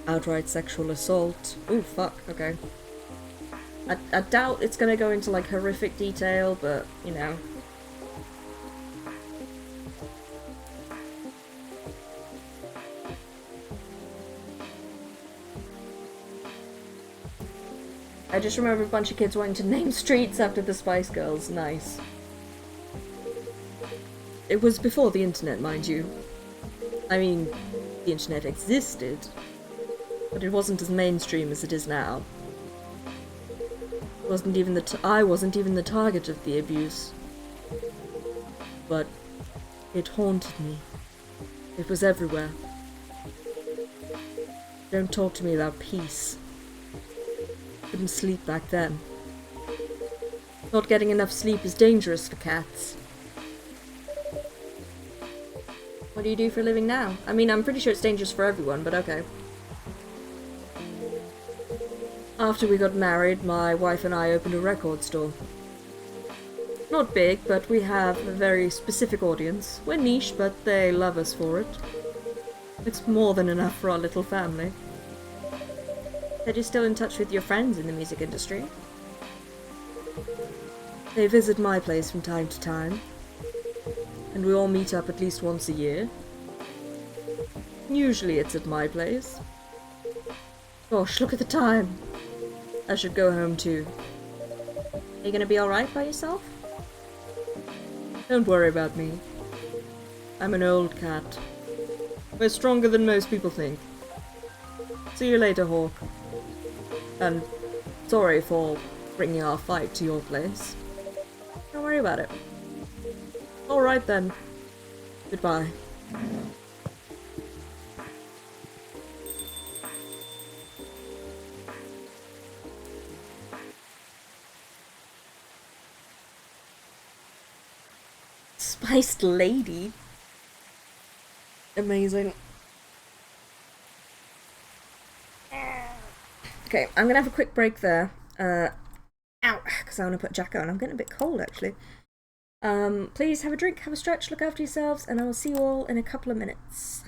outright sexual assault. Ooh, fuck, okay. I doubt it's gonna go into, like, horrific detail, but, you know. I just remember a bunch of kids wanting to name streets after the Spice Girls. Nice. It was before the internet, mind you. I mean, the internet existed, but it wasn't as mainstream as it is now. I wasn't even the target of the abuse. But it haunted me. It was everywhere. Don't talk to me about peace. Couldn't sleep back then. Not getting enough sleep is dangerous for cats. What do you do for a living now? I mean, I'm pretty sure it's dangerous for everyone, but okay. After we got married, my wife and I opened a record store. Not big, but we have a very specific audience. We're niche, but they love us for it. It's more than enough for our little family. Said you're still in touch with your friends in the music industry? They visit my place from time to time. And we all meet up at least once a year. Usually it's at my place. Gosh, look at the time. I should go home too. Are you gonna be alright by yourself? Don't worry about me. I'm an old cat. We're stronger than most people think. See you later, Hawk. And sorry for bringing our fight to your place. Don't worry about it. Alright then. Goodbye. Spiced lady. Amazing. Okay, I'm gonna have a quick break there. Ow, because I want to put Jack on. I'm getting a bit cold actually. Please have a drink, have a stretch, look after yourselves, and I will see you all in a couple of minutes.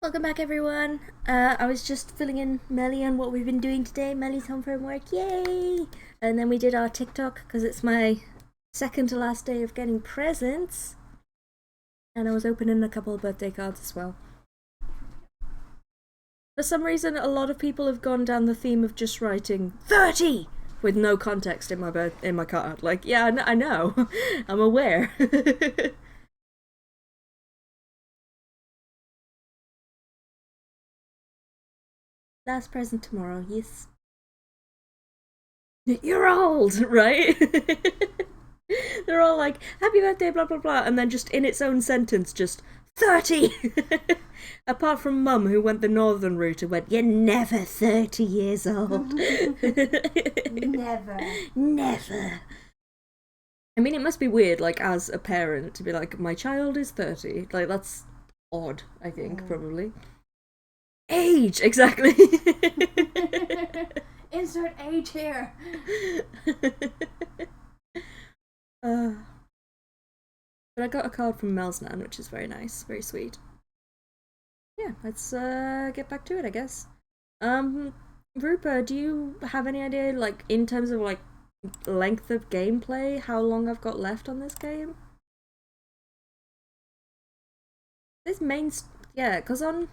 Welcome back, everyone. I was just filling in Melly on what we've been doing today. Melly's home from work, yay! And then we did our TikTok because it's my second to last day of getting presents. And I was opening a couple of birthday cards as well. For some reason, a lot of people have gone down the theme of just writing 30 with no context in my card. Like, yeah, I know. I'm aware. Last present tomorrow, yes. You're old, right? They're all like, happy birthday, blah blah blah, and then just in its own sentence, just 30! Apart from Mum, who went the northern route and went, you're never 30 years old. Never. Never. I mean, it must be weird, like, as a parent, to be like, my child is 30. Like, that's odd, I think, probably. Age, exactly. Insert age here. But I got a card from Mel's Nan, which is very nice, very sweet. Yeah, let's get back to it, I guess. Rupa, do you have any idea, like, in terms of, like, length of gameplay, how long I've got left on this game? This yeah, because on...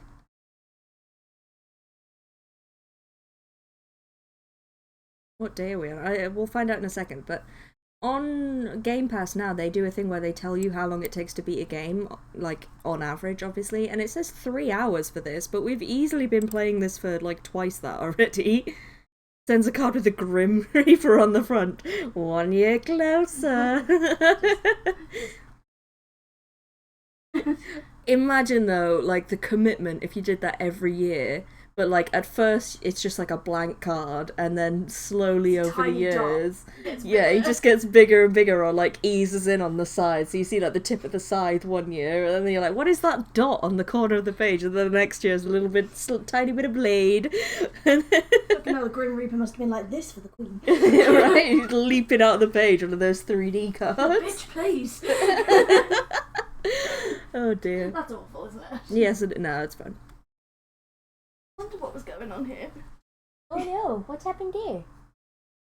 What day are we on? We'll find out in a second, but on Game Pass now, they do a thing where they tell you how long it takes to beat a game, like, on average, obviously, and it says 3 hours for this, but we've easily been playing this for, like, twice that already. Sends a card with a Grim Reaper on the front. 1 year closer. Imagine, though, like, the commitment if you did that every year. But, like, at first, it's just, like, a blank card, and then slowly over the years... Yeah, it just gets bigger and bigger, or, like, eases in on the side. So you see, like, the tip of the scythe 1 year, and then you're like, what is that dot on the corner of the page? And then the next year is a little bit, tiny bit of blade. Fucking hell, the Grim Reaper must have been like this for the Queen. Right? He's leaping out of the page, one of those 3D cards. Bitch, please. Oh, dear. That's awful, isn't it? Yes, no, it's fine. I wonder what was going on here. Oh no, what's happened here?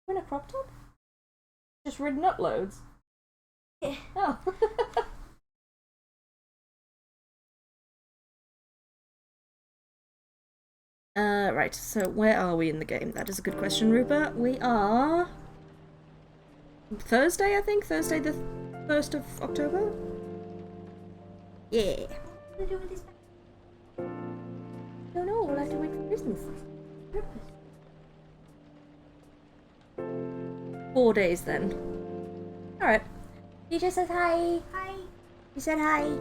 You in a crop top? Just ridden up loads? Yeah. Oh. Right, so where are we in the game? That is a good question, Rupert. We are... Thursday, I think? Thursday the 1st of October? Yeah. What do I do with this? Don't know, we'll have to wait for Christmas. 4 days then. Alright. He just says hi. Hi. He said hi.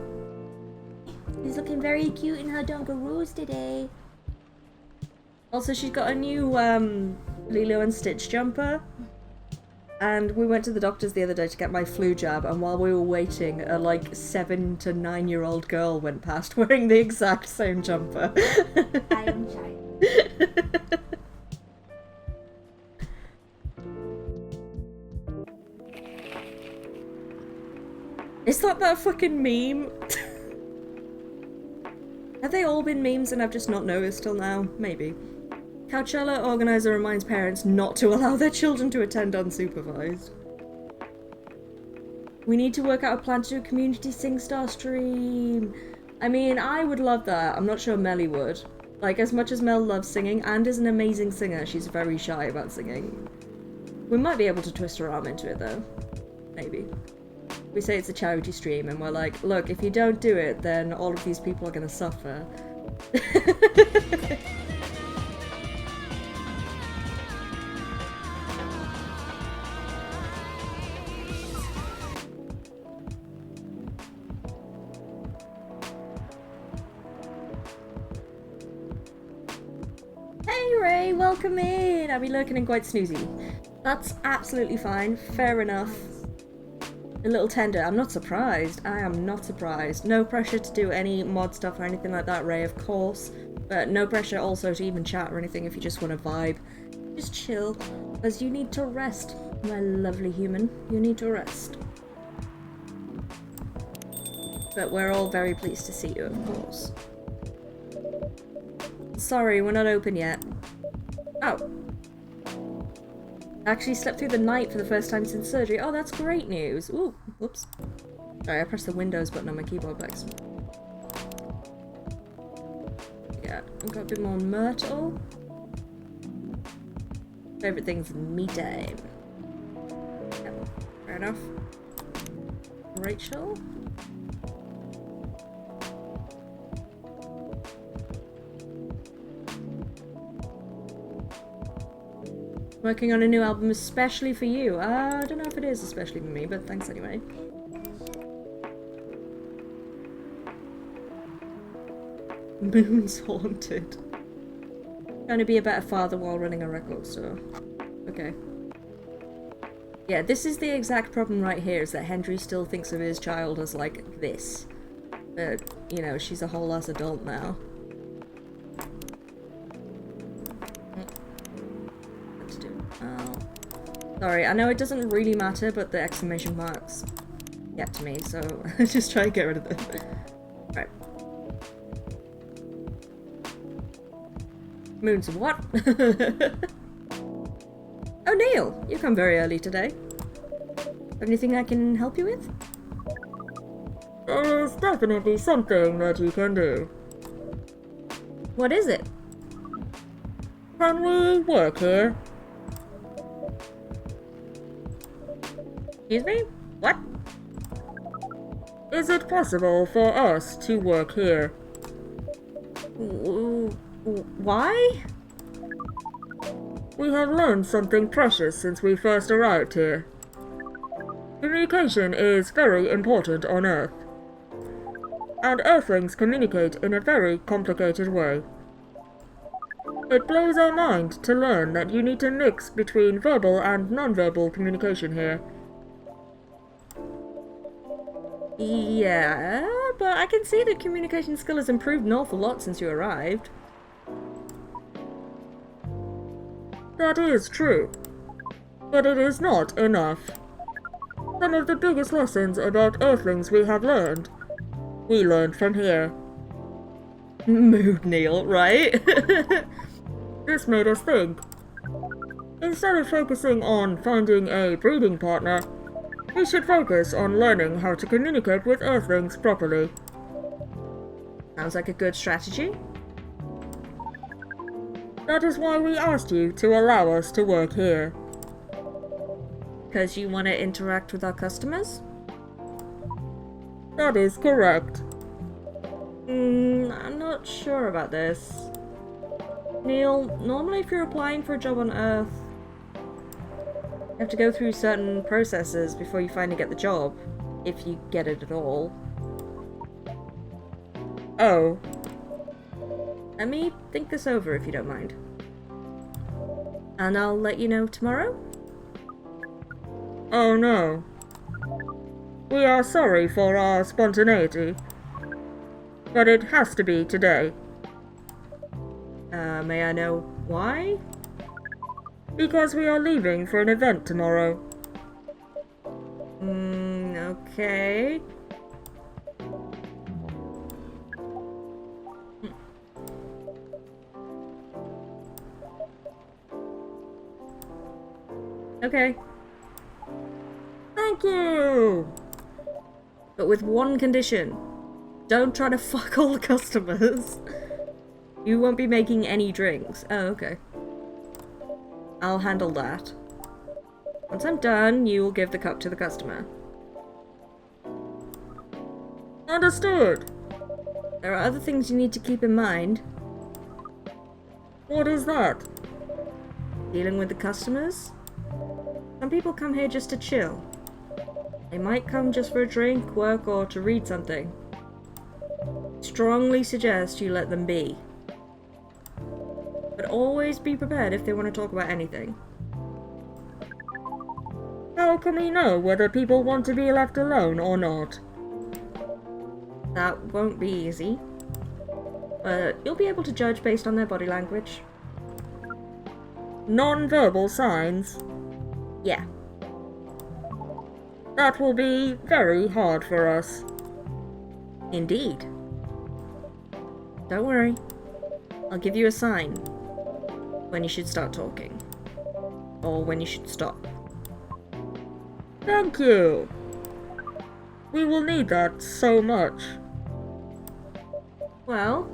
He's looking very cute in her Dunkaroos today. Also, she's got a new Lilo and Stitch jumper. And we went to the doctor's the other day to get my flu jab, and while we were waiting, a like 7 to 9-year-old girl went past wearing the exact same jumper. I am shy. Is that fucking meme? Have they all been memes and I've just not noticed till now? Maybe. Coachella organizer reminds parents not to allow their children to attend unsupervised. We need to work out a plan to do a community SingStar stream. I mean, I would love that. I'm not sure Melly would. Like, as much as Mel loves singing and is an amazing singer, she's very shy about singing. We might be able to twist her arm into it, though. Maybe. We say it's a charity stream, and we're like, look, if you don't do it, then all of these people are gonna suffer. Hey Ray, welcome in! I'll be lurking and quite snoozy. That's absolutely fine, fair enough. A little tender. I'm not surprised. I am not surprised. No pressure to do any mod stuff or anything like that, Ray, of course. But no pressure also to even chat or anything if you just want to vibe. Just chill. Because you need to rest, my lovely human. You need to rest. But we're all very pleased to see you, of course. Sorry, we're not open yet. Oh. I actually slept through the night for the first time since surgery. Oh, that's great news. Ooh, whoops. Sorry, I pressed the Windows button on my keyboard by accident. Yeah, I've got a bit more Myrtle. Favorite thing's me time. Yep, fair enough. Rachel? Working on a new album especially for you. I don't know if it is especially for me, but thanks anyway. Moon's haunted. Trying to be a better father while running a record store. Okay. Yeah, this is the exact problem right here, is that Hendry still thinks of his child as like this. But, you know, she's a whole ass adult now. What to do? Oh. Sorry, I know it doesn't really matter, but the exclamation marks get to me, so just try and get rid of them. Right. Moon's what? Oh, Neil! You come very early today. Anything I can help you with? There is definitely something that you can do. What is it? Can we work here? Excuse me? What? Is it possible for us to work here? Why? We have learned something precious since we first arrived here. Communication is very important on Earth. And Earthlings communicate in a very complicated way. It blows our mind to learn that you need to mix between verbal and non-verbal communication here. Yeah, but I can see that communication skill has improved an awful lot since you arrived. That is true. But it is not enough. Some of the biggest lessons about Earthlings we have learned, we learned from here. Mood, Neil, right? This made us think. Instead of focusing on finding a breeding partner, we should focus on learning how to communicate with Earthlings properly. Sounds like a good strategy. That is why we asked you to allow us to work here. Because you want to interact with our customers? That is correct. I'm not sure about this. Neil, normally if you're applying for a job on Earth, you have to go through certain processes before you finally get the job. If you get it at all. Oh. Let me think this over if you don't mind. And I'll let you know tomorrow? Oh no. We are sorry for our spontaneity. But it has to be today. May I know why? Because we are leaving for an event tomorrow. Okay. Okay. Thank you! But with one condition. Don't try to fuck all the customers. You won't be making any drinks. Oh, okay. I'll handle that. Once I'm done, you will give the cup to the customer. Understood. There are other things you need to keep in mind. What is that? Dealing with the customers? Some people come here just to chill. They might come just for a drink, work, or to read something. Strongly suggest you let them be. But always be prepared if they want to talk about anything. How can we know whether people want to be left alone or not? That won't be easy. But you'll be able to judge based on their body language. Non-verbal signs? Yeah. That will be very hard for us. Indeed. Don't worry. I'll give you a sign when you should start talking. Or when you should stop. Thank you. We will need that so much. Well...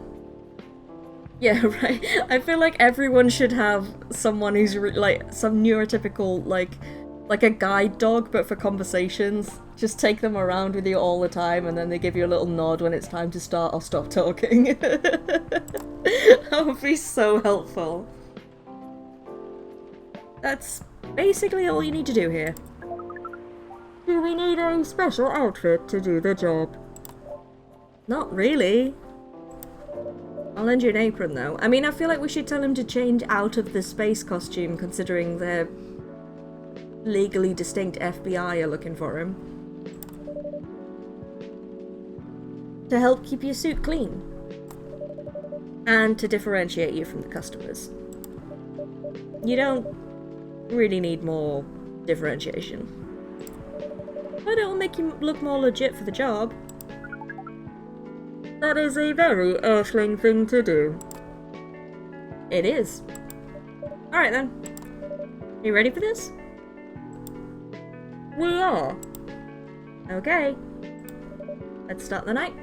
yeah, right. I feel like everyone should have someone who's like some neurotypical, like a guide dog, but for conversations. Just take them around with you all the time, and then they give you a little nod when it's time to start or stop talking. That would be so helpful. That's basically all you need to do here. Do we need a special outfit to do the job? Not really. I'll lend you an apron, though. I mean, I feel like we should tell him to change out of the space costume, considering the legally distinct FBI are looking for him. To help keep your suit clean. And to differentiate you from the customers. You don't really need more differentiation. But it'll make you look more legit for the job. That is a very Earthling thing to do. It is. Alright then. You ready for this? We are. Okay. Let's start the night.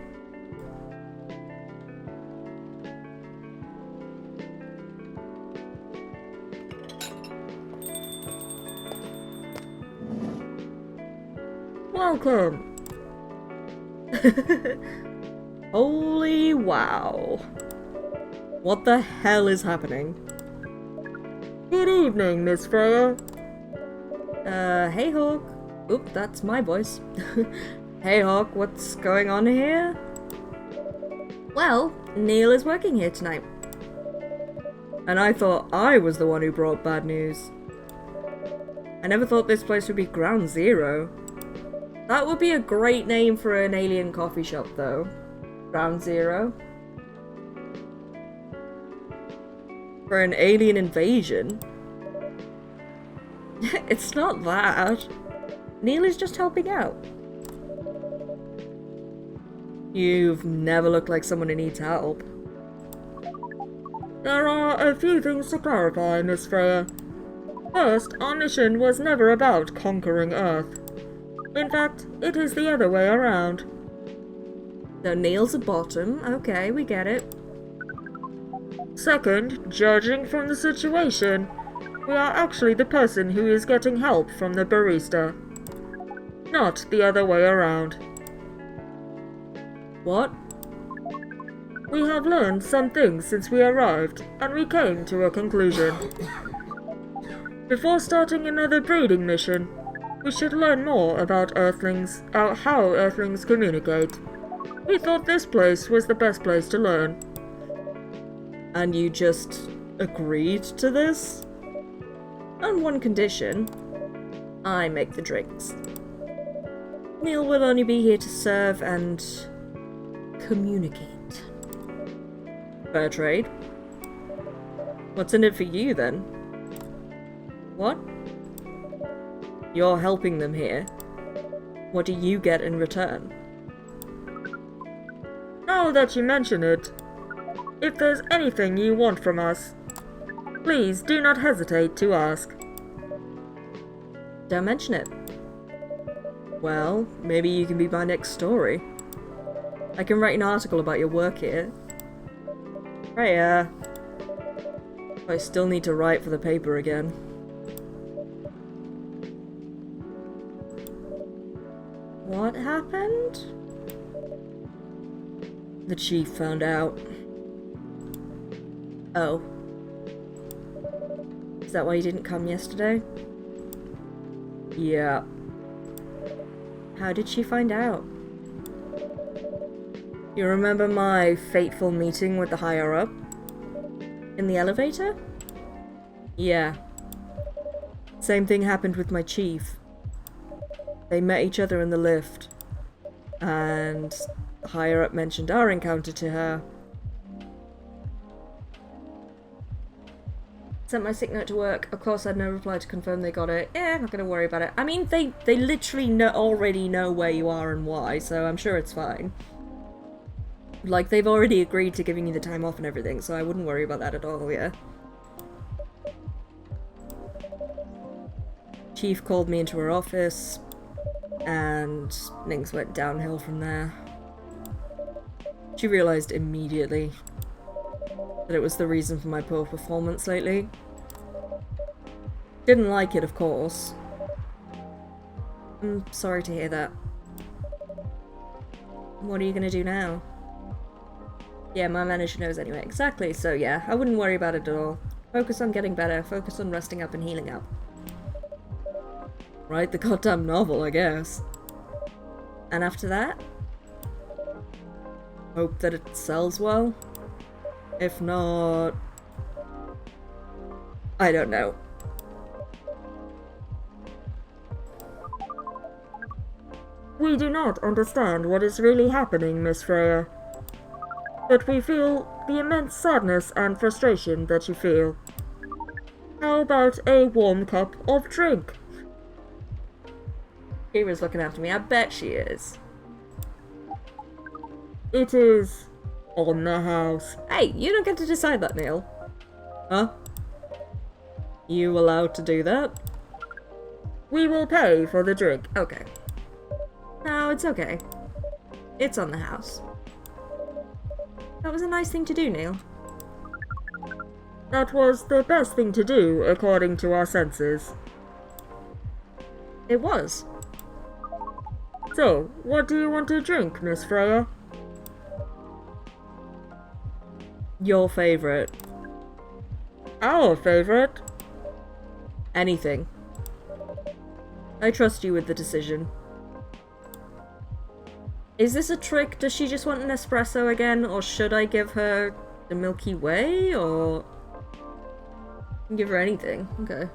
Welcome. Holy wow. What the hell is happening? Good evening, Miss Freya. Hey Hawk. Oop, that's my voice. Hey Hawk, what's going on here? Well, Neil is working here tonight. And I thought I was the one who brought bad news. I never thought this place would be Ground Zero. That would be a great name for an alien coffee shop, though. Ground Zero. For an alien invasion. It's not that. Neil is just helping out. You've never looked like someone who needs help. There are a few things to clarify, Miss Freya. First, our mission was never about conquering Earth. In fact, it is the other way around. So Neil's a bottom. Okay, we get it. Second, judging from the situation, we are actually the person who is getting help from the barista. Not the other way around. What? We have learned some things since we arrived, and we came to a conclusion. Before starting another breeding mission, we should learn more about Earthlings, how Earthlings communicate. We thought this place was the best place to learn. And you just agreed to this? On one condition. I make the drinks. Neil will only be here to serve and communicate. Fair trade. What's in it for you, then? What? You're helping them here. What do you get in return? Now that you mention it, if there's anything you want from us, please do not hesitate to ask. Don't mention it. Well, maybe you can be my next story. I can write an article about your work here. Right, I still need to write for the paper again. What happened? The chief found out. Oh. Is that why you didn't come yesterday? Yeah. How did she find out? You remember my fateful meeting with the higher-up? In the elevator? Yeah. Same thing happened with my chief. They met each other in the lift. And the higher-up mentioned our encounter to her. Sent my sick note to work. Of course, I had no reply to confirm they got it. Not gonna worry about it. I mean, they literally already know where you are and why, so I'm sure it's fine. Like, they've already agreed to giving you the time off and everything, so I wouldn't worry about that at all, yeah. Chief called me into her office, and things went downhill from there. She realised immediately that it was the reason for my poor performance lately. Didn't like it, of course. I'm sorry to hear that. What are you gonna do now? Yeah, my manager knows anyway. Exactly, so yeah, I wouldn't worry about it at all. Focus on getting better, focus on resting up and healing up. Write the goddamn novel, I guess. And after that? Hope that it sells well? If not... I don't know. We do not understand what is really happening, Miss Freya. But we feel the immense sadness and frustration that you feel. How about a warm cup of drink? Kira's looking after me. I bet she is. It is on the house. Hey, you don't get to decide that, Neil. Huh? You allowed to do that? We will pay for the drink. Okay. No, it's okay. It's on the house. That was a nice thing to do, Neil. That was the best thing to do, according to our senses. It was. So, what do you want to drink, Miss Freya? Your favourite. Our favourite? Anything. I trust you with the decision. Is this a trick? Does she just want an espresso again? Or should I give her the Milky Way? Or... I can give her anything. Okay.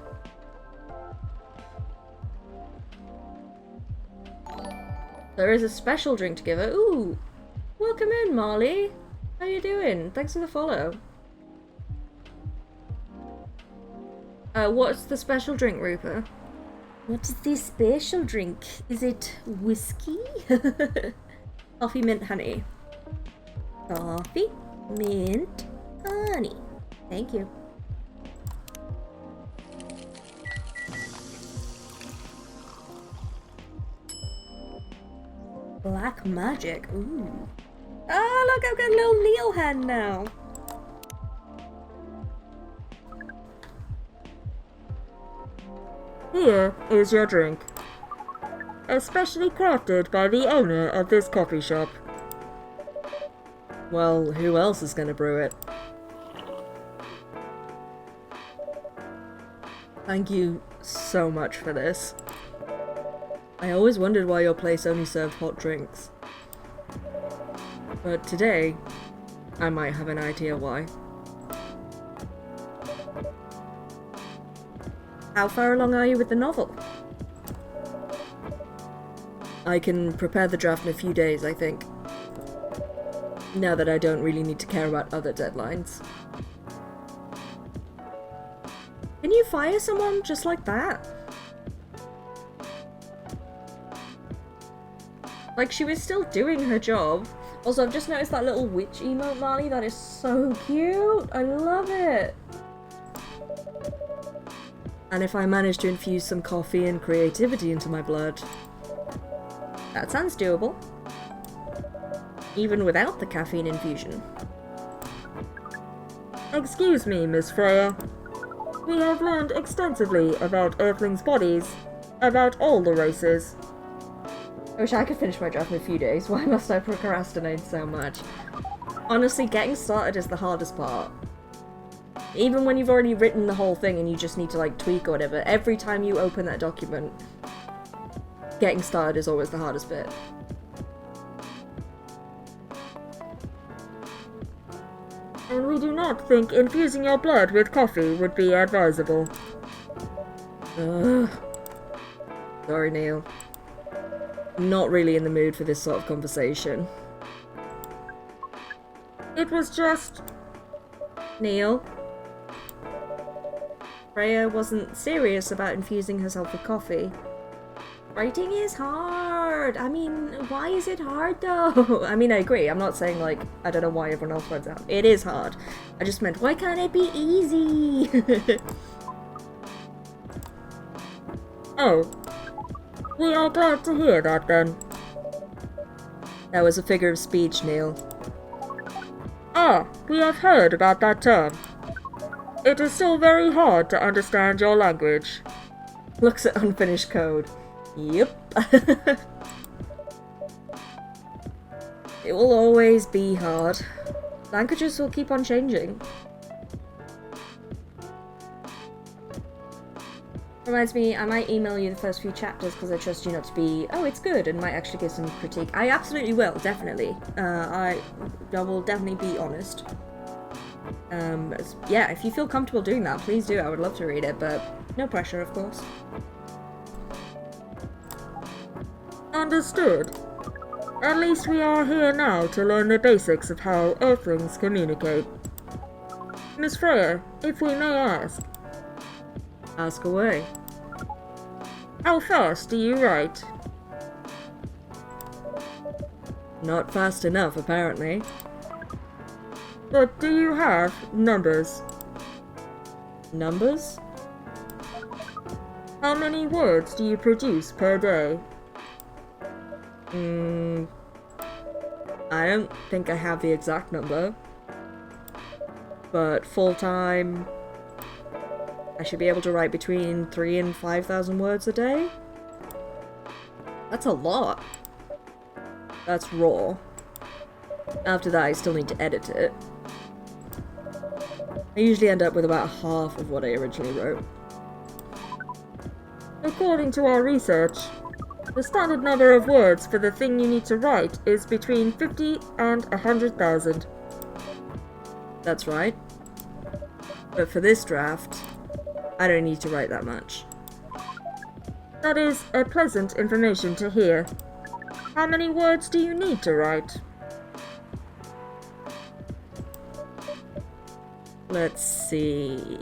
There is a special drink to give her. Ooh! Welcome in, Marley! How you doing? Thanks for the follow. What's the special drink, Rupert? What is this special drink? Is it whiskey? Coffee mint honey. Coffee, mint, honey. Thank you. Black magic. Ooh. Oh, look, I've got a little Neil hand now. Here is your drink. Especially crafted by the owner of this coffee shop. Well, who else is gonna brew it? Thank you so much for this. I always wondered why your place only served hot drinks. But today, I might have an idea why. How far along are you with the novel? I can prepare the draft in a few days, I think. Now that I don't really need to care about other deadlines. Can you fire someone just like that? Like, she was still doing her job. Also, I've just noticed that little witch emote, Marley. That is so cute. I love it. And if I manage to infuse some coffee and creativity into my blood, that sounds doable. Even without the caffeine infusion. Excuse me, Miss Freya. We have learned extensively about Earthlings' bodies, about all the races. I wish I could finish my draft in a few days. Why must I procrastinate so much? Honestly, getting started is the hardest part. Even when you've already written the whole thing and you just need to like tweak or whatever, every time you open that document, getting started is always the hardest bit. And we do not think infusing your blood with coffee would be advisable. Ugh. Sorry, Neil. Not really in the mood for this sort of conversation. It was just... Neil? Freya wasn't serious about infusing herself with coffee. Writing is hard. hard. I mean, why is it hard though? I mean, I agree. I'm not saying like, I don't know why everyone else finds out. It is hard. I just meant, why can't it be easy? Oh. We are glad to hear that then. That was a figure of speech, Neil. Ah, we have heard about that term. It is still very hard to understand your language. Looks at unfinished code. Yep. It will always be hard. Languages will keep on changing. Reminds me, I might email you the first few chapters because I trust you not to be, oh, it's good, and might actually give some critique. I absolutely will, definitely. I will definitely be honest. Yeah, if you feel comfortable doing that, please do. I would love to read it, but no pressure, of course. Understood. At least we are here now to learn the basics of how Earthlings communicate. Miss Freya, if we may ask. Ask away. How fast do you write? Not fast enough, apparently. But do you have numbers? Numbers? How many words do you produce per day? I don't think I have the exact number. But full-time, I should be able to write between 3,000 and 5,000 words a day? That's a lot. That's raw. After that, I still need to edit it. I usually end up with about half of what I originally wrote. According to our research, the standard number of words for the thing you need to write is between 50 and 100,000. That's right. But for this draft, I don't need to write that much. That is a pleasant information to hear. How many words do you need to write? Let's see.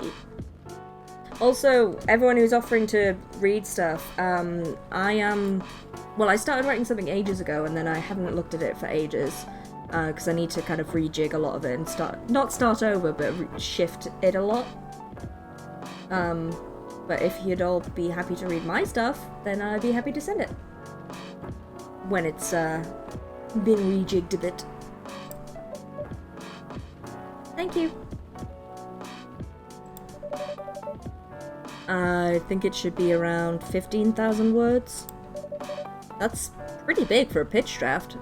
Also, everyone who's offering to read stuff, well, I started writing something ages ago and then I haven't looked at it for ages, because I need to kind of rejig a lot of it and not start over, but shift it a lot. But if you'd all be happy to read my stuff, then I'd be happy to send it. When it's, been rejigged a bit. Thank you. I think it should be around 15,000 words. That's pretty big for a pitch draft.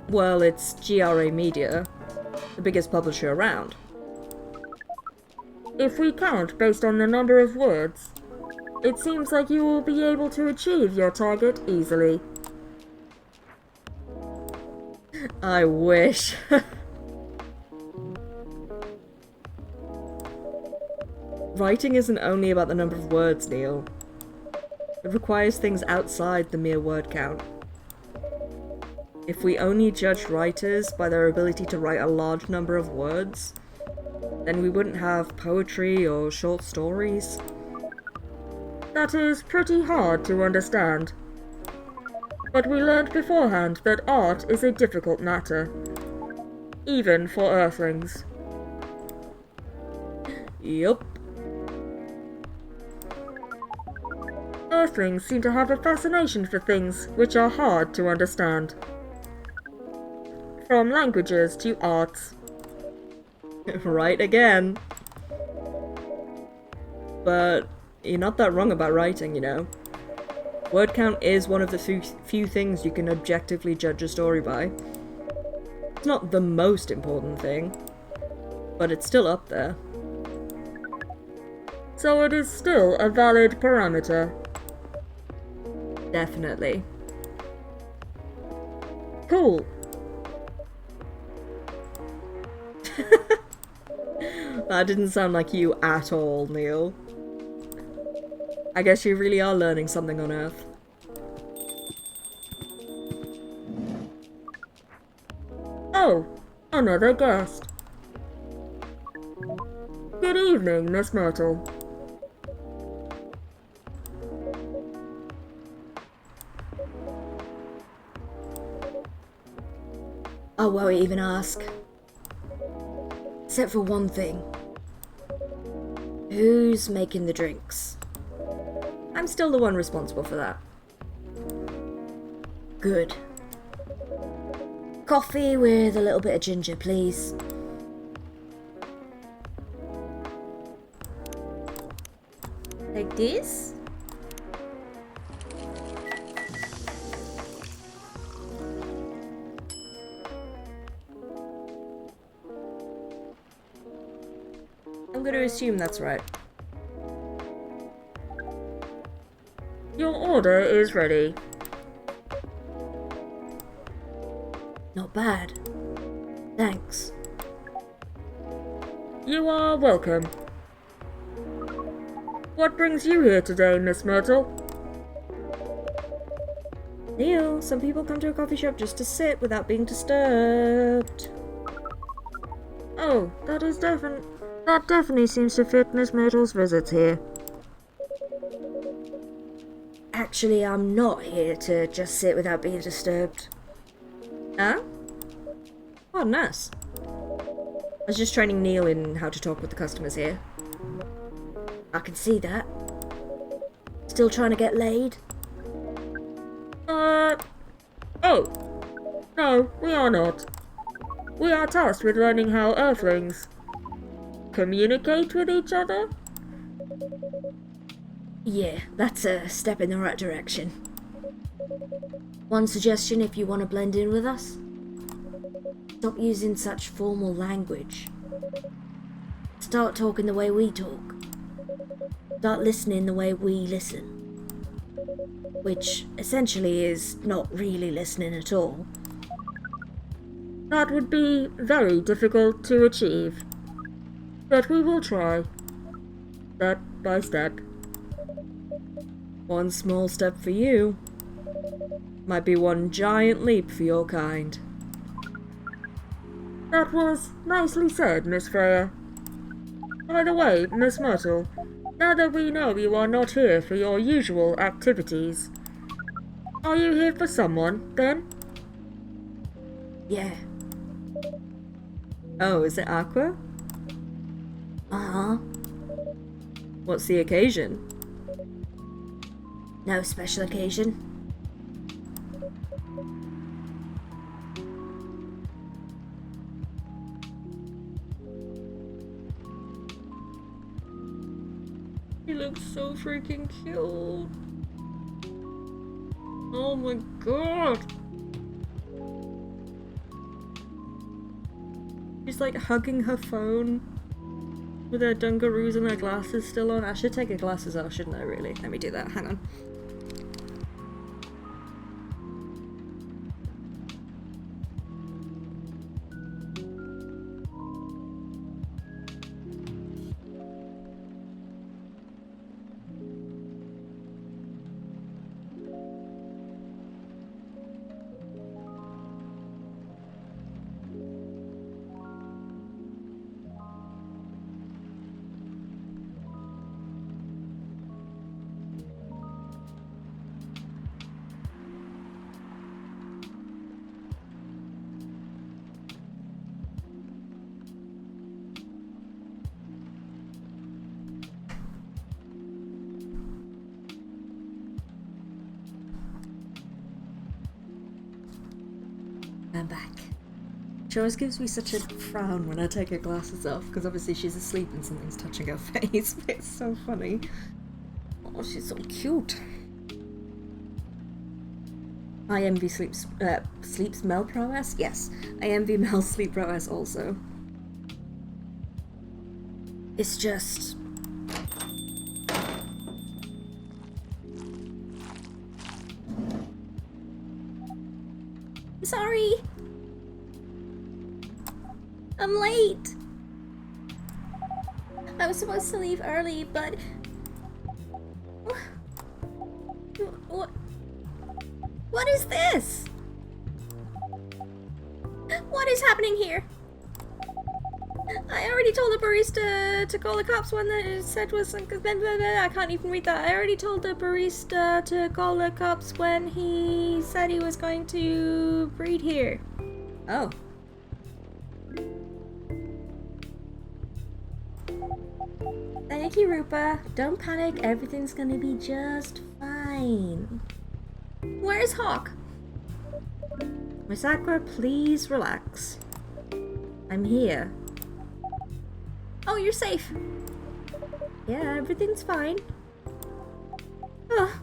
Well, it's GRA Media, the biggest publisher around. If we count based on the number of words, it seems like you will be able to achieve your target easily. I wish. Writing isn't only about the number of words, Neil. It requires things outside the mere word count. If we only judged writers by their ability to write a large number of words, then we wouldn't have poetry or short stories. That is pretty hard to understand. But we learned beforehand that art is a difficult matter, even for Earthlings. Yup. Earthlings seem to have a fascination for things which are hard to understand. From languages to arts. Right again. But you're not that wrong about writing, you know. Word count is one of the few things you can objectively judge a story by. It's not the most important thing, but it's still up there. So it is still a valid parameter. Definitely. Cool. That didn't sound like you at all, Neil. I guess you really are learning something on Earth. Oh, another guest. Good evening, Miss Myrtle. I won't even ask. Except for one thing. Who's making the drinks? I'm still the one responsible for that. Good. Coffee with a little bit of ginger, please. Like this? I'm gonna assume that's right. Your order is ready. Not bad. Thanks. You are welcome. What brings you here today, Miss Myrtle? Neil, some people come to a coffee shop just to sit without being disturbed. Oh, that definitely seems to fit Miss Myrtle's visits here. Actually, I'm not here to just sit without being disturbed. Huh? Oh, nice. I was just training Neil in how to talk with the customers here. I can see that. Still trying to get laid? Oh. No, we are not. We are tasked with learning how Earthlings communicate with each other. Yeah, that's a step in the right direction. One suggestion if you want to blend in with us? Stop using such formal language. Start talking the way we talk. Start listening the way we listen. Which essentially is not really listening at all. That would be very difficult to achieve. But we will try. Step by step. One small step for you. Might be one giant leap for your kind. That was nicely said, Miss Freya. By the way, Miss Myrtle, now that we know you are not here for your usual activities, are you here for someone, then? Yeah. Oh, is it Aqua? Uh-huh. What's the occasion? No special occasion. He looks so freaking cute. Oh my god. She's like hugging her phone with her dungaroos and her glasses still on. I should take her glasses off, shouldn't I, really? Let me do that. Hang on. I'm back. She always gives me such a frown when I take her glasses off, because obviously she's asleep and something's touching her face. It's so funny. Oh, she's so cute. I envy Sleep's Mel prowess? Yes, I envy Mel's sleep prowess also. It's just... Sorry. I'm late. I was supposed to leave early, but... What is this? What is happening here? I already told the barista to call the cops when it said was... I can't even read that. I already told the barista to call the cops when he said he was going to breed here. Oh, Thank you, Rupa. Don't panic, everything's gonna be just fine. Where's Hawk? Miss Aqua, please relax. I'm here. Oh, you're safe. Yeah, everything's fine. Oh.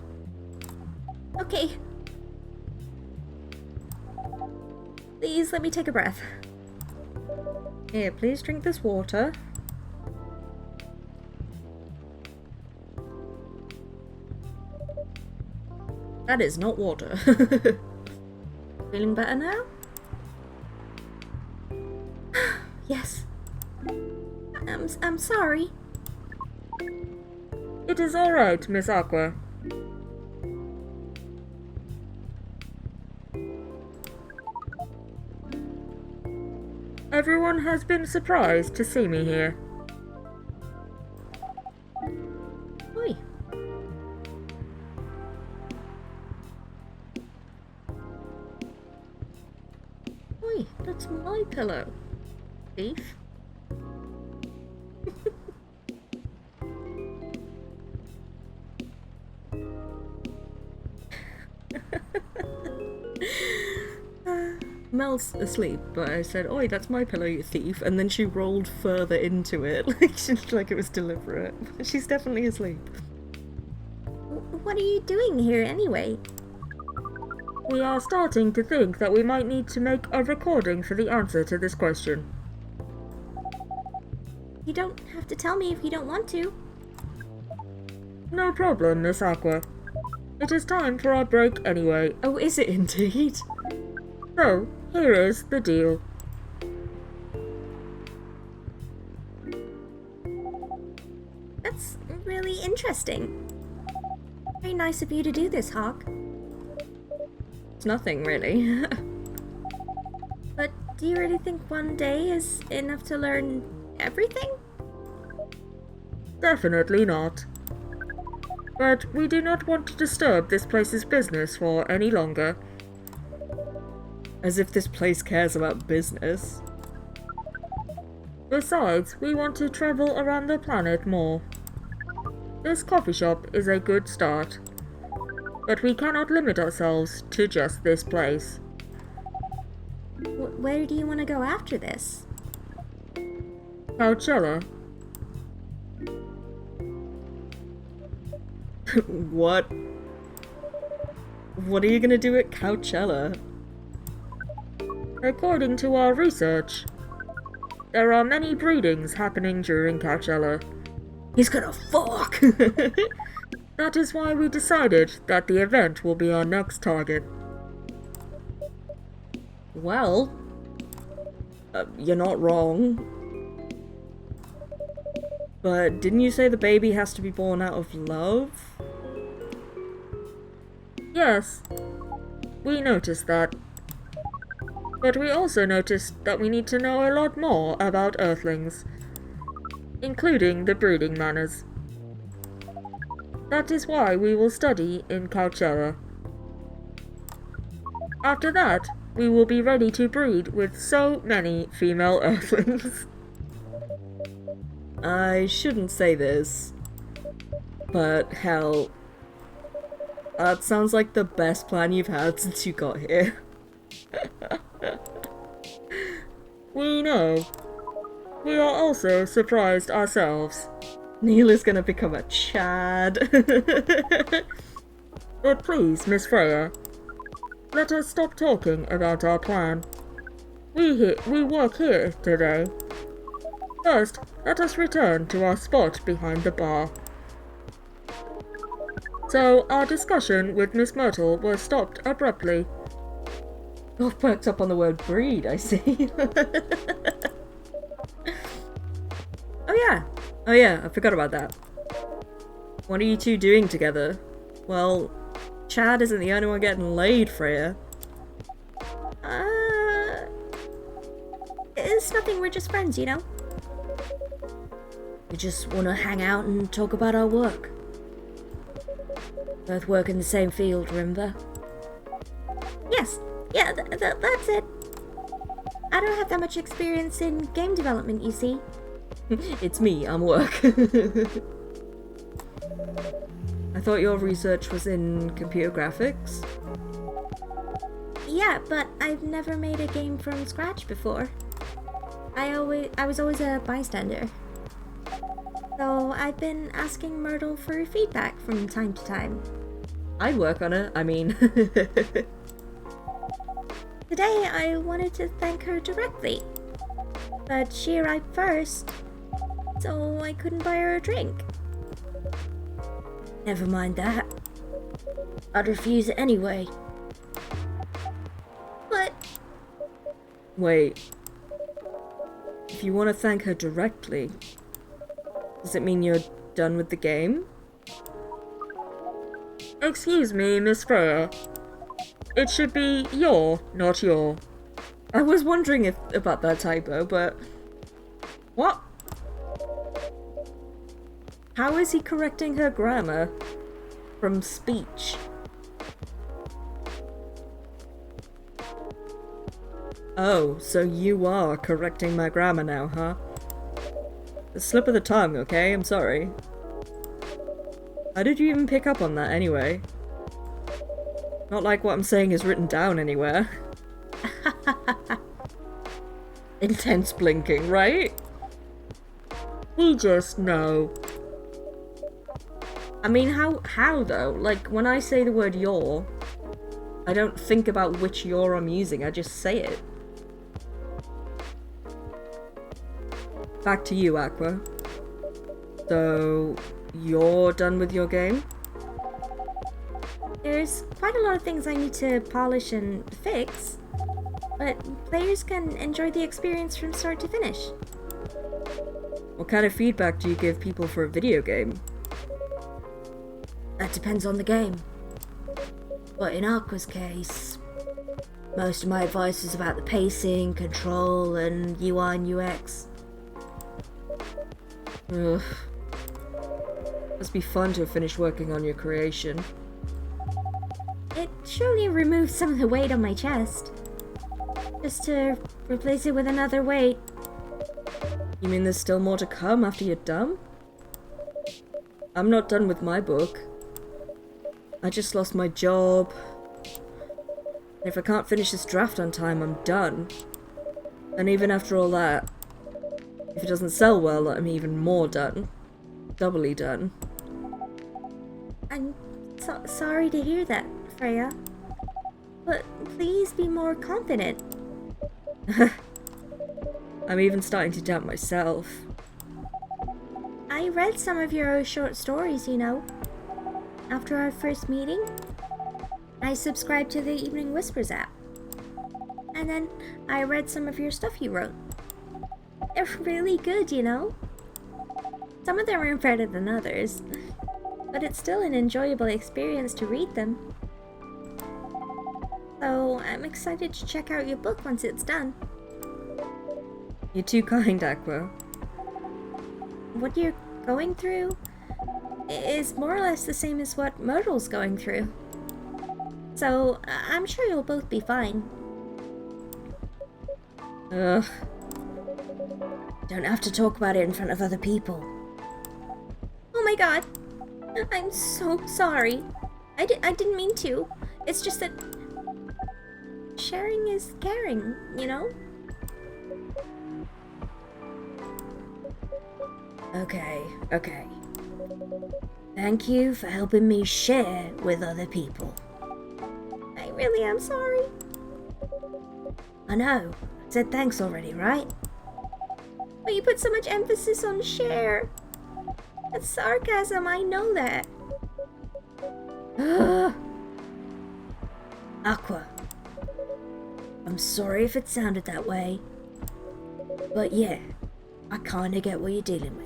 Okay. Please let me take a breath. Here, please drink this water. That is not water. Feeling better now? Yes. I'm sorry. It is alright, Miss Aqua. Everyone has been surprised to see me here. Oi. Oi, that's my pillow. Thief. Mel's asleep, but I said, "Oi, that's my pillow, you thief," and then she rolled further into it, like it was deliberate. She's definitely asleep. What are you doing here anyway? We are starting to think that we might need to make a recording for the answer to this question. You don't have to tell me if you don't want to. No problem, Miss Aqua. It is time for our break anyway. Oh, is it indeed? So, here is the deal. That's really interesting. Very nice of you to do this, Hawk. It's nothing, really. But do you really think one day is enough to learn everything? Definitely not. But we do not want to disturb this place's business for any longer. As if this place cares about business. Besides, we want to travel around the planet more. This coffee shop is a good start. But we cannot limit ourselves to just this place. Where do you want to go after this? Coachella. What? What are you gonna do at Coachella? According to our research, there are many breedings happening during Coachella. He's gonna fuck! That is why we decided that the event will be our next target. Well, you're not wrong. But didn't you say the baby has to be born out of love? Yes, we noticed that. But we also noticed that we need to know a lot more about Earthlings, including the breeding manners. That is why we will study in Coachella. After that, we will be ready to breed with so many female Earthlings. I shouldn't say this, but hell, that sounds like the best plan you've had since you got here. We know. We are also surprised ourselves. Neil is gonna become a Chad. But please, Miss Freya, let us stop talking about our plan. We work here today. First, let us return to our spot behind the bar. So, our discussion with Miss Myrtle was stopped abruptly. Both perked up on the word breed, I see. Oh yeah, I forgot about that. What are you two doing together? Well, Chad isn't the only one getting laid, Freya. It's nothing, we're just friends, you know? We just want to hang out and talk about our work. Both work in the same field, remember? Yes, yeah, that's it. I don't have that much experience in game development, you see. It's me, I'm work. thought your research was in computer graphics? Yeah, but I've never made a game from scratch before. I was always a bystander. So I've been asking Myrtle for feedback from time to time. I'd work on it, I mean. Today I wanted to thank her directly, but she arrived first, so I couldn't buy her a drink. Never mind that. I'd refuse it anyway. But Wait. If you want to thank her directly, does it mean you're done with the game? Excuse me, Miss Freya. It should be your, not your. I was wondering about that typo, but... What? How is he correcting her grammar from speech? Oh, so you are correcting my grammar now, huh? A slip of the tongue, okay? I'm sorry. How did you even pick up on that anyway? Not like what I'm saying is written down anywhere. Intense blinking, right? We just know. I mean, how though? Like, when I say the word your, I don't think about which your I'm using, I just say it. Back to you, Aqua. So, you're done with your game? there's quite a lot of things I need to polish and fix, but players can enjoy the experience from start to finish. What kind of feedback do you give people for a video game? That depends on the game. But in Aqua's case, most of my advice is about the pacing, control, and UI and UX. Ugh. Must be fun to have finished working on your creation. It surely removed some of the weight on my chest. Just to replace it with another weight. You mean there's still more to come after you're done? I'm not done with my book. I just lost my job. And if I can't finish this draft on time, I'm done. And even after all that, if it doesn't sell well, I'm even more done. Doubly done. I'm sorry to hear that, Freya. But please be more confident. I'm even starting to doubt myself. I read some of your short stories, you know. After our first meeting, I subscribed to the Evening Whispers app. And then I read some of your stuff you wrote. They're really good, you know. Some of them are better than others, but it's still an enjoyable experience to read them. So I'm excited to check out your book once it's done. You're too kind, Aqua. What you're going through is more or less the same as what Myrtle's going through. So I'm sure you'll both be fine. Ugh. Don't have to talk about it in front of other people. Oh my god. I'm so sorry. I didn't mean to. It's just that sharing is caring, you know? Okay. Thank you for helping me share with other people. I really am sorry. I know. I said thanks already, right? But you put so much emphasis on share. That's sarcasm, I know that. Aqua. I'm sorry if it sounded that way. But yeah, I kinda get what you're dealing with.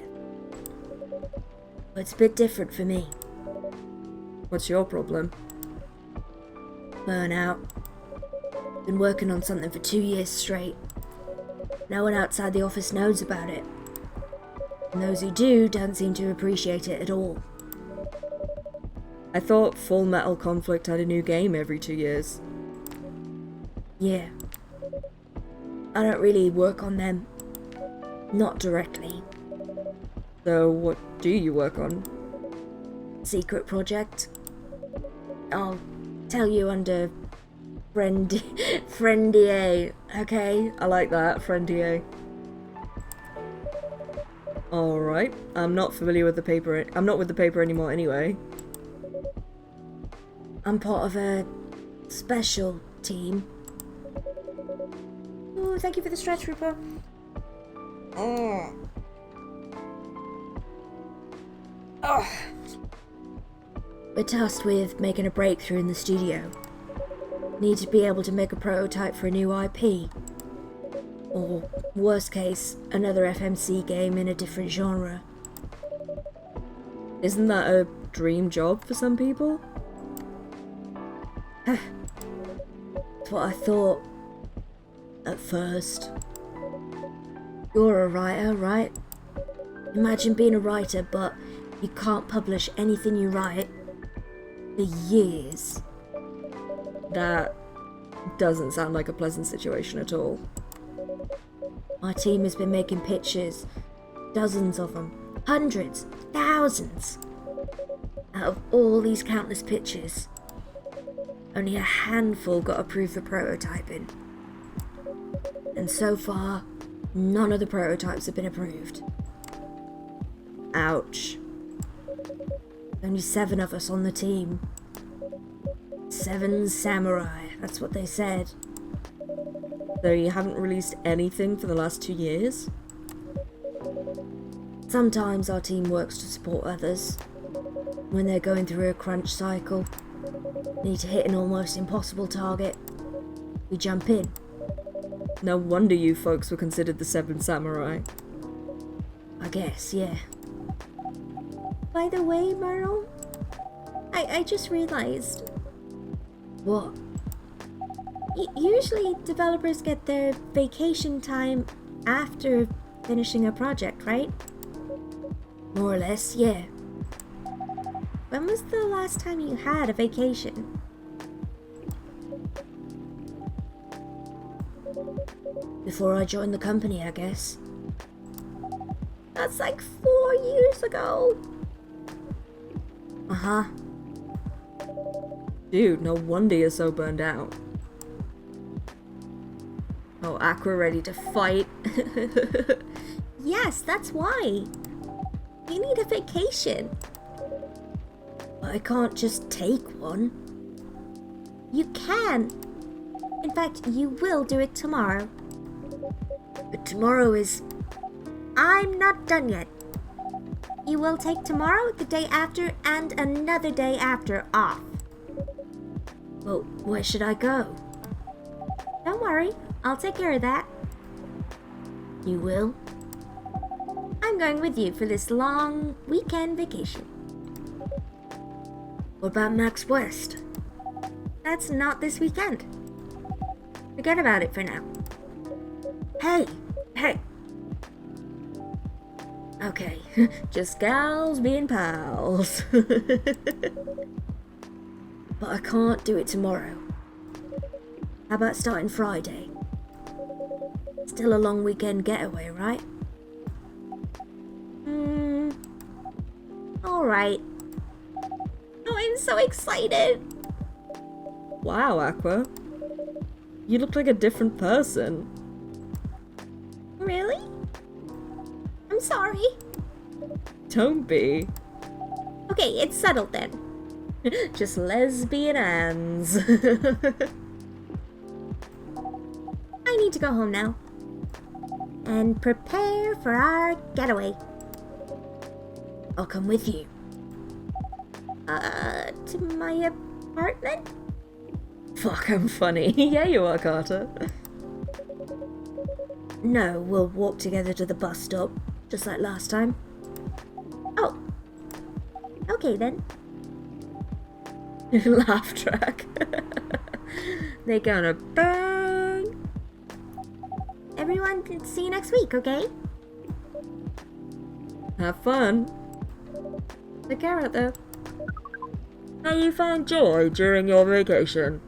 But it's a bit different for me. What's your problem? Burnout. Been working on something for 2 years straight. No one outside the office knows about it. And those who do don't seem to appreciate it at all. I thought Full Metal Conflict had a new game every 2 years. Yeah. I don't really work on them. Not directly. So what do you work on? secret project. I'll tell you under friendier, okay? I like that, friendier. Alright, I'm not familiar with the paper. I'm not with the paper anymore anyway. I'm part of a special team. Ooh, thank you for the stretch, Rupa. We're tasked with making a breakthrough in the studio. Need to be able to make a prototype for a new IP. Or, worst case, another FMC game in a different genre. Isn't that a dream job for some people? That's what I thought. At first. You're a writer, right? Imagine being a writer, but you can't publish anything you write for years. That doesn't sound like a pleasant situation at all. My team has been making pictures, dozens of them, hundreds, thousands. Out of all these countless pictures, only a handful got approved for prototyping. And so far, none of the prototypes have been approved. Ouch. Only 7 of us on the team. 7 samurai, that's what they said. So you haven't released anything for the last 2 years? Sometimes our team works to support others. When they're going through a crunch cycle, need to hit an almost impossible target, we jump in. No wonder you folks were considered the 7 samurai. I guess, yeah. By the way, Merle, I just realized. What? Usually developers get their vacation time after finishing a project, right? More or less, yeah. When was the last time you had a vacation? Before I joined the company, I guess. That's like 4 years ago. Uh-huh. Dude, no wonder you're so burned out. Oh, Aqua ready to fight. Yes, that's why. You need a vacation. But I can't just take one. You can. In fact, you will do it tomorrow. But tomorrow is... I'm not done yet. You will take tomorrow, the day after, and another day after off. Well, where should I go? Don't worry, I'll take care of that. You will? I'm going with you for this long weekend vacation. What about Max West? That's not this weekend. Forget about it for now. Hey! Hey! Okay. Just gals being pals. But I can't do it tomorrow. How about starting Friday? Still a long weekend getaway, right? Alright. Oh, I'm so excited. Wow, Aqua. You look like a different person. Really? I'm sorry. Don't be. Okay, it's settled then. Just lesbian hands. I need to go home now. And prepare for our getaway. I'll come with you. To my apartment? Fuck, I'm funny. Yeah, you are, Carter. No, we'll walk together to the bus stop, just like last time. Oh. Okay then. Laugh track. They're gonna bang. Everyone, see you next week, okay? Have fun. Take care out there. May you find joy during your vacation.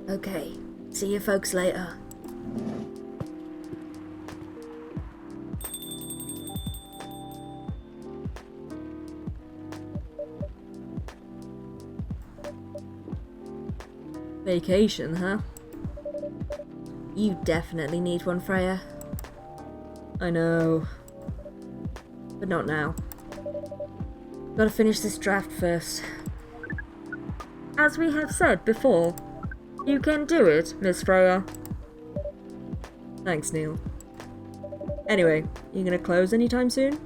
Okay, see you folks later. Vacation, huh? You definitely need one, Freya. I know. But not now. Gotta finish this draft first. As we have said before, you can do it, Miss Freya. Thanks, Neil. Anyway, you gonna close anytime soon?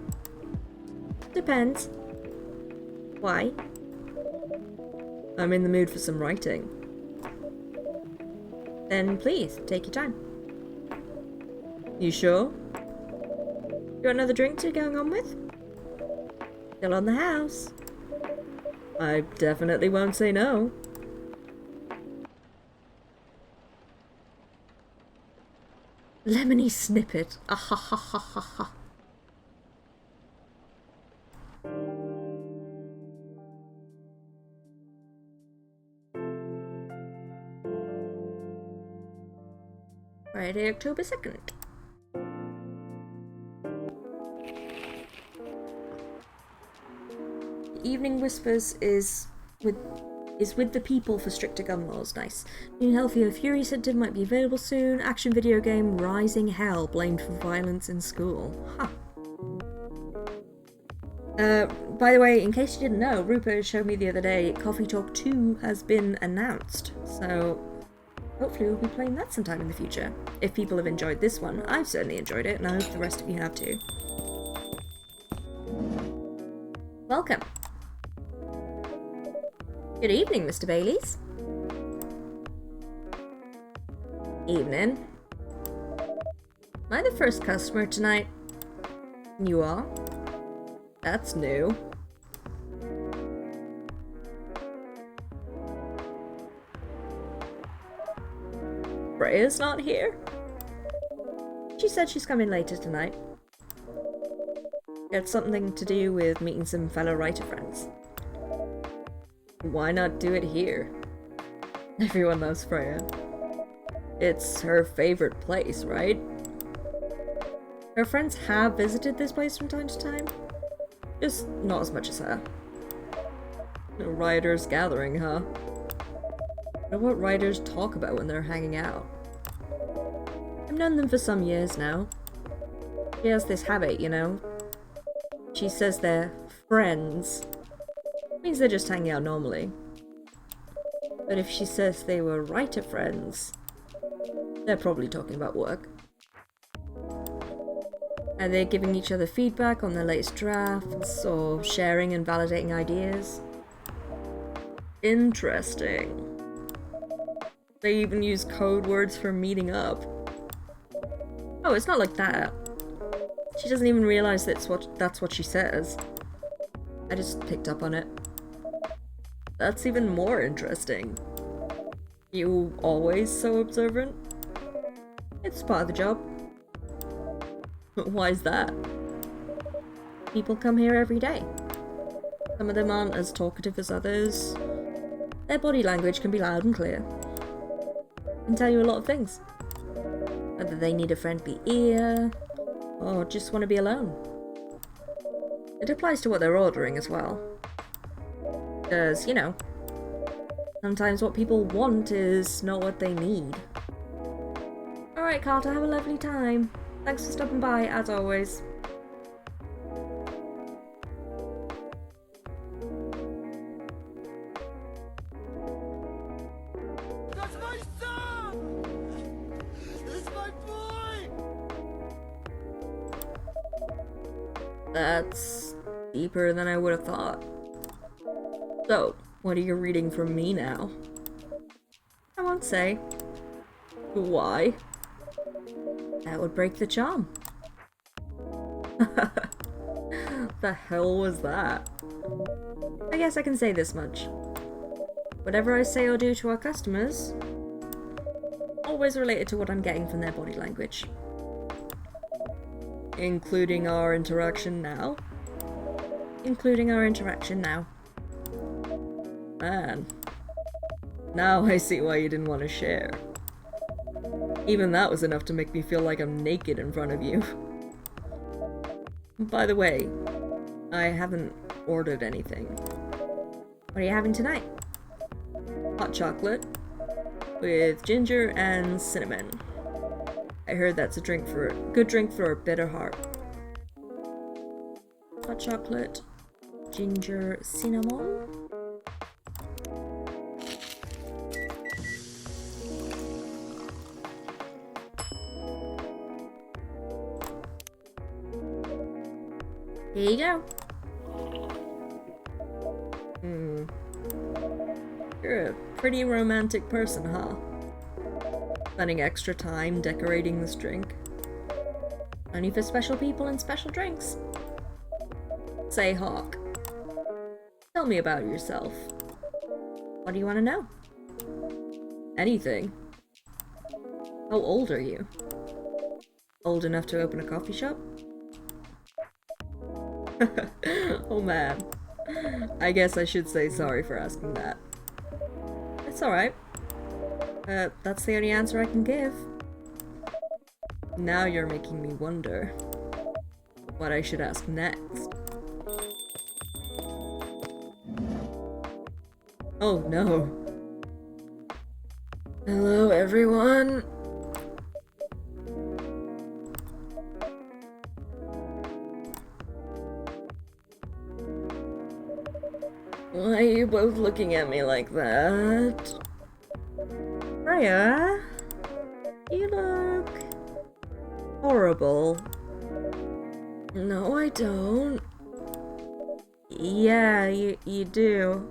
Depends. Why? I'm in the mood for some writing. Then please, take your time. You sure? You got another drink you're going on with? Still on the house. I definitely won't say no. Lemony Snippet. Ah ha ha ha ha ha. Friday, October 2nd. Evening Whispers is with the people for stricter gun laws. Nice. New Healthier Fury Incentive might be available soon. Action video game Rising Hell blamed for violence in school. Huh. By the way, in case you didn't know, Rupert showed me the other day, Coffee Talk 2 has been announced. So hopefully we'll be playing that sometime in the future. If people have enjoyed this one, I've certainly enjoyed it, and I hope the rest of you have too. Welcome. Good evening, Mr. Baileys. Evening. Am I the first customer tonight? You are? That's new. Freya's not here? She said she's coming later tonight. It's something to do with meeting some fellow writer friends. Why not do it here? Everyone loves Freya. It's her favorite place, right? Her friends have visited this place from time to time. Just not as much as her. A writers' gathering, huh? I know what writers talk about when they're hanging out. I've known them for some years now. She has this habit, you know. She says they're friends. Means they're just hanging out normally. But if she says they were writer friends, they're probably talking about work. Are they giving each other feedback on their latest drafts, or sharing and validating ideas? Interesting. They even use code words for meeting up. Oh, it's not like that. She doesn't even realize that's what she says. I just picked up on it. That's even more interesting. You always so observant? It's part of the job. Why's that? People come here every day. Some of them aren't as talkative as others. Their body language can be loud and clear. Can tell you a lot of things. Whether they need a friendly ear, or just want to be alone. It applies to what they're ordering as well. Because, you know, sometimes what people want is not what they need. Alright, Carter, have a lovely time. Thanks for stopping by, as always. That's my son! That's my boy! That's deeper than I would have thought. So, what are you reading from me now? I won't say. Why? That would break the charm. The hell was that? I guess I can say this much. Whatever I say or do to our customers, always related to what I'm getting from their body language. Including our interaction now? Including our interaction now. Man. Now I see why you didn't want to share. Even that was enough to make me feel like I'm naked in front of you. By the way, I haven't ordered anything. What are you having tonight? Hot chocolate. with ginger and cinnamon. I heard that's a good drink for a bitter heart. Hot chocolate, ginger, cinnamon. Here you go. You're a pretty romantic person, huh? Spending extra time decorating this drink. Only for special people and special drinks. Say, Hawk, tell me about yourself. What do you want to know? Anything. How old are you? Old enough to open a coffee shop? Oh man. I guess I should say sorry for asking that. It's alright. That's the only answer I can give. Now you're making me wonder what I should ask next. Oh no. Hello everyone. Why are you both looking at me like that? Freya, you look horrible. No, I don't. Yeah, you do.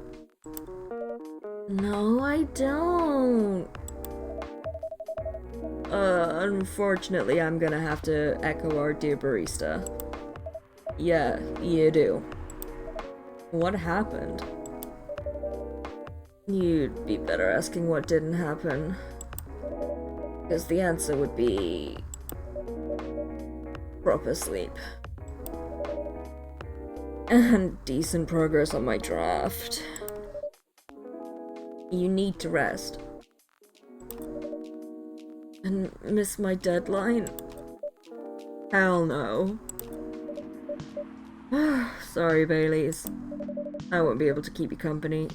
No, I don't. Unfortunately, I'm gonna have to echo our dear barista. Yeah, you do. What happened? You'd be better asking what didn't happen. Because the answer would be... proper sleep. And decent progress on my draft. You need to rest. And miss my deadline? Hell no. Sorry, Baileys. I won't be able to keep you company.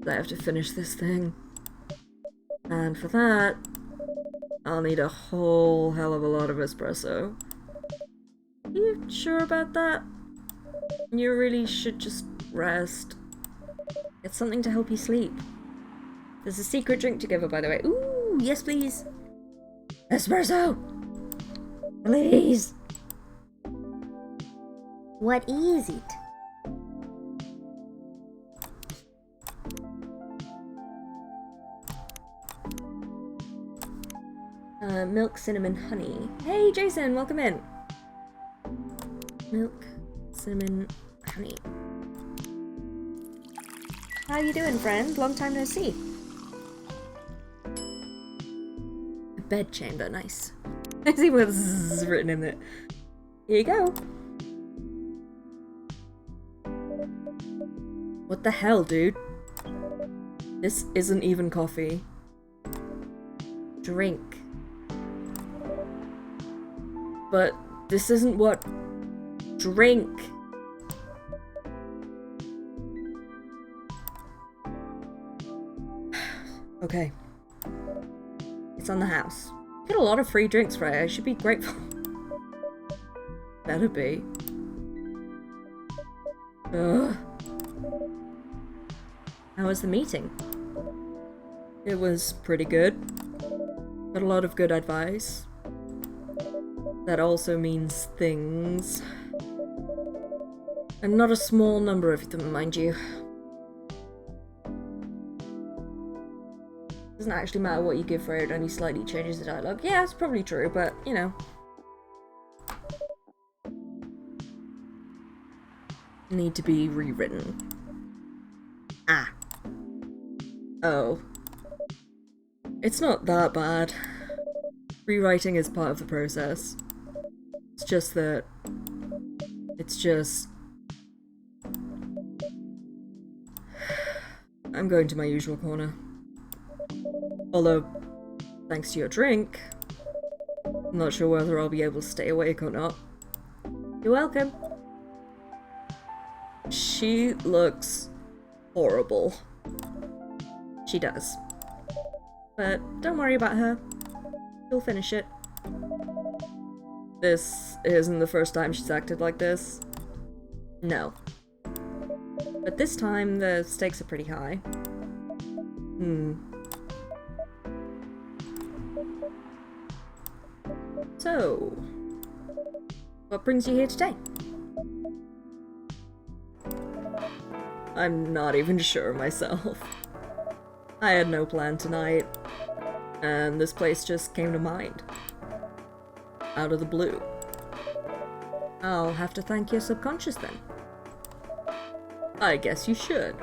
I have to finish this thing. And for that, I'll need a whole hell of a lot of espresso. You sure about that? You really should just rest. Get something to help you sleep. There's a secret drink to give her, by the way. Ooh, yes please. Espresso! Please! What is it? Milk, cinnamon, honey. Hey Jason, welcome in. Milk, cinnamon, honey. How you doing, friend? Long time no see. A bed chamber, nice. I see what's written in it. Here you go. What the hell, dude? This isn't even coffee. Drink. But this isn't what... Drink. Okay. It's on the house. Get a lot of free drinks, Freya. I should be grateful. Better be. Ugh. How was the meeting? It was pretty good. Got a lot of good advice. That also means things. And not a small number of them, mind you. Doesn't actually matter what you give for it, it only slightly changes the dialogue. Yeah, it's probably true, but, you know. Need to be rewritten. Ah. Oh. It's not that bad. Rewriting is part of the process. It's just that... It's just... I'm going to my usual corner. Although, thanks to your drink, I'm not sure whether I'll be able to stay awake or not. You're welcome. She looks horrible. She does. But don't worry about her. She'll finish it. This isn't the first time she's acted like this. No. But this time, the stakes are pretty high. So, what brings you here today? I'm not even sure myself. I had no plan tonight, and this place just came to mind. Out of the blue. I'll have to thank your subconscious then. I guess you should.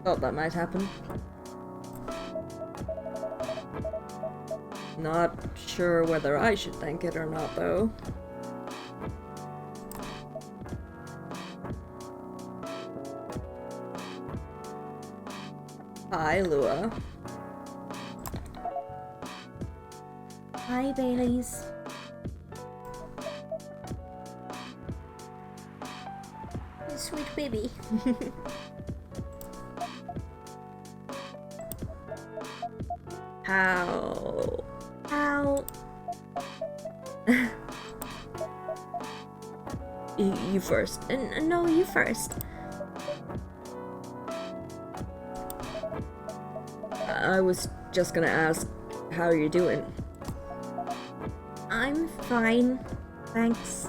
Thought that might happen. Not sure whether I should thank it or not, though. Hi, Lua. Hi, Baileys. You sweet baby. How? How? You first. No, you first. I was just gonna ask how you're doing. I'm fine. Thanks.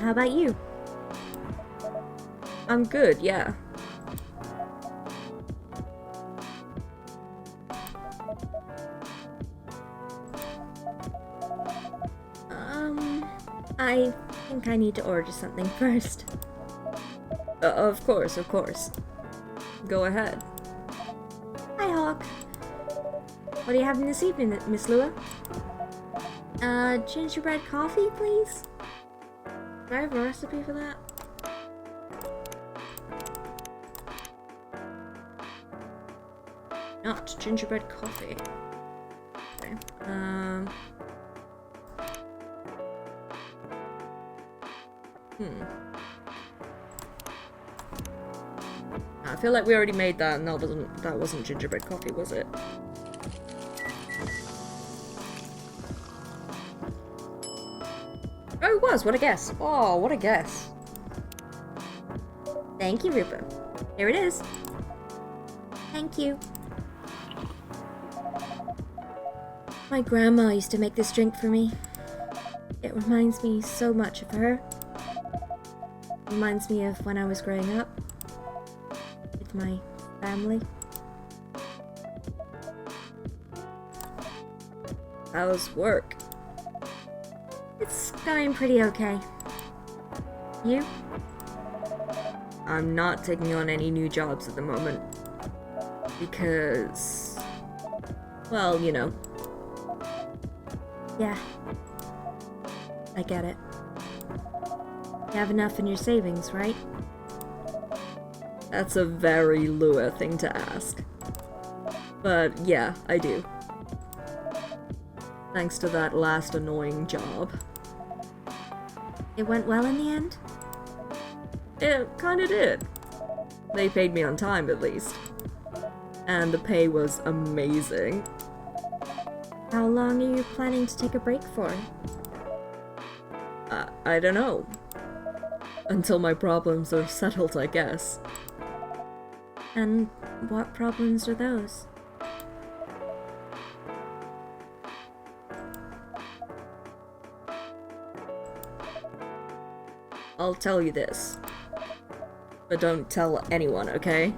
How about you? I'm good, yeah. I think I need to order something first. Of course, of course. Go ahead. Hi, Hawk. What are you having this evening, Miss Lua? Gingerbread coffee, please? Do I have a recipe for that? Not gingerbread coffee. Okay. I feel like we already made that, and that wasn't gingerbread coffee, was it? Oh, it was. What a guess! Oh, what a guess! Thank you, Rupa. Here it is. Thank you. My grandma used to make this drink for me. It reminds me so much of her. Reminds me of when I was growing up with my family. How's work? It's going pretty okay. You? I'm not taking on any new jobs at the moment. Because... well, you know. Yeah. I get it. You have enough in your savings, right? That's a very Lua thing to ask. But yeah, I do. Thanks to that last annoying job. It went well in the end? It kinda did. They paid me on time, at least. And the pay was amazing. How long are you planning to take a break for? I don't know. Until my problems are settled, I guess. And what problems are those? I'll tell you this. But don't tell anyone, okay?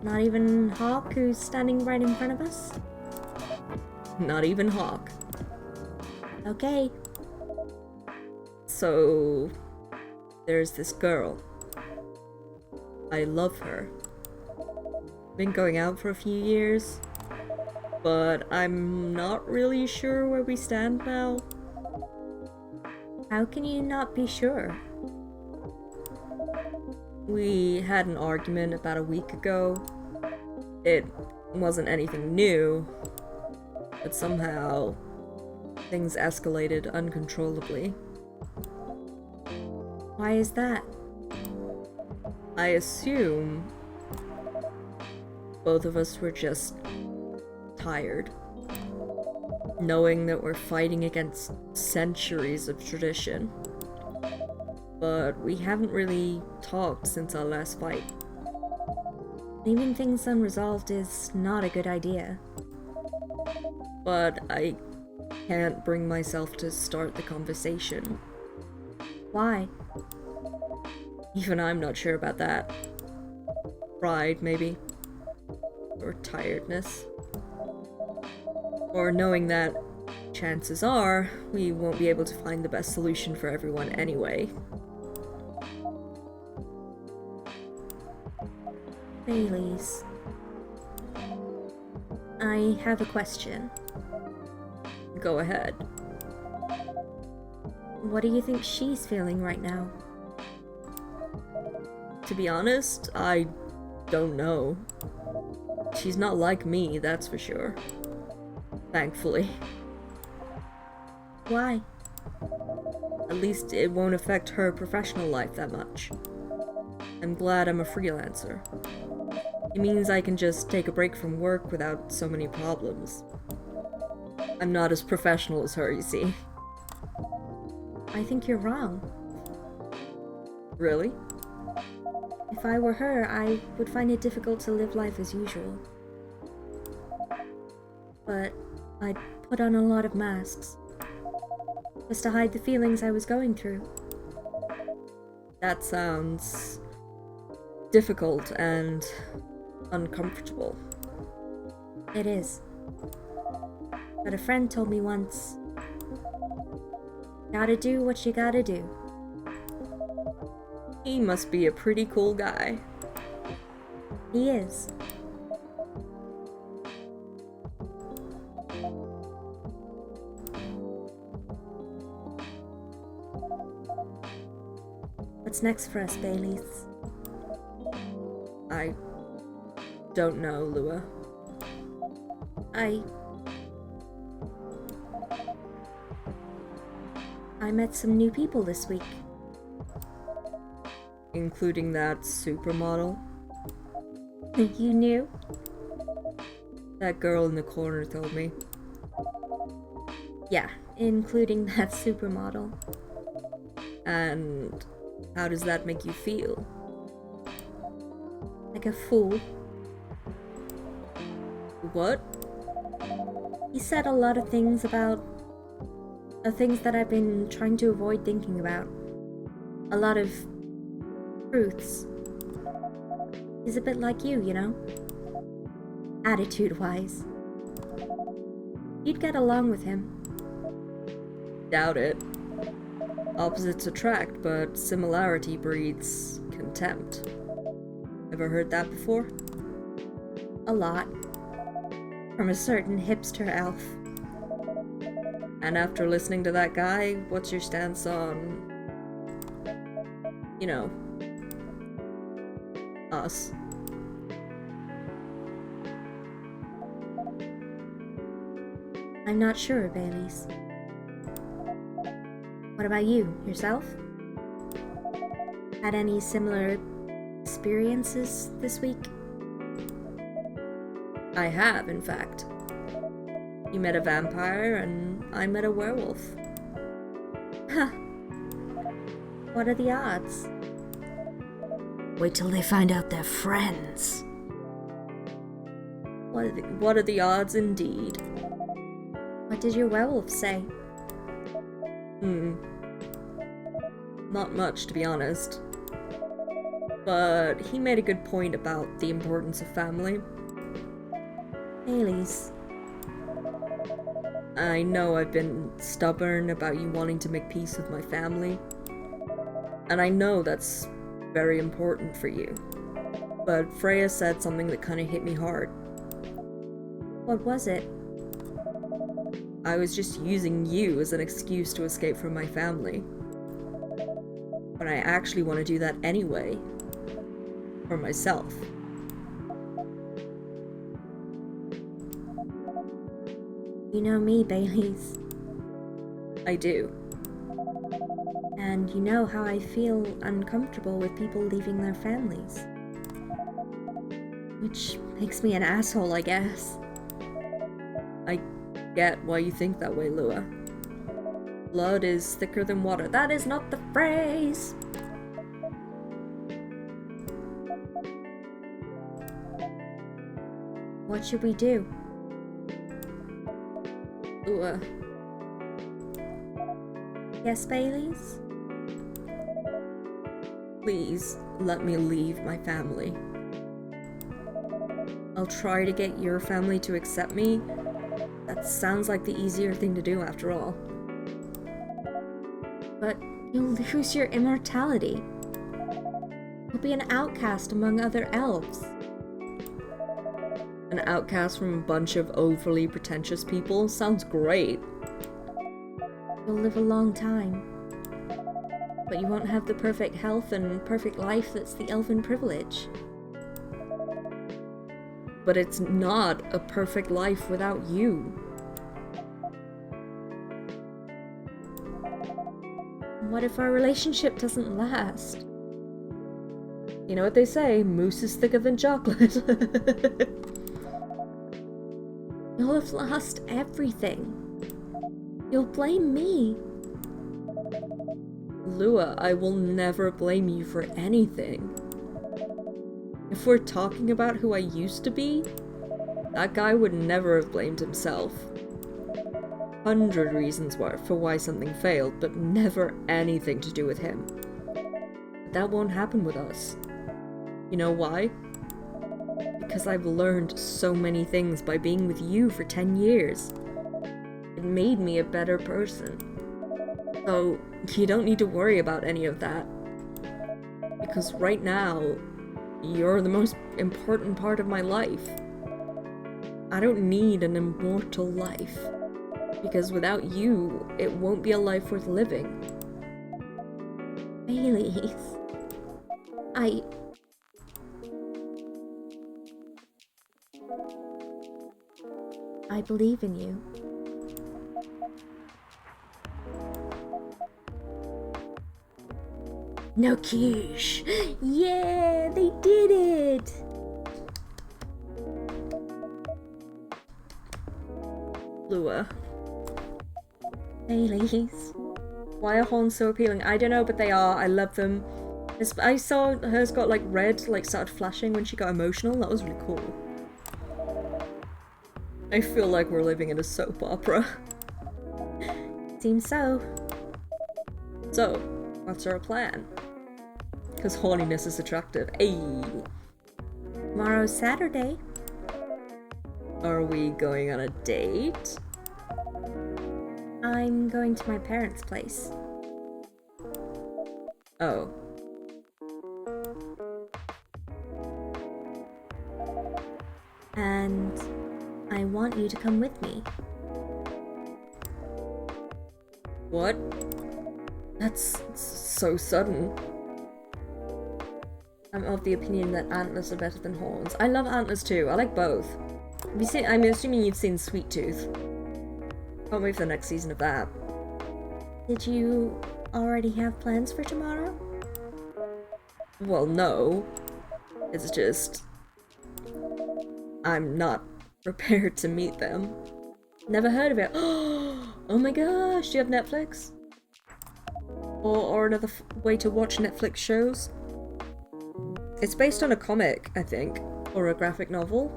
Not even Hawk, who's standing right in front of us? Not even Hawk. Okay. So... there's this girl. I love her. Been going out for a few years, but I'm not really sure where we stand now. How can you not be sure? We had an argument about a week ago. It wasn't anything new, but somehow things escalated uncontrollably. Why is that? I assume both of us were just tired, knowing that we're fighting against centuries of tradition. But we haven't really talked since our last fight. Leaving things unresolved is not a good idea. But I can't bring myself to start the conversation. Why? Even I'm not sure about that. Pride, maybe. Or tiredness. Or knowing that chances are we won't be able to find the best solution for everyone anyway. Baileys. I have a question. Go ahead. What do you think she's feeling right now? To be honest, I don't know. She's not like me, that's for sure. Thankfully. Why? At least it won't affect her professional life that much. I'm glad I'm a freelancer. It means I can just take a break from work without so many problems. I'm not as professional as her, you see. I think you're wrong. Really? If I were her, I would find it difficult to live life as usual. But I'd put on a lot of masks. Just to hide the feelings I was going through. That sounds difficult and uncomfortable. It is. But a friend told me once, gotta do what you gotta do. He must be a pretty cool guy. He is. What's next for us, Baileys? I don't know, Lua. I met some new people this week. Including that supermodel. You knew? That girl in the corner told me. Yeah, including that supermodel. And how does that make you feel? Like a fool. What? He said a lot of things about things that I've been trying to avoid thinking about. A lot of truths. He's a bit like you know? Attitude-wise. You'd get along with him. Doubt it. Opposites attract, but similarity breeds contempt. Ever heard that before? A lot. From a certain hipster elf. And after listening to that guy, what's your stance on, you know, us? I'm not sure, Baileys. What about you, yourself? Had any similar experiences this week? I have, in fact. You met a vampire, and I met a werewolf. Huh. What are the odds? Wait till they find out they're friends. What are the odds, indeed? What did your werewolf say? Not much, to be honest. But he made a good point about the importance of family. Baileys. I know I've been stubborn about you wanting to make peace with my family. And I know that's very important for you. But Freya said something that kind of hit me hard. What was it? I was just using you as an excuse to escape from my family. But I actually want to do that anyway. For myself. You know me, Baileys. I do. And And you know how I feel uncomfortable with people leaving their families. Which makes me an asshole, I guess. I get why you think that way, Lua. Blood is thicker than water. That is not the phrase! What should we do? Lua. Yes, Baileys? Please let me leave my family. I'll try to get your family to accept me. That sounds like the easier thing to do after all. But you'll lose your immortality. You'll be an outcast among other elves. An outcast from a bunch of overly pretentious people sounds great. You'll live a long time. But you won't have the perfect health and perfect life that's the elven privilege. But it's not a perfect life without you. What if our relationship doesn't last? You know what they say, mousse is thicker than chocolate. You'll have lost everything. You'll blame me. Lua, I will never blame you for anything. If we're talking about who I used to be, that guy would never have blamed himself. 100 reasons for why something failed, but never anything to do with him. But that won't happen with us. You know why? Because I've learned so many things by being with you for 10 years. It made me a better person. So, you don't need to worry about any of that. Because right now, you're the most important part of my life. I don't need an immortal life. Because without you, it won't be a life worth living. Baileys. I believe in you. No quiche. Yeah, they did it. Lua. Baileys. Why are horns so appealing? I don't know, but they are. I love them. I saw hers got like red, like started flashing when she got emotional. That was really cool. I feel like we're living in a soap opera. Seems so. So, what's our plan? Because horniness is attractive. Ayy. Tomorrow's Saturday. Are we going on a date? I'm going to my parents' place. Oh. And I want you to come with me. What? That's so sudden. I'm of the opinion that antlers are better than horns. I love antlers too. I like both. Have you seen? I'm assuming you've seen Sweet Tooth. Can't wait for the next season of that. Did you already have plans for tomorrow? Well, no. It's just... I'm not prepared to meet them. Never heard of it. Oh my gosh, do you have Netflix? Or another way to watch Netflix shows? It's based on a comic, I think. Or a graphic novel.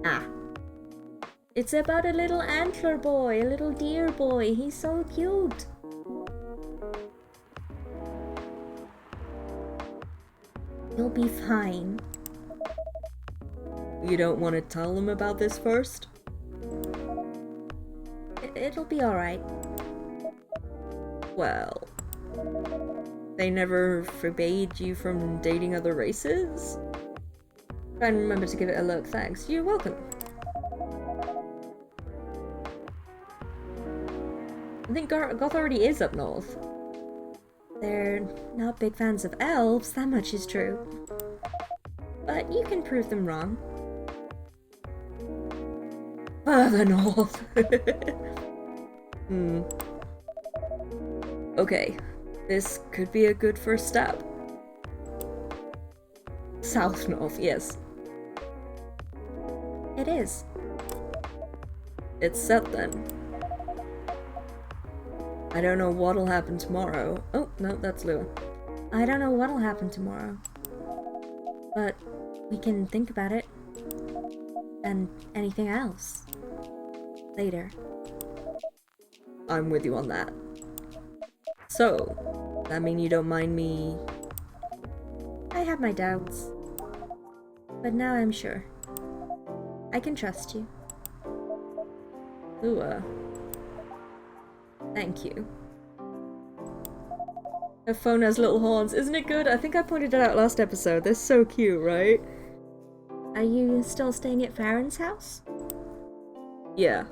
Ah. It's about a little antler boy, a little deer boy. He's so cute. You'll be fine. You don't want to tell them about this first? It'll be alright. Well... They never forbade you from dating other races? Try and remember to give it a look, thanks. You're welcome. I think Goth already is up north. They're not big fans of elves, that much is true. But you can prove them wrong. Further north. Okay, this could be a good first step. South-north, yes. It is. It's set then. I don't know what'll happen tomorrow. Oh, no, that's Lua. I don't know what'll happen tomorrow. But we can think about it. And anything else. Later. I'm with you on that. So, that mean you don't mind me... I have my doubts. But now I'm sure. I can trust you. Lua. Thank you. Her phone has little horns. Isn't it good? I think I pointed it out last episode. They're so cute, right? Are you still staying at Farron's house? Yeah.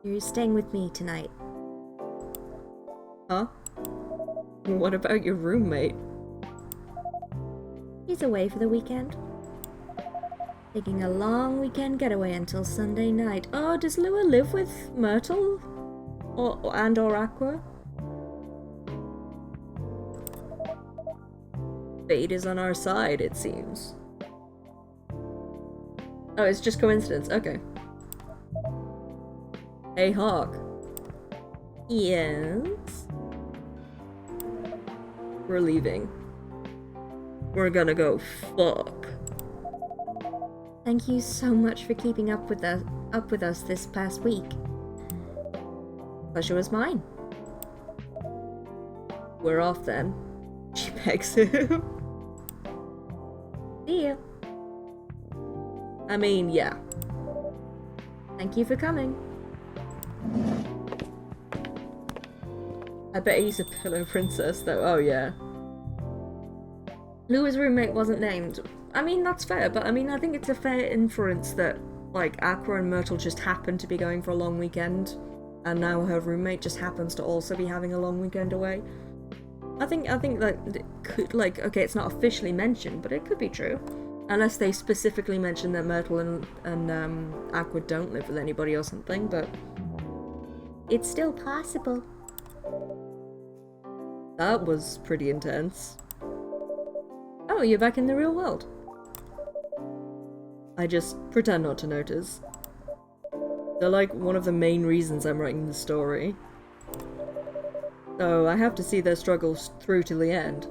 You're staying with me tonight. Huh? What about your roommate? He's away for the weekend. Taking a long weekend getaway until Sunday night. Oh, does Lua live with Myrtle? Or Aqua? Fate is on our side, it seems. Oh, it's just coincidence. Okay. Hey, Hawk. Yes? We're leaving. We're gonna go fuck. Thank you so much for keeping up with us this past week. Pleasure was mine. We're off then. She begs him. See you. I mean, yeah. Thank you for coming. I bet he's a pillow princess though. Oh yeah. Lua's roommate wasn't named. I mean, that's fair, but I mean, I think it's a fair inference that, like, Aqua and Myrtle just happened to be going for a long weekend, and now her roommate just happens to also be having a long weekend away. I think that it could, like, okay, it's not officially mentioned, but it could be true. Unless they specifically mention that Myrtle and Aqua don't live with anybody or something, but... It's still possible. That was pretty intense. Oh, you're back in the real world. I just pretend not to notice. They're like one of the main reasons I'm writing the story. So I have to see their struggles through to the end.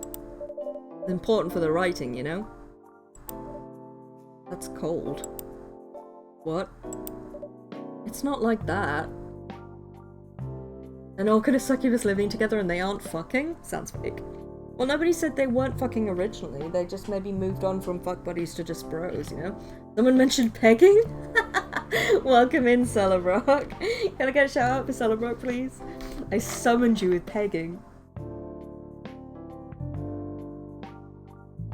It's important for the writing, you know? That's cold. What? It's not like that. An orc and a succubus living together and they aren't fucking? Sounds fake. Well, nobody said they weren't fucking originally. They just maybe moved on from fuck buddies to just bros, you know? Someone mentioned pegging? Welcome in, Celebrock. Can I get a shout out for Celebrock, please? I summoned you with pegging.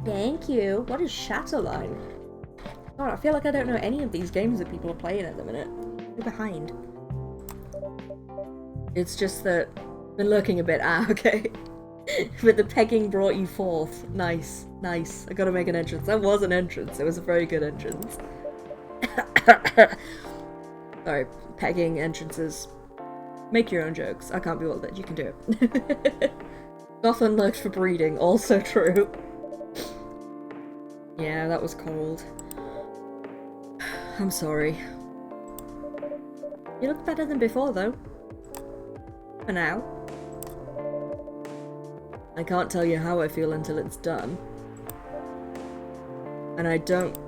Thank you. What is Shadowline? God, I feel like I don't know any of these games that people are playing at the minute. You're behind. It's just that... been lurking a bit. Ah, okay. But the pegging brought you forth. Nice, nice. I gotta make an entrance. That was an entrance. It was a very good entrance. Sorry, pegging, entrances. Make your own jokes. I can't be all that. You can do it. Gotham lurked for breeding. Also true. Yeah, that was cold. I'm sorry. You look better than before, though. For now. I can't tell you how I feel until it's done. And I don't...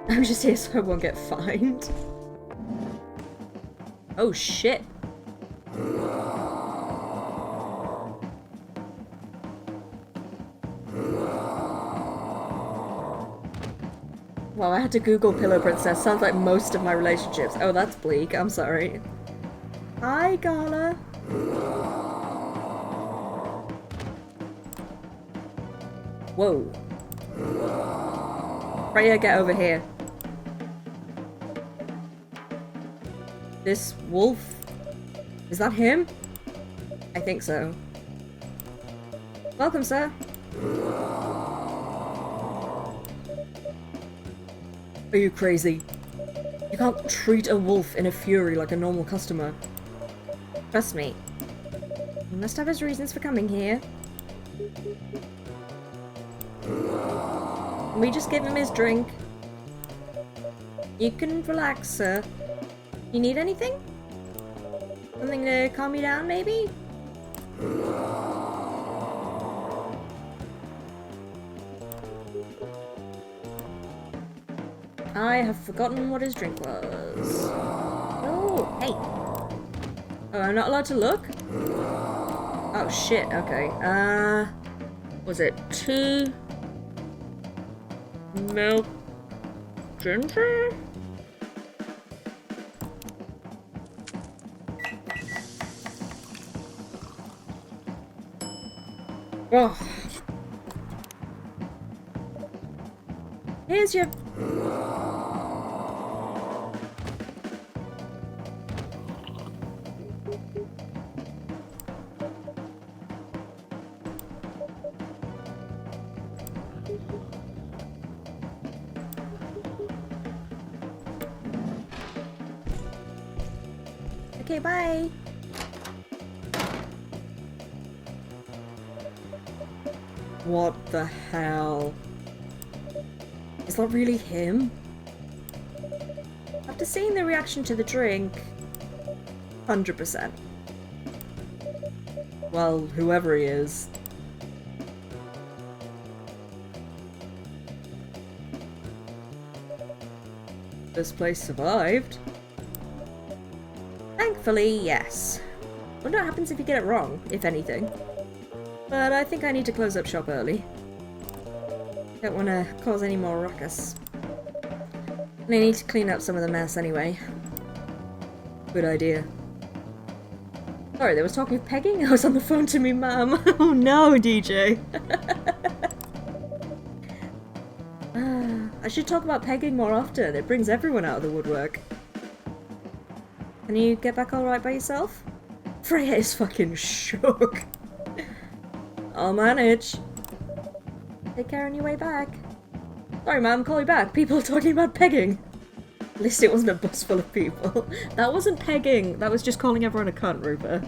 I'm just here so I won't get fined. Oh shit! Wow, I had to Google Pillow Princess. Sounds like most of my relationships. Oh, that's bleak. I'm sorry. Hi, Gala. Whoa. Freya, get over here. This wolf? Is that him? I think so. Welcome, sir. Are you crazy? You can't treat a wolf in a fury like a normal customer. Trust me. He must have his reasons for coming here. Can we just give him his drink? You can relax, sir. You need anything? Something to calm you down, maybe? I have forgotten what his drink was. Oh, hey. Oh, I'm not allowed to look? Oh, shit, okay. Was it 2 milk ginger? Oh. Here's your... Okay, bye. What the hell? Is that really him? After seeing the reaction to the drink, 100%. Well, whoever he is. This place survived. Thankfully, yes. Wonder what happens if you get it wrong, if anything. But I think I need to close up shop early. Don't want to cause any more ruckus. And I need to clean up some of the mess anyway. Good idea. Sorry, there was talking of pegging? I was on the phone to me mum. Oh no, DJ. I should talk about pegging more often. It brings everyone out of the woodwork. Can you get back alright by yourself? Freya is fucking shook. I'll manage. Take care on your way back. Sorry, ma'am, call you back. People are talking about pegging. At least it wasn't a bus full of people. That wasn't pegging. That was just calling everyone a cunt, Rupert.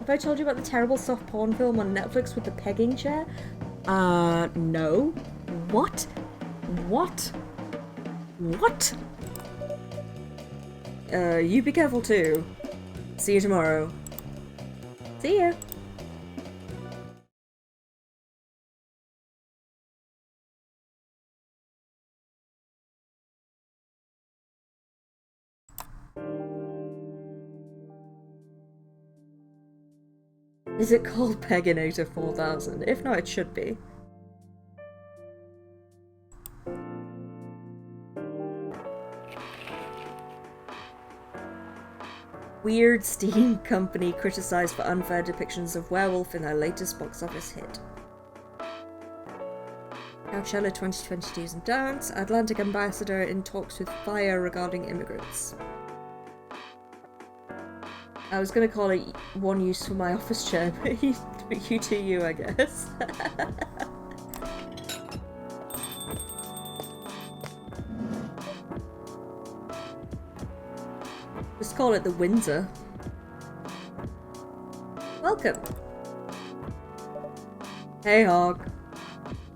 Have I told you about the terrible soft porn film on Netflix with the pegging chair? No. What? What? What? You be careful too. See you tomorrow. See ya. Is it called Peginator 4000? If not, it should be. Weird Steam Company criticised for unfair depictions of werewolf in their latest box office hit. Coachella 2022's and Dance. Atlantic ambassador in talks with Fire regarding immigrants. I was gonna call it one use for my office chair, but you do you, I guess. Just call it the Windsor. Welcome. Hey, Hog.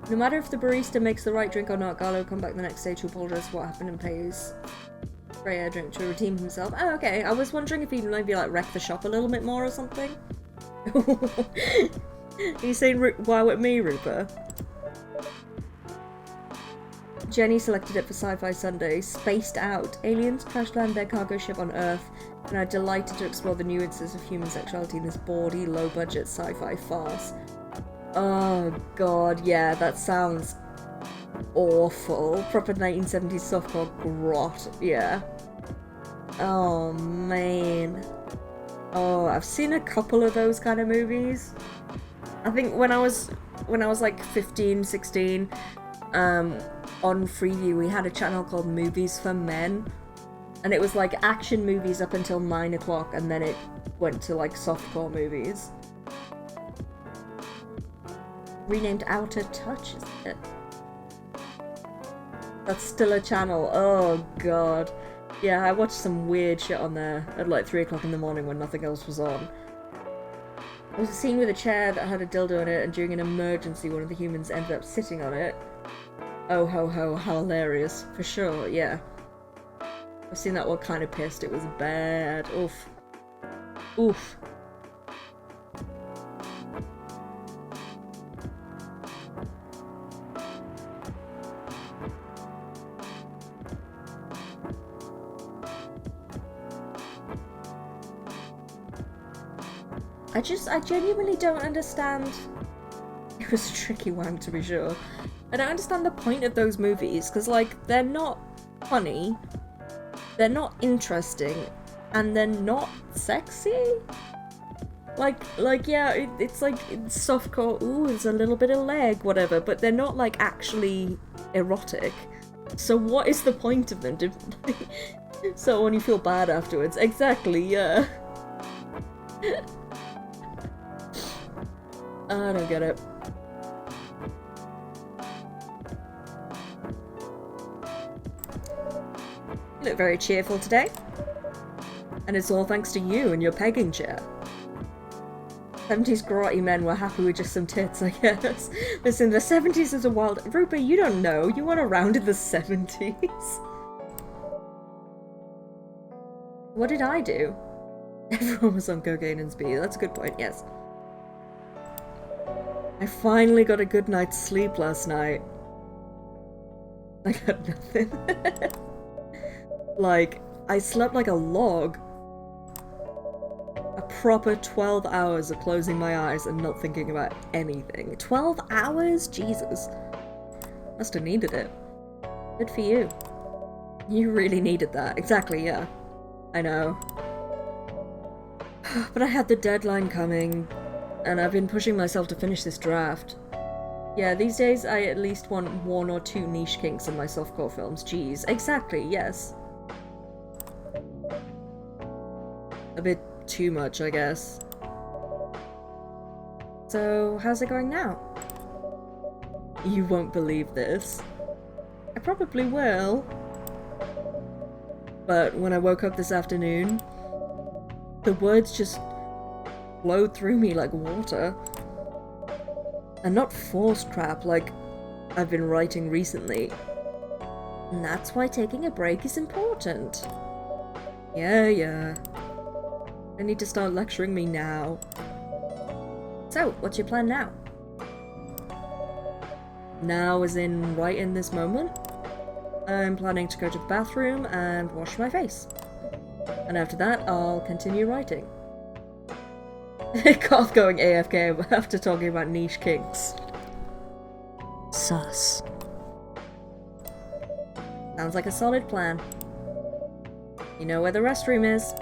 No matter if the barista makes the right drink or not, Garlo will come back the next day to apologise for what happened and pays Freya a drink to redeem himself. Oh, okay. I was wondering if he'd maybe like wreck the shop a little bit more or something. You saying wow at me, Rupert? Jenny selected it for Sci-Fi Sunday. Spaced Out. Aliens crash land their cargo ship on Earth and are delighted to explore the nuances of human sexuality in this bawdy, low-budget sci-fi farce. Oh god, yeah, that sounds awful. Proper 1970s softcore grot, yeah. Oh man. Oh, I've seen a couple of those kind of movies. I think when I was like 15, 16, on Freeview we had a channel called Movies for Men, and it was like action movies up until 9 o'clock, and then it went to like softcore movies. Renamed Outer Touch, isn't it? That's still a channel. Oh god. Yeah, I watched some weird shit on there at like 3 o'clock in the morning when nothing else was on. There was a scene with a chair that had a dildo in it, and during an emergency one of the humans ended up sitting on it. Oh ho ho, how hilarious. For sure, yeah. I've seen that one kind of pissed. It was bad. Oof. Oof. I genuinely don't understand. It was a tricky one, to be sure. I don't understand the point of those movies, because, like, they're not funny, they're not interesting, and they're not sexy? Like, yeah, it's like softcore, ooh, there's a little bit of leg, whatever, but they're not, like, actually erotic. So what is the point of them? So when you feel bad afterwards. Exactly, yeah. I don't get it. You look very cheerful today. And it's all thanks to you and your pegging chair. 70s karate men were happy with just some tits, I guess. Listen, the 70s is a wild... Rupert, you don't know. You weren't around in the 70s. What did I do? Everyone was on cocaine and speed. That's a good point, yes. I finally got a good night's sleep last night. I got nothing. Like, I slept like a log. A proper 12 hours of closing my eyes and not thinking about anything. 12 hours? Jesus. Must have needed it. Good for you. You really needed that. Exactly, yeah. I know. But I had the deadline coming, and I've been pushing myself to finish this draft. Yeah, these days I at least want 1 or 2 niche kinks in my softcore films. Jeez. Exactly, yes. A bit too much, I guess. So, how's it going now? You won't believe this. I probably will. But when I woke up this afternoon, the words just flowed through me like water. And not forced crap like I've been writing recently. And that's why taking a break is important. Yeah. I need to start lecturing me now. So, what's your plan now? Now as in right in this moment? I'm planning to go to the bathroom and wash my face. And after that, I'll continue writing. Koth going AFK after talking about niche kinks. Sus. Sounds like a solid plan. You know where the restroom is.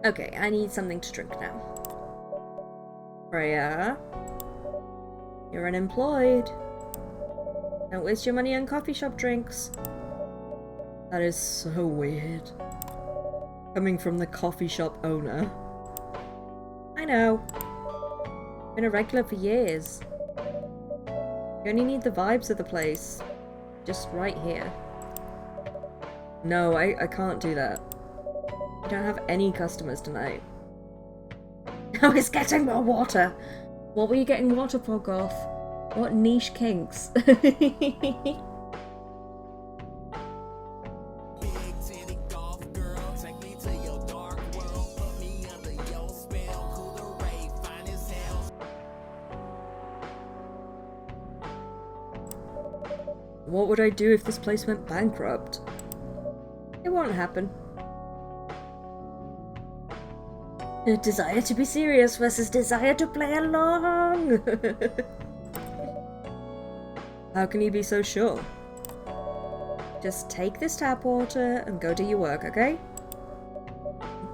Okay, I need something to drink now. Freya? You're unemployed. Don't waste your money on coffee shop drinks. That is so weird. Coming from the coffee shop owner. I know. Been a regular for years. You only need the vibes of the place. Just right here. No, I can't do that. I don't have any customers tonight. I was getting more water. What were you getting water for, Goth? What niche kinks? What would I do if this place went bankrupt? It won't happen. A desire to be serious versus desire to play along. How can you be so sure? Just take this tap water and go do your work, okay?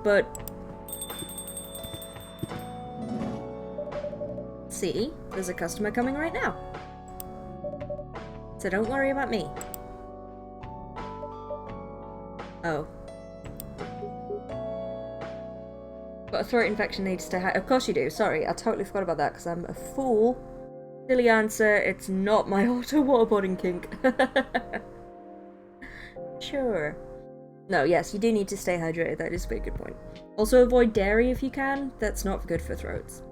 But... see, there's a customer coming right now. So don't worry about me. Oh. Got a throat infection, need to stay high. Of course you do. Sorry, I totally forgot about that because I'm a fool. Silly answer. It's not my auto waterboarding kink. Sure. No, yes, you do need to stay hydrated. That is a very good point. Also, avoid dairy if you can. That's not good for throats.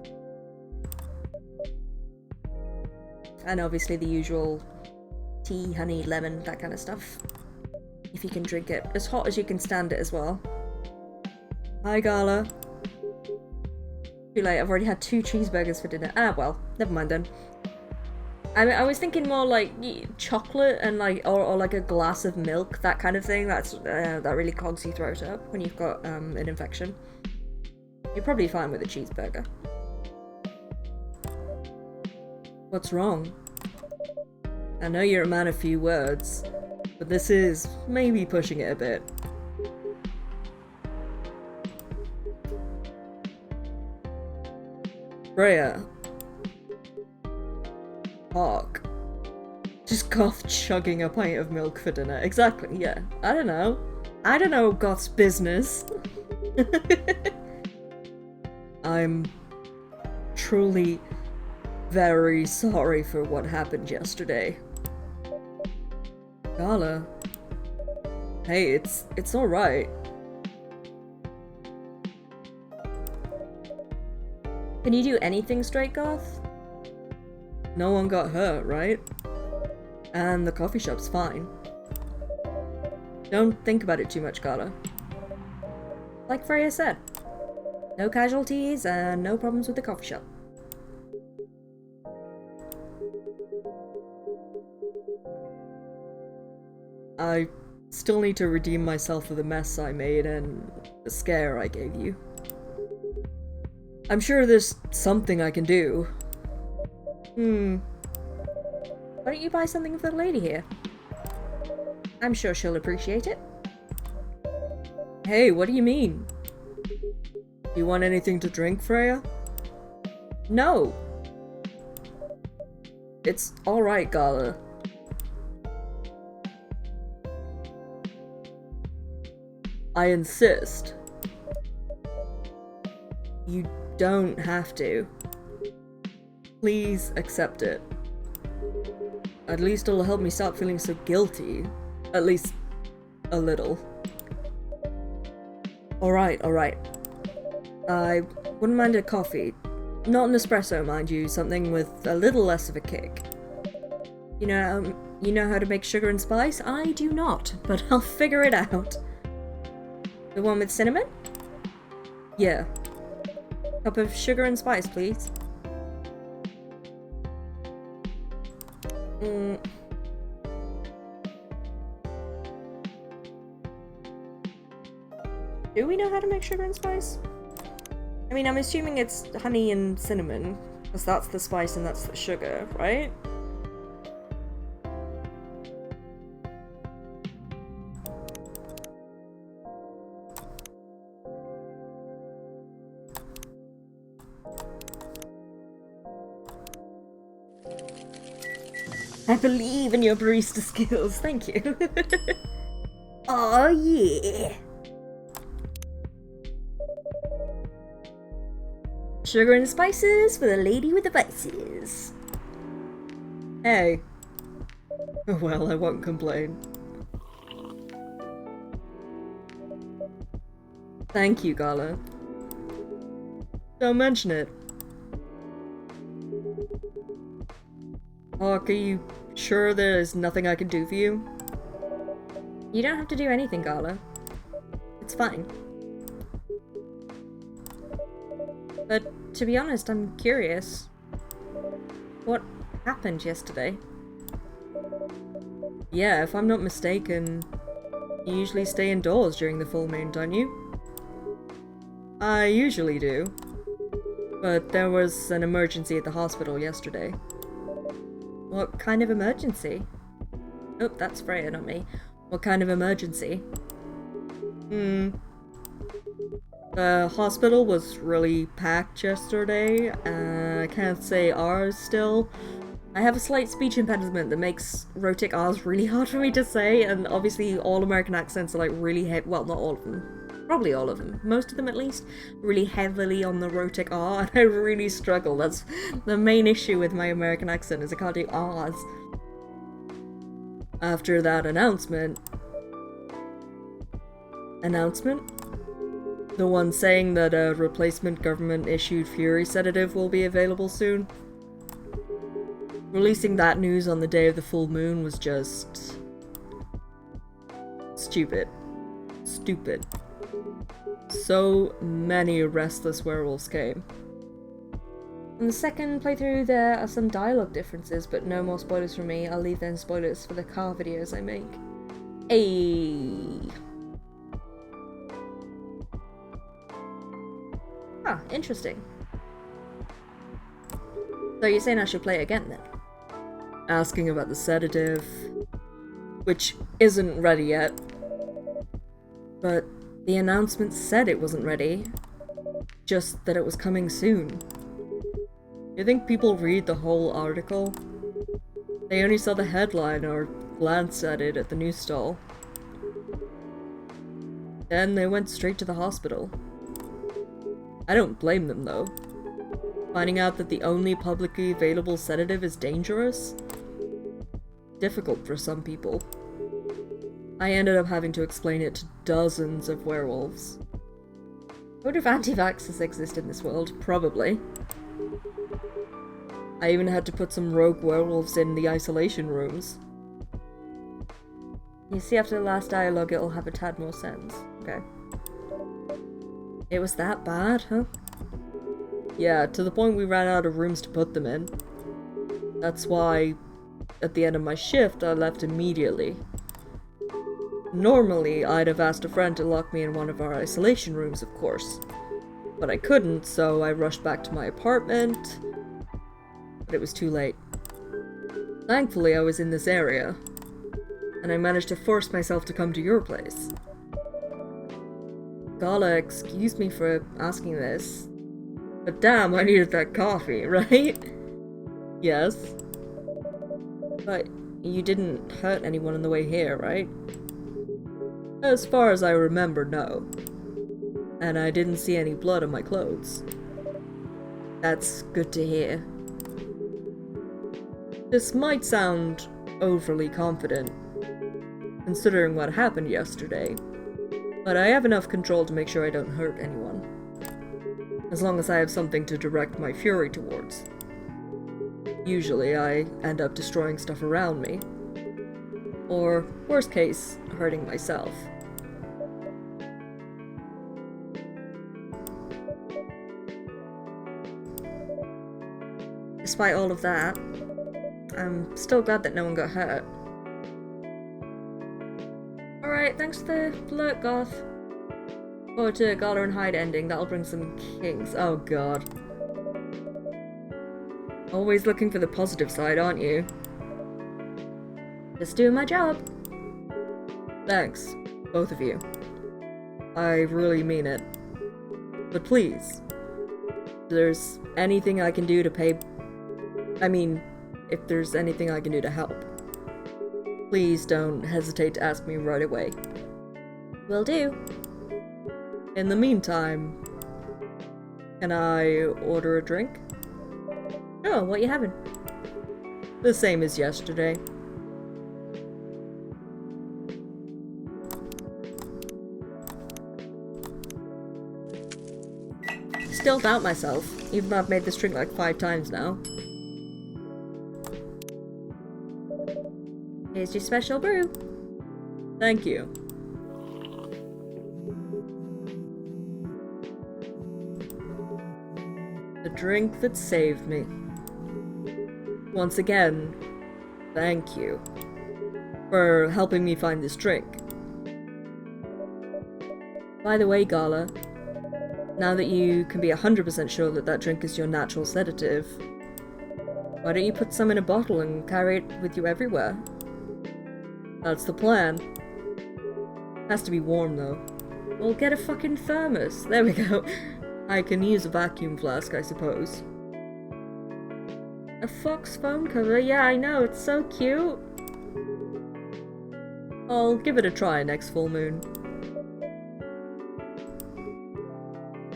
And obviously the usual tea, honey, lemon, that kind of stuff. If you can drink it as hot as you can stand it as well. Hi, Gala. Too late, I've already had 2 cheeseburgers for dinner. Ah, well, never mind then. I was thinking more like chocolate and like, or like a glass of milk, that kind of thing. That's that really clogs your throat up when you've got an infection. You're probably fine with a cheeseburger. What's wrong? I know you're a man of few words, but this is maybe pushing it a bit. Freya. Hark. Just Goth chugging a pint of milk for dinner. Exactly, yeah. I don't know. I don't know Goth's business. I'm truly very sorry for what happened yesterday. Gala. Hey, it's alright. Can you do anything straight, Goth? No one got hurt, right? And the coffee shop's fine. Don't think about it too much, Gala. Like Freya said, no casualties and no problems with the coffee shop. I still need to redeem myself for the mess I made and the scare I gave you. I'm sure there's something I can do. Why don't you buy something for the lady here? I'm sure she'll appreciate it. Hey, what do you mean? Do you want anything to drink, Freya? No. It's alright, Gala. I insist. You don't have to. Please accept it. At least it'll help me stop feeling so guilty. At least a little. Alright, alright. I wouldn't mind a coffee. Not an espresso, mind you, something with a little less of a kick. You know how to make sugar and spice? I do not, but I'll figure it out. The one with cinnamon? Yeah. Cup of sugar and spice, please. Do we know how to make sugar and spice? I mean, I'm assuming it's honey and cinnamon, because that's the spice and that's the sugar, right? I believe in your barista skills, thank you. Oh yeah. Sugar and spices for the lady with the vices. Hey. Well, I won't complain. Thank you, Gala. Don't mention it. Hawk, are you sure there's nothing I can do for you? You don't have to do anything, Gala. It's fine. But to be honest, I'm curious. What happened yesterday? Yeah, if I'm not mistaken, you usually stay indoors during the full moon, don't you? I usually do. But there was an emergency at the hospital yesterday. What kind of emergency? Oh, that's Freya, not me. What kind of emergency? The hospital was really packed yesterday. I can't say R's still. I have a slight speech impediment that makes rhotic R's really hard for me to say, and obviously all American accents are like really heavy. Well, not all of them. Probably all of them. Most of them, at least, really heavily on the rhotic R, and I really struggle. That's the main issue with my American accent, is I can't do R's. After that announcement... The one saying that a replacement government-issued Fury sedative will be available soon. Releasing that news on the day of the full moon was just... stupid. Stupid. So many restless werewolves came. In the second playthrough there are some dialogue differences, but no more spoilers from me. I'll leave them spoilers for the car videos I make. Ayy. Ah, interesting. So you're saying I should play it again then? Asking about the sedative, which isn't ready yet. But the announcement said it wasn't ready, just that it was coming soon. You think people read the whole article? They only saw the headline or glanced at it at the news stall. Then they went straight to the hospital. I don't blame them though. Finding out that the only publicly available sedative is dangerous? Difficult for some people. I ended up having to explain it to dozens of werewolves. I wonder if anti-vaxxers exist in this world. Probably. I even had to put some rogue werewolves in the isolation rooms. You see, after the last dialogue it'll have a tad more sense. Okay. It was that bad, huh? Yeah, to the point we ran out of rooms to put them in. That's why, at the end of my shift, I left immediately. Normally, I'd have asked a friend to lock me in one of our isolation rooms, of course. But I couldn't, so I rushed back to my apartment. But it was too late. Thankfully, I was in this area, and I managed to force myself to come to your place. Gala, excuse me for asking this, but damn, I needed that coffee, right? Yes. But you didn't hurt anyone on the way here, right? As far as I remember, no. And I didn't see any blood on my clothes. That's good to hear. This might sound overly confident, considering what happened yesterday, but I have enough control to make sure I don't hurt anyone. As long as I have something to direct my fury towards. Usually I end up destroying stuff around me. Or, worst case, hurting myself. Despite all of that, I'm still glad that no one got hurt. Alright, thanks for the alert, Goth. Forward to Gala and Hyde ending, that'll bring some kings. Oh god. Always looking for the positive side, aren't you? Just doing my job. Thanks, both of you. I really mean it. But please, if there's anything I can do to pay... if there's anything I can do to help, please don't hesitate to ask me right away. Will do. In the meantime, can I order a drink? Oh, what you having? The same as yesterday. Still doubt myself, even though I've made this drink like 5 times now. Here's your special brew. Thank you. The drink that saved me. Once again, thank you for helping me find this drink. By the way, Gala, now that you can be 100% sure that that drink is your natural sedative, why don't you put some in a bottle and carry it with you everywhere? That's the plan. Has to be warm though. We'll get a fucking thermos. There we go. I can use a vacuum flask, I suppose. A fox phone cover? Yeah, I know, it's so cute. I'll give it a try next full moon.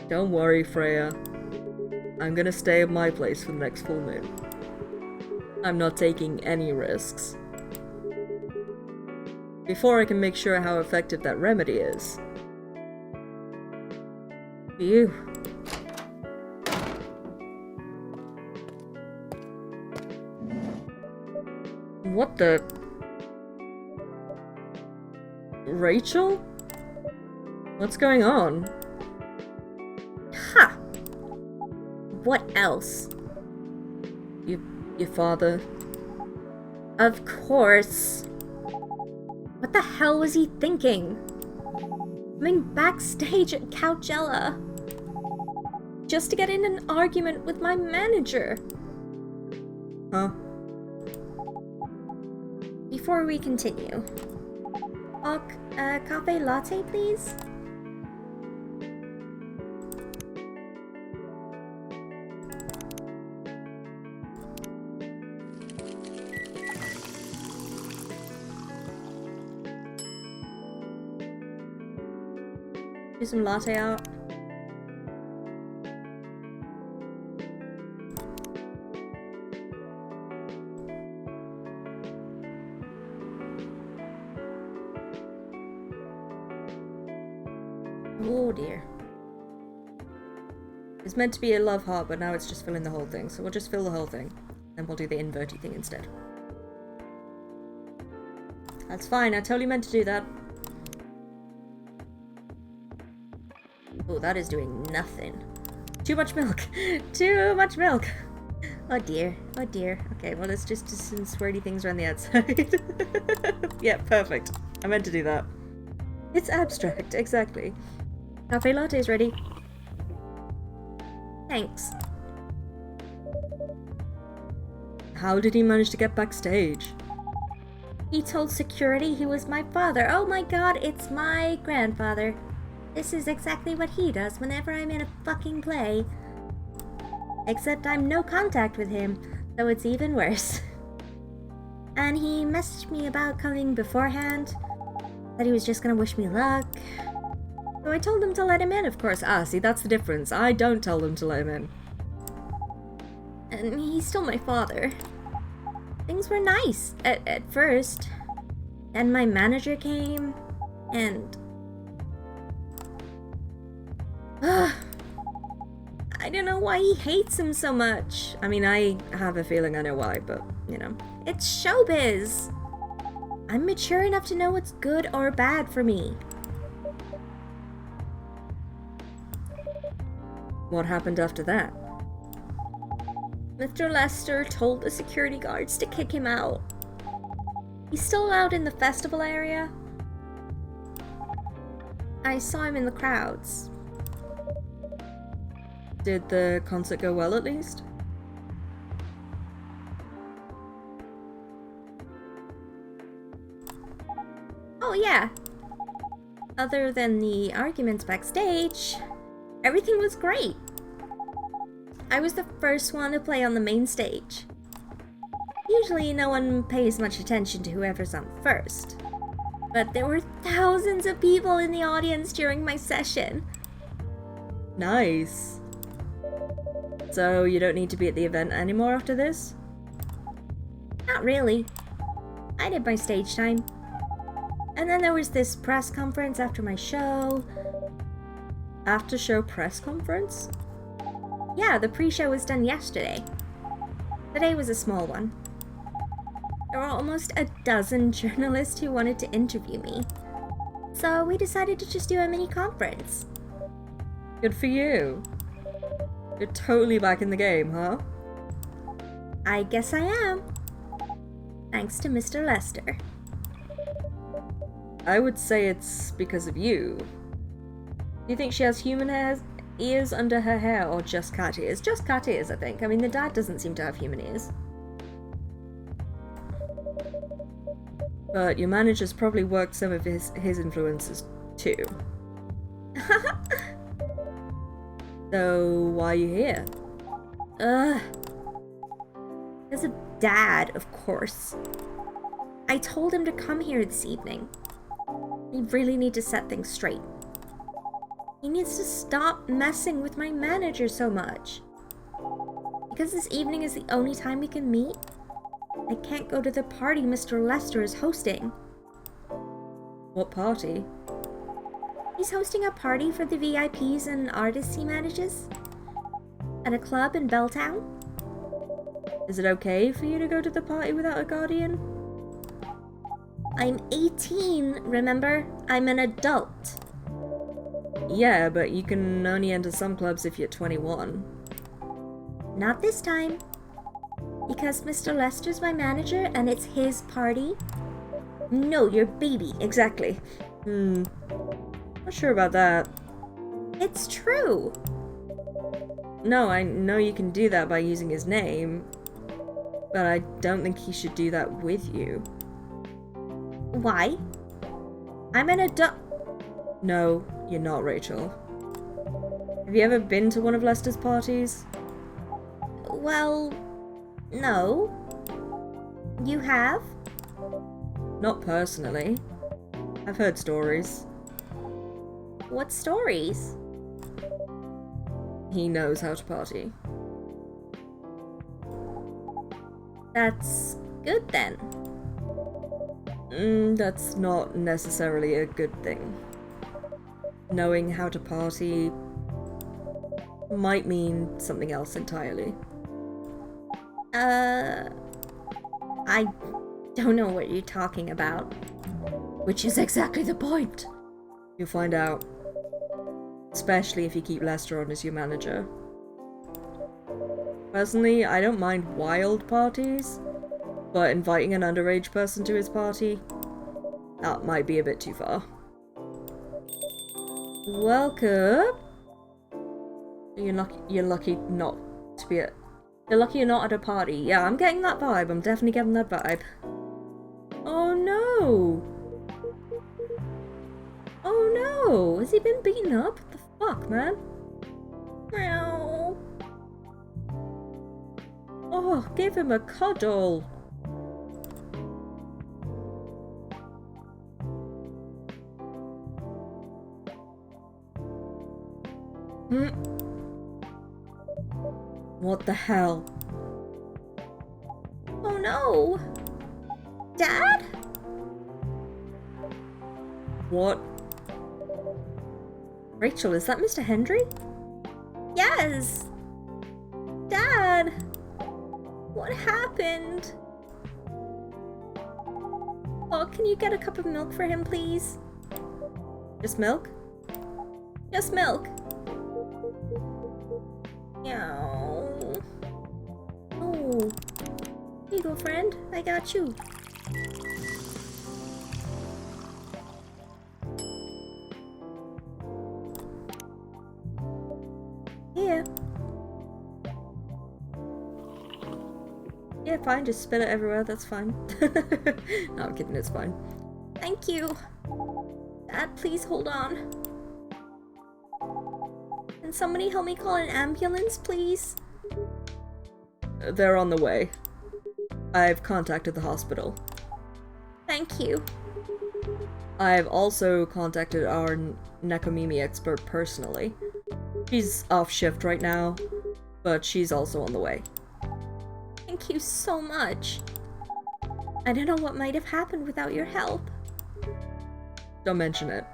Don't worry, Freya. I'm gonna stay at my place for the next full moon. I'm not taking any risks. Before I can make sure how effective that remedy is. You. What the? Rachel? What's going on? Ha! What else? Your father? Of course. What the hell was he thinking? I'm backstage at Coachella. Just to get in an argument with my manager. Huh? Before we continue, cafe latte, please? Do some latte art. Oh dear. It's meant to be a love heart, but now it's just filling the whole thing. So we'll just fill the whole thing. Then we'll do the inverty thing instead. That's fine, I totally meant to do that. Oh, that is doing nothing. Too much milk. Too much milk. Oh dear. Oh dear. Okay, well let's just do some swirly things around the outside. Yeah, perfect. I meant to do that. It's abstract, exactly. Cafe latte is ready. Thanks. How did he manage to get backstage? He told security he was my father. Oh my god, it's my grandfather. This is exactly what he does whenever I'm in a fucking play. Except I'm no contact with him, so it's even worse. And he messaged me about coming beforehand. That he was just gonna wish me luck. So I told him to let him in, of course. Ah, see, that's the difference. I don't tell them to let him in. And he's still my father. Things were nice at first. Then my manager came, and... I don't know why he hates him so much. I mean, I have a feeling I know why, but, you know. It's showbiz. I'm mature enough to know what's good or bad for me. What happened after that? Mr. Lester told the security guards to kick him out. He's still out in the festival area. I saw him in the crowds. Did the concert go well at least? Oh yeah. Other than the arguments backstage, everything was great. I was the first one to play on the main stage. Usually no one pays much attention to whoever's on first. But there were thousands of people in the audience during my session. Nice. So you don't need to be at the event anymore after this? Not really. I did my stage time. And then there was this press conference after my show. After show press conference? Yeah, the pre-show was done yesterday. Today was a small one. There were almost a dozen journalists who wanted to interview me. So we decided to just do a mini conference. Good for you. You're totally back in the game, huh? I guess I am. Thanks to Mr. Lester. I would say it's because of you. Do you think she has human ears under her hair or just cat ears? Just cat ears, I think. I mean, the dad doesn't seem to have human ears. But your manager's probably worked some of his influences too. So, why are you here? As a dad, of course. I told him to come here this evening. We really need to set things straight. He needs to stop messing with my manager so much. Because this evening is the only time we can meet, I can't go to the party Mr. Lester is hosting. What party? He's hosting a party for the VIPs and artists he manages at a club in Belltown. Is it okay for you to go to the party without a guardian? I'm 18, remember? I'm an adult. Yeah, but you can only enter some clubs if you're 21. Not this time. Because Mr. Lester's my manager and it's his party. No, your baby. Exactly. Not sure about that. It's true. No, I know you can do that by using his name, but I don't think he should do that with you. Why? I'm an adult. No, you're not, Rachel. Have you ever been to one of Lester's parties? Well, no. You have? Not personally. I've heard stories. What stories? He knows how to party. That's good then. That's not necessarily a good thing. Knowing how to party might mean something else entirely. I don't know what you're talking about. Which is exactly the point. You'll find out. Especially if you keep Lester on as your manager. Personally, I don't mind wild parties, but inviting an underage person to his party, that might be a bit too far. Welcome. You're lucky not to be at. You're lucky you're not at a party. Yeah, I'm getting that vibe. I'm definitely getting that vibe. Oh no! Oh no! Has he been beaten up? What the fuck, man? Meow. Oh, give him a cuddle. What the hell? Oh no! Dad? What? Rachel, is that Mr. Hendry? Yes! Dad! What happened? Oh, can you get a cup of milk for him, please? Just milk? Just milk. Meow. Oh. Here you go, friend. I got you. Here. Yeah, fine, just spit it everywhere, that's fine. No, I'm kidding, it's fine. Thank you. Dad, please hold on. Can somebody help me call an ambulance, please? They're on the way. I've contacted the hospital. Thank you. I've also contacted our Nekomimi expert personally. She's off shift right now, but she's also on the way. Thank you so much. I don't know what might have happened without your help. Don't mention it.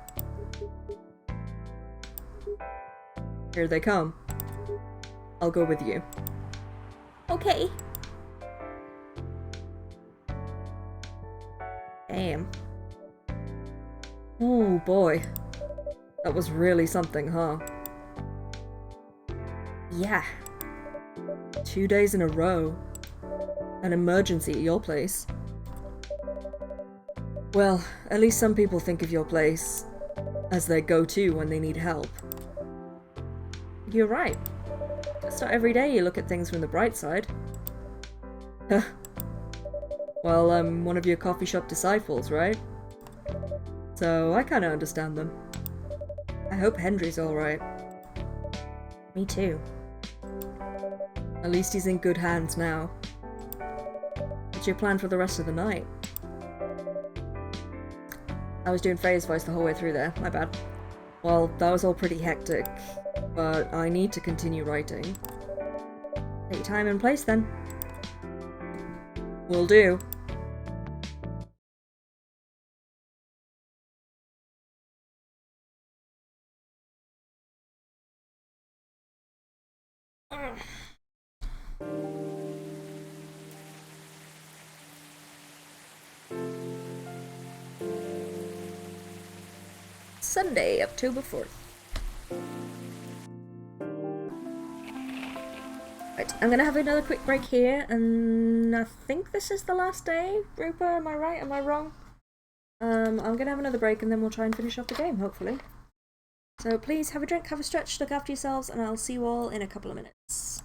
Here they come. I'll go with you. Okay. Damn. Oh boy. That was really something, huh? Yeah. 2 days in a row. An emergency at your place. Well, at least some people think of your place as their go-to when they need help. You're right. It's not every day you look at things from the bright side. Well, I'm one of your coffee shop disciples, right? So I kinda understand them. I hope Hendry's alright. Me too. At least he's in good hands now. What's your plan for the rest of the night? I was doing Freya's voice the whole way through there, my bad. Well, that was all pretty hectic, but I need to continue writing. Take time and place then. Will do. Sunday, October 4th. Right, I'm gonna have another quick break here, and I think this is the last day. Rupert, am I right? Am I wrong? I'm gonna have another break and then we'll try and finish off the game, hopefully. So please have a drink, have a stretch, look after yourselves, and I'll see you all in a couple of minutes.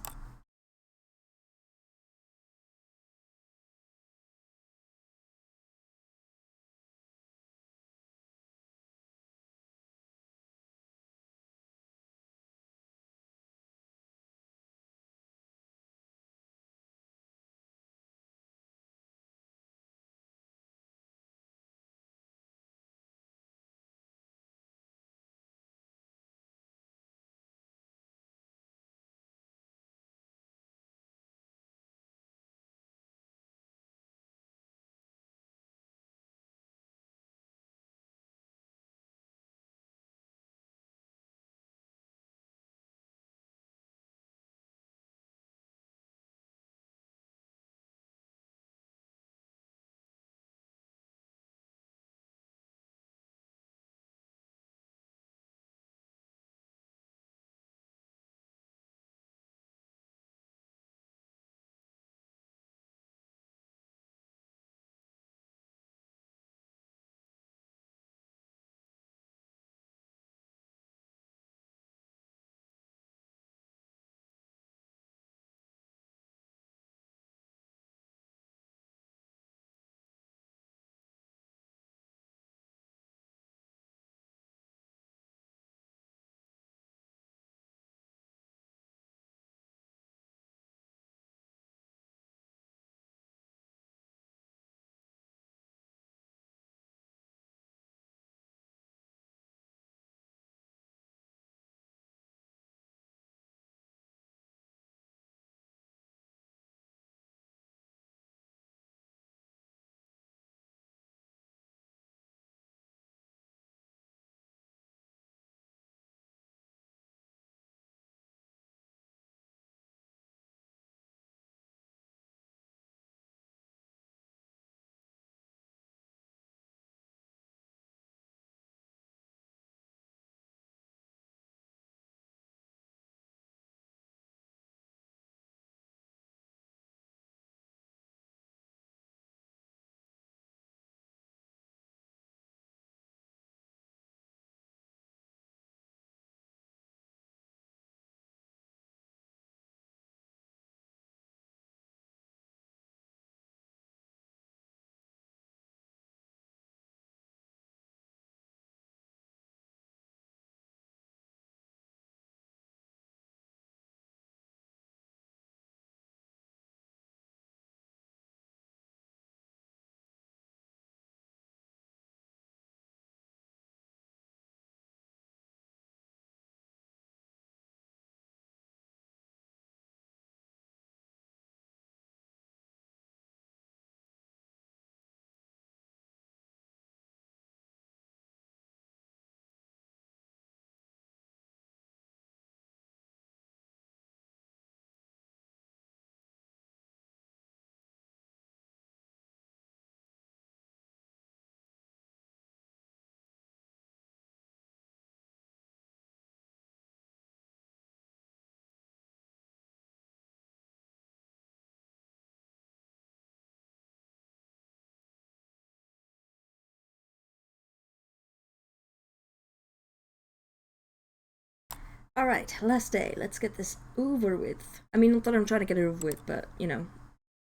Alright, last day. Let's get this over with. I mean, not that I'm trying to get it over with, but, you know,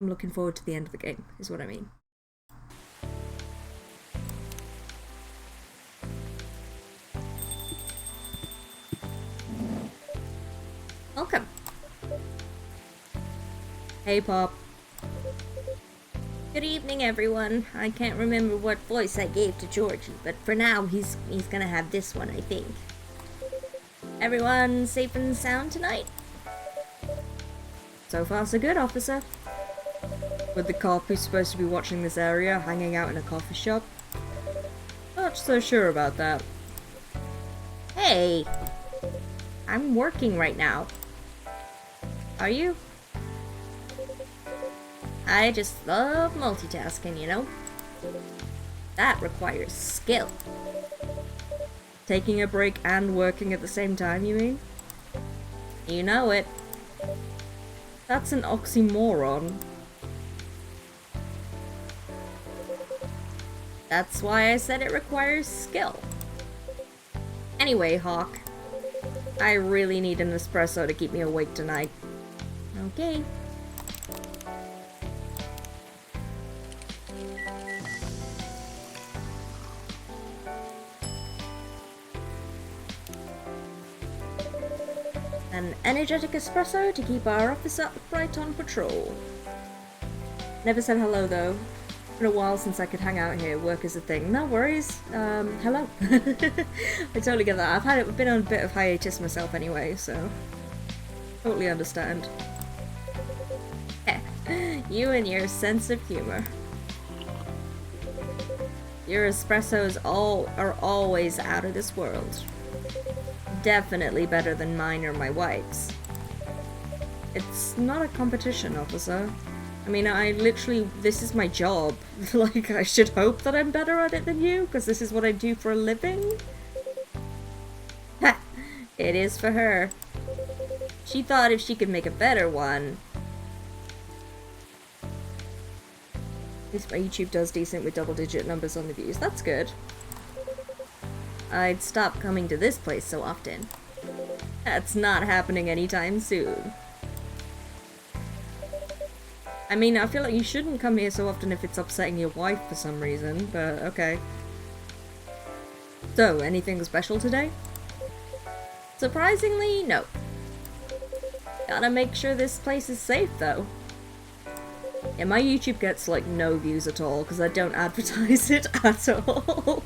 I'm looking forward to the end of the game, is what I mean. Welcome. Hey, Pop. Good evening, everyone. I can't remember what voice I gave to Georgie, but for now, he's gonna have this one, I think. Everyone safe and sound tonight? So far so good, officer. With the cop who's supposed to be watching this area hanging out in a coffee shop? Not so sure about that. Hey! I'm working right now. Are you? I just love multitasking, you know? That requires skill. Taking a break and working at the same time, you mean? You know it. That's an oxymoron. That's why I said it requires skill. Anyway, Hawk. I really need an espresso to keep me awake tonight. Okay. An energetic espresso to keep our officer upright on patrol. Never said hello though. Been a while since I could hang out here. Work is a thing. No worries. Hello. I totally get that. I've been on a bit of hiatus myself anyway, so totally understand. You and your sense of humor. Your espressos are always out of this world. Definitely better than mine or my wife's. It's not a competition, officer. I mean, this is my job. Like, I should hope that I'm better at it than you, because this is what I do for a living. Ha! It is for her. She thought if she could make a better one. At least my YouTube does decent with double-digit numbers on the views. That's good. I'd stop coming to this place so often. That's not happening anytime soon. I mean, I feel like you shouldn't come here so often if it's upsetting your wife for some reason, but okay. So, anything special today? Surprisingly, no. Gotta make sure this place is safe, though. Yeah, my YouTube gets, like, no views at all, because I don't advertise it at all.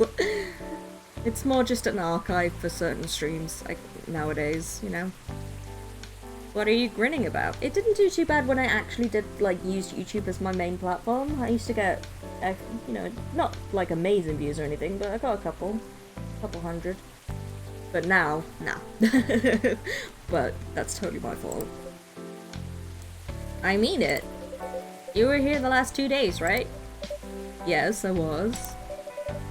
It's more just an archive for certain streams, like, nowadays, you know? What are you grinning about? It didn't do too bad when I actually did, like, use YouTube as my main platform. I used to get, you know, not, like, amazing views or anything, but I got a couple hundred. But now, nah. But that's totally my fault. I mean it. You were here the last 2 days, right? Yes, I was.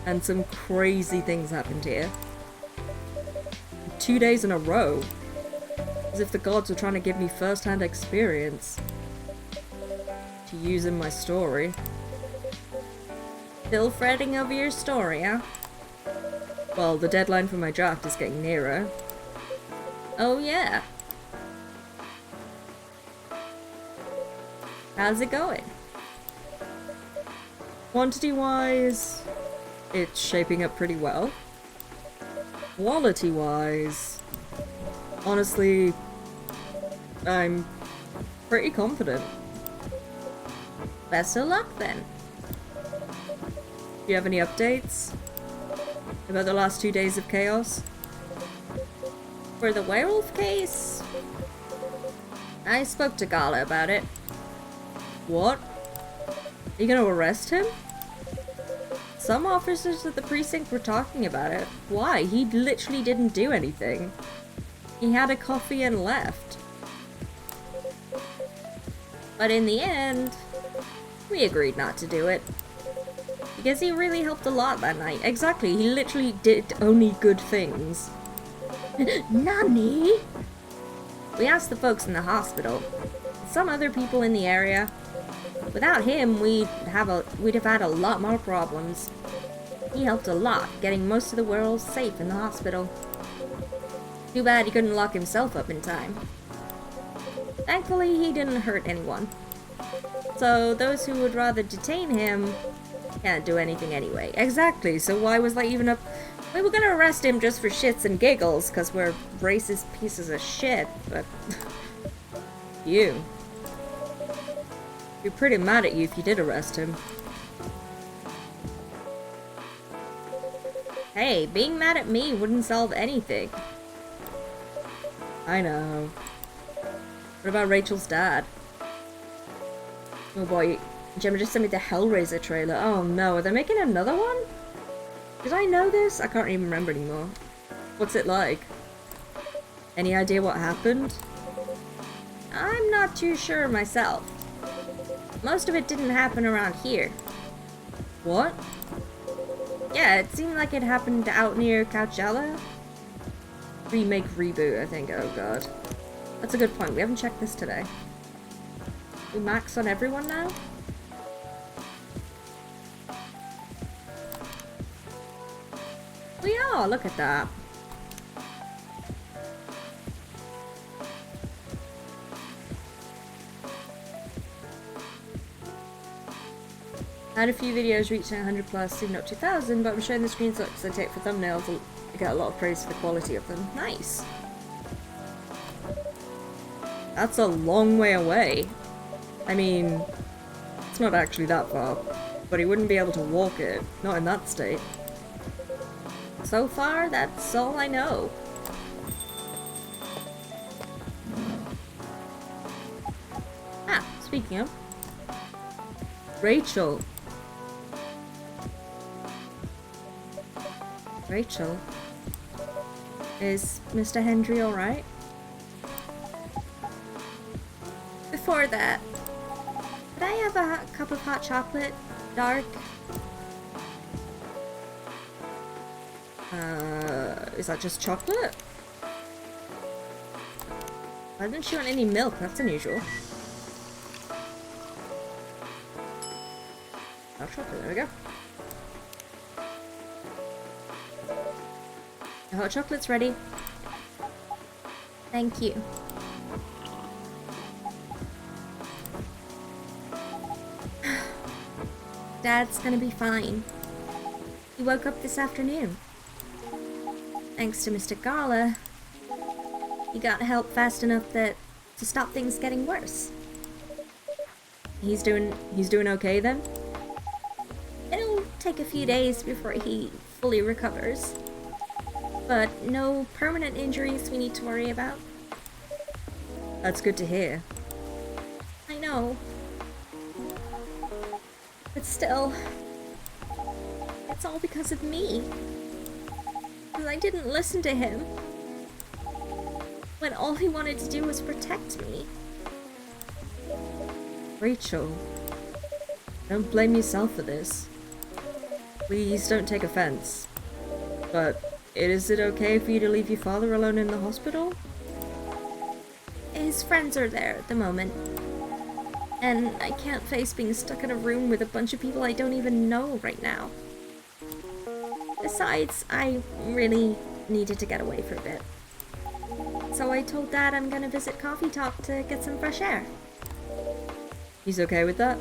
And some crazy things happened here. 2 days in a row. As if the gods were trying to give me first-hand experience to use in my story. Still fretting over your story, huh? Well, the deadline for my draft is getting nearer. Oh yeah. How's it going? Quantity-wise, it's shaping up pretty well. Quality-wise, honestly, I'm pretty confident. Best of luck then. Do you have any updates about the last 2 days of chaos? For the werewolf case, I spoke to Gala about it. What? Are you gonna arrest him? Some officers at the precinct were talking about it. Why? He literally didn't do anything. He had a coffee and left. But in the end, we agreed not to do it. Because he really helped a lot that night. Exactly, he literally did only good things. Nani? We asked the folks in the hospital, some other people in the area. Without him, we'd have had a lot more problems. He helped a lot, getting most of the world safe in the hospital. Too bad he couldn't lock himself up in time. Thankfully, he didn't hurt anyone. So those who would rather detain him can't do anything anyway. Exactly, so why was that even a... We were gonna arrest him just for shits and giggles, because we're racist pieces of shit, but... You. Be pretty mad at you if you did arrest him. Hey, being mad at me wouldn't solve anything. I know. What about Rachel's dad? Oh boy, Gemma just sent me the Hellraiser trailer. Oh no, are they making another one? Did I know this? I can't even remember anymore. What's it like? Any idea what happened? I'm not too sure myself. Most of it didn't happen around here. What? Yeah, it seemed like it happened out near Coachella. Remake, reboot, I think. Oh god. That's a good point. We haven't checked this today. We max on everyone now? We are, look at that. I had a few videos reaching 100 plus, soon up to 2,000, but I'm showing the screenshots I take for thumbnails to get a lot of praise for the quality of them. Nice. That's a long way away. I mean, it's not actually that far, but he wouldn't be able to walk it, not in that state. So far, that's all I know. Ah, speaking of, Rachel. Rachel, is Mr. Hendry alright? Before that, could I have a cup of hot chocolate? Dark? Is that just chocolate? Why didn't she want any milk? That's unusual. Hot chocolate, there we go. The hot chocolate's ready. Thank you. Dad's gonna be fine. He woke up this afternoon. Thanks to Mr. Gala, he got help fast enough to stop things getting worse. He's doing okay then? It'll take a few days before he fully recovers. But no permanent injuries we need to worry about. That's good to hear. I know. But still, it's all because of me. Because I didn't listen to him. When all he wanted to do was protect me. Rachel, don't blame yourself for this. Please don't take offense. But is it okay for you to leave your father alone in the hospital? His friends are there at the moment. And I can't face being stuck in a room with a bunch of people I don't even know right now. Besides, I really needed to get away for a bit. So I told Dad I'm gonna visit Coffee Talk to get some fresh air. He's okay with that?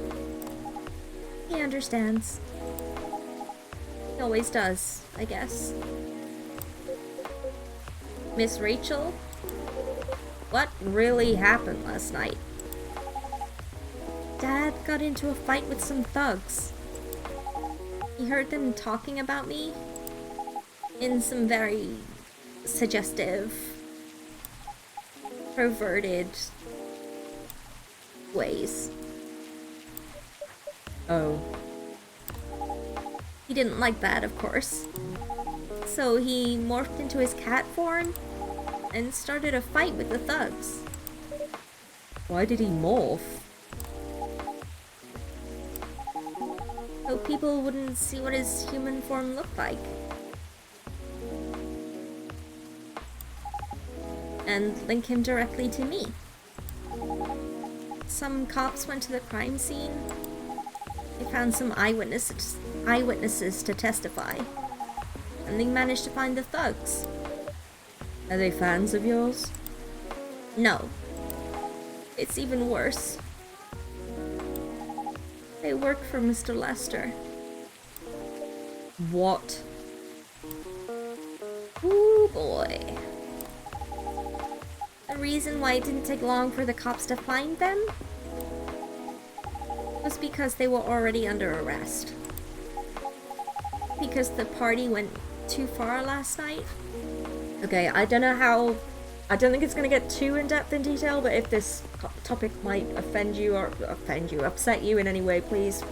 He understands. He always does, I guess. Miss Rachel? What really happened last night? Dad got into a fight with some thugs. He heard them talking about me in some very suggestive, perverted ways. Oh. He didn't like that, of course. So he morphed into his cat form and started a fight with the thugs. Why did he morph? So people wouldn't see what his human form looked like. And link him directly to me. Some cops went to the crime scene. They found some eyewitnesses to testify. And they managed to find the thugs. Are they fans of yours? No. It's even worse. They work for Mr. Lester. What? Ooh boy. The reason why it didn't take long for the cops to find them? was because they were already under arrest. Because the party went too far last night. Okay, I don't know how... I don't think it's going to get too in-depth in detail, but if this topic might upset you in any way, please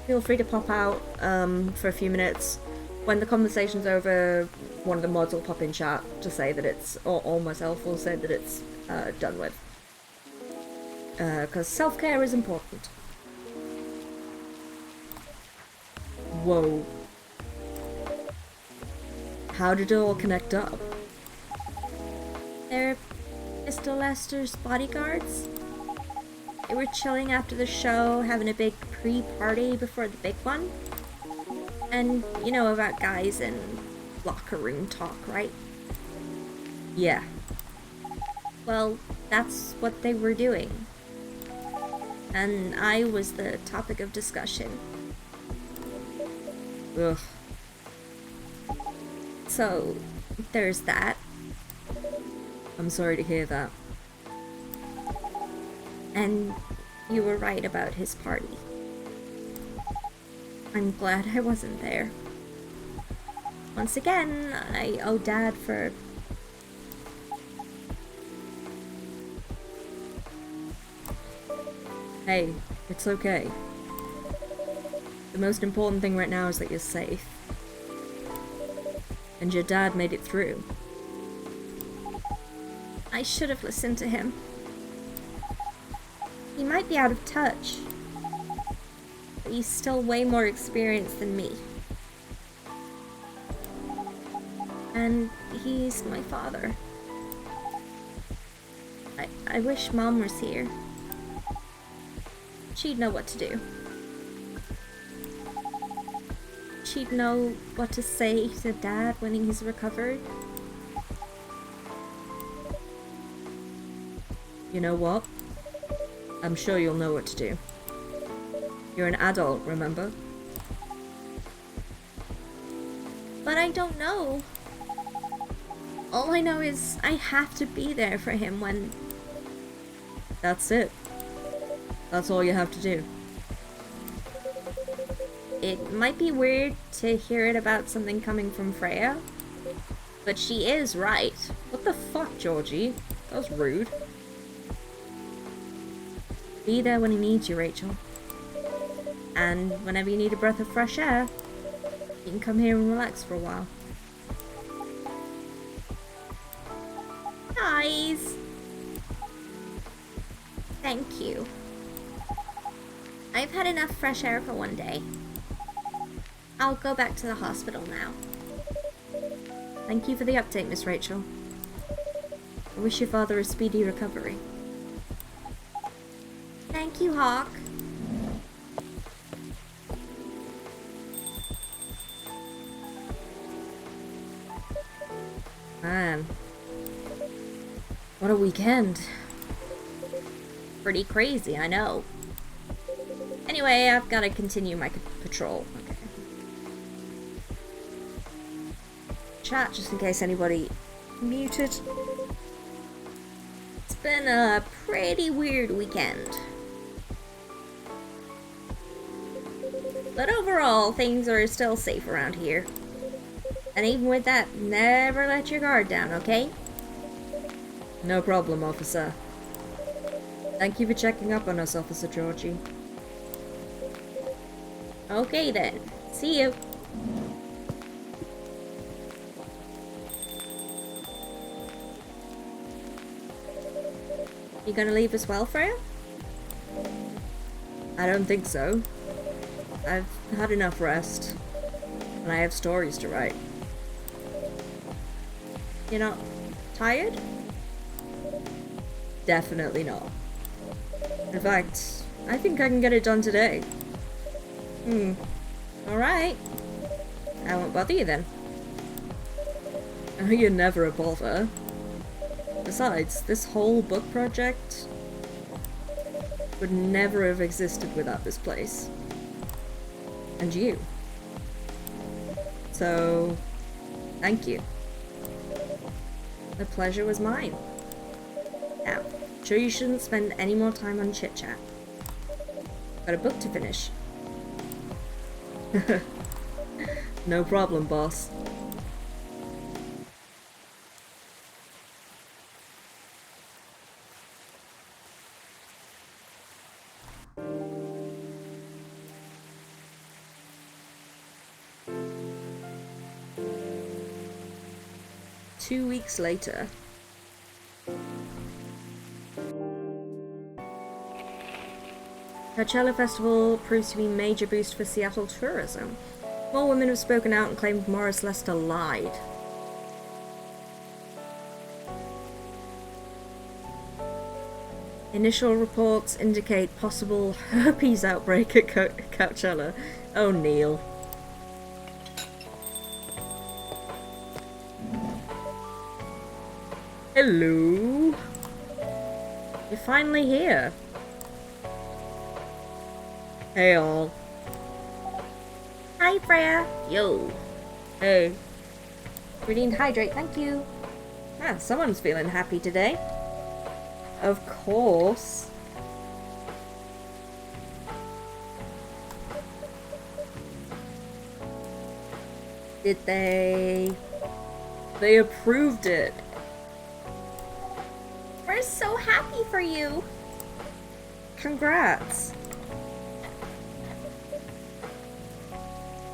feel free to pop out for a few minutes. When the conversation's over, one of the mods will pop in chat to say that it's... or myself will say that it's done with. Because self-care is important. Whoa. How did it all connect up? They're Mr. Lester's bodyguards. They were chilling after the show, having a big pre-party before the big one. And you know about guys and locker room talk, right? Yeah. Well, that's what they were doing. And I was the topic of discussion. Ugh. So, there's that. I'm sorry to hear that. And you were right about his party. I'm glad I wasn't there. Once again, I owe Dad for... Hey, it's okay. The most important thing right now is that you're safe. And your dad made it through. I should have listened to him. He might be out of touch, but he's still way more experienced than me. And he's my father. I wish Mom was here. She'd know what to do. She'd know what to say to Dad when he's recovered. You know what? I'm sure you'll know what to do. You're an adult, remember? But I don't know. All I know is I have to be there for him when... That's it. That's all you have to do. It might be weird to hear it about something coming from Freya, but she is right. What the fuck, Georgie? That was rude. Be there when he needs you, Rachel. And whenever you need a breath of fresh air, you can come here and relax for a while. Guys! Thank you. I've had enough fresh air for one day. I'll go back to the hospital now. Thank you for the update, Miss Rachel. I wish your father a speedy recovery. Thank you, Hawk. Man. What a weekend. Pretty crazy, I know. Anyway, I've got to continue my patrol. Okay. Chat, just in case anybody muted. It's been a pretty weird weekend. But overall, things are still safe around here. And even with that, never let your guard down, okay? No problem, officer. Thank you for checking up on us, Officer Georgie. Okay then. See you. You gonna leave as well, Freya? I don't think so. I've had enough rest. And I have stories to write. You're not tired? Definitely not. In fact, I think I can get it done today. Alright. I won't bother you then. Oh, you're never a bother. Besides, this whole book project would never have existed without this place. And you. So, thank you. The pleasure was mine. Now, sure you shouldn't spend any more time on chit-chat. Got a book to finish. No problem, boss. Two weeks later. Coachella Festival proves to be a major boost for Seattle tourism. More women have spoken out and claimed Morris Lester lied. Initial reports indicate possible herpes outbreak at Coachella. Oh, Neil. Hello. You're finally here. Hey all. Hi, Freya. Yo. Hey. We need to hydrate, thank you. Ah, someone's feeling happy today. Of course. Did they? They approved it. We're so happy for you. Congrats.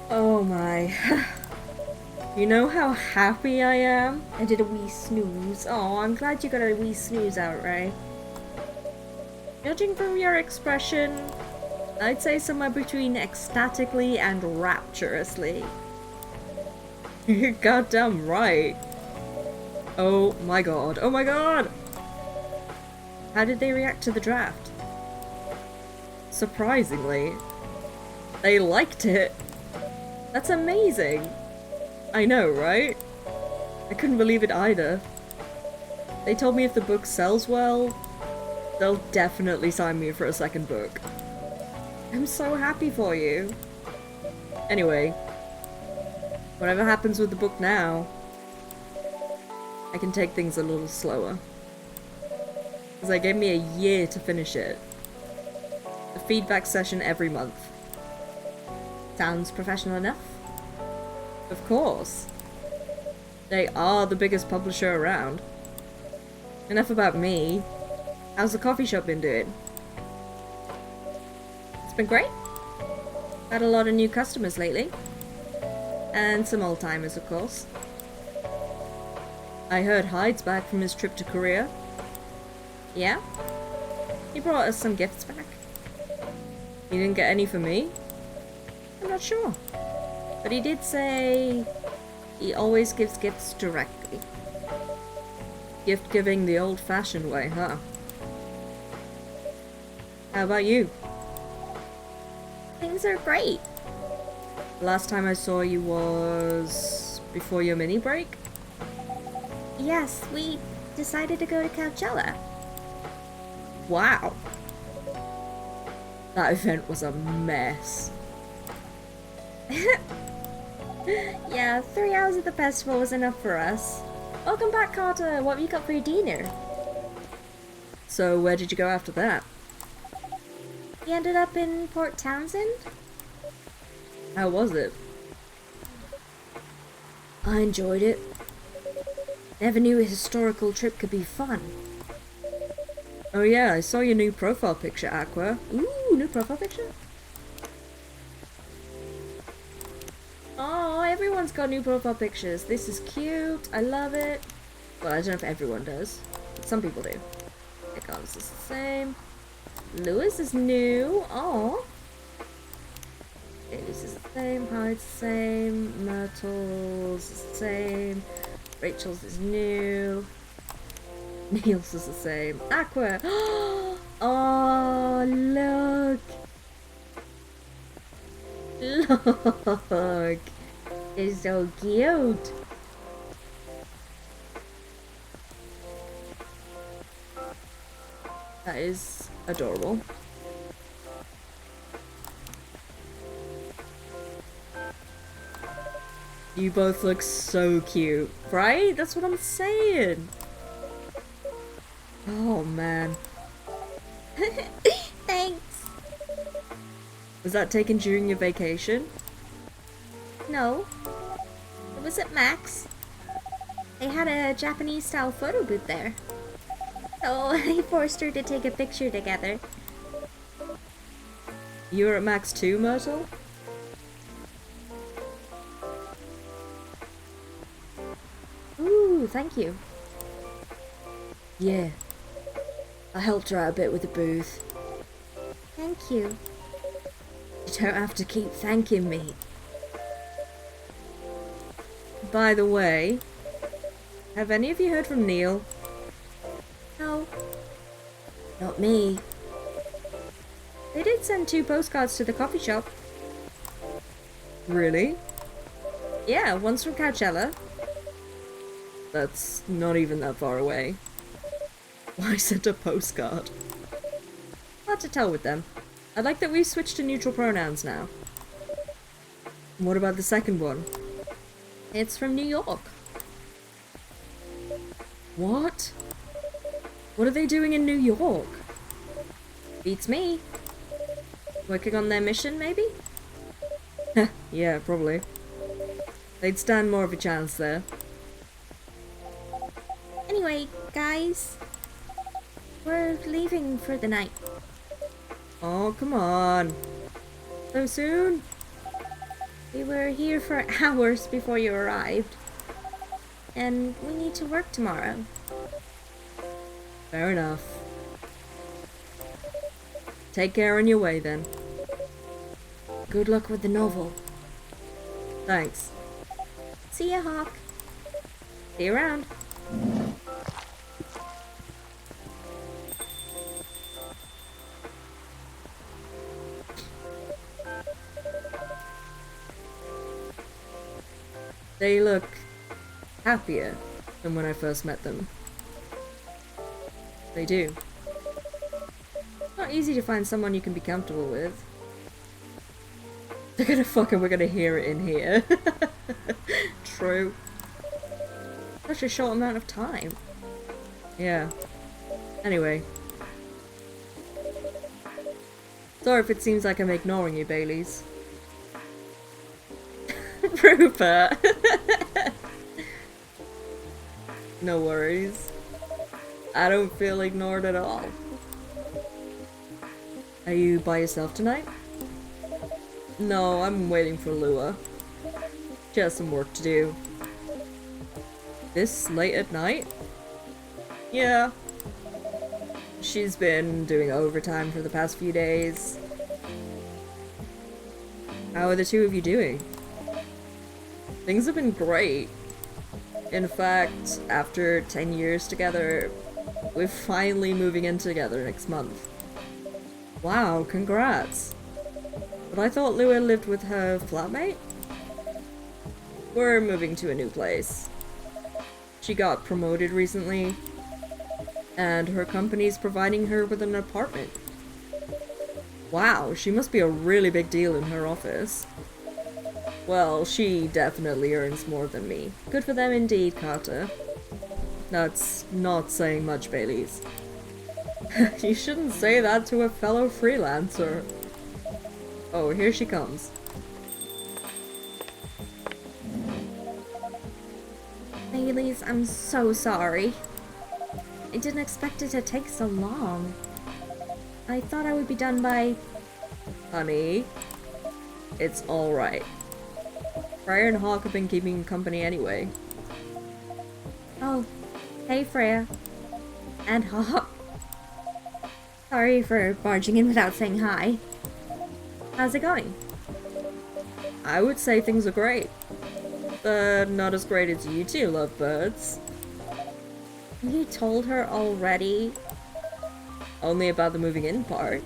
Oh my. You know how happy I am? I did a wee snooze. Oh, I'm glad you got a wee snooze out, Ray. Judging from your expression, I'd say somewhere between ecstatically and rapturously. You're goddamn right. Oh my god. Oh my god! How did they react to the draft? Surprisingly, they liked it. That's amazing. I know, right? I couldn't believe it either. They told me if the book sells well, they'll definitely sign me for a second book. I'm so happy for you. Anyway, whatever happens with the book now, I can take things a little slower. Because they gave me a year to finish it. A feedback session every month. Sounds professional enough. Of course. They are the biggest publisher around. Enough about me. How's the coffee shop been doing? It's been great. Had a lot of new customers lately. And some old timers, of course. I heard Hyde's back from his trip to Korea. Yeah? He brought us some gifts back. He didn't get any for me? I'm not sure. But he did say he always gives gifts directly. Gift giving the old-fashioned way, huh? How about you? Things are great. The last time I saw you was before your mini break? Yes, we decided to go to Coachella. Wow. That event was a mess. Yeah, 3 hours at the festival was enough for us. Welcome back, Carter. What have you got for your dinner? So where did you go after that? We ended up in Port Townsend. How was it? I enjoyed it. Never knew a historical trip could be fun. Oh yeah, I saw your new profile picture, Aqua. Ooh, new profile picture? Oh, everyone's got new profile pictures. This is cute. I love it. Well, I don't know if everyone does. But some people do. Icons is the same. Lewis is new. Oh. This is the same. Hyde's the same. Myrtle's is the same. Rachel's is new. Niels is the same. Aqua. Oh, look. Look. It's so cute. That is adorable. You both look so cute, right? That's what I'm saying. Oh man. Thanks. Was that taken during your vacation? No. It was at Max. They had a Japanese style photo booth there. So I forced her to take a picture together. You were at Max too, Myrtle? Ooh, thank you. Yeah. I helped her out a bit with the booth. Thank you. You don't have to keep thanking me. By the way, have any of you heard from Neil? No, Not me. they did send 2 postcards to the coffee shop. Really? Yeah, one's from Coachella. That's not even that far away. Why send a postcard? Hard to tell with them. I like that we've switched to neutral pronouns now. What about the second one? It's from New York. What? What are they doing in New York? Beats me. Working on their mission, maybe? Yeah, probably. They'd stand more of a chance there. Anyway, guys, we're leaving for the night. Oh, come on. So soon? We were here for hours before you arrived. And we need to work tomorrow. Fair enough. Take care on your way then. Good luck with the novel. Thanks. See ya, Hawk. See you around. They look happier than when I first met them. They do. Not easy to find someone you can be comfortable with. They're gonna we're gonna hear it in here. True. Such a short amount of time. Yeah. Anyway. Sorry if it seems like I'm ignoring you, Baileys. Rupert! No worries. I don't feel ignored at all. Are you by yourself tonight? No, I'm waiting for Lua. She has some work to do. This late at night? Yeah. She's been doing overtime for the past few days. How are the two of you doing? Things have been great. In fact, after 10 years together, we're finally moving in together next month. Wow, congrats. But I thought Lua lived with her flatmate? We're moving to a new place. She got promoted recently, and her company's providing her with an apartment. Wow, she must be a really big deal in her office. Well, she definitely earns more than me. Good for them indeed, Carter. That's not saying much, Baileys. You shouldn't say that to a fellow freelancer. Oh, here she comes. Baileys, I'm so sorry. I didn't expect it to take so long. I thought I would be done by... Honey, it's alright. Freya and Hawk have been keeping company anyway. Oh, hey Freya. And Hawk. Sorry for barging in without saying hi. How's it going? I would say things are great. But not as great as you two lovebirds. You told her already? Only about the moving in part.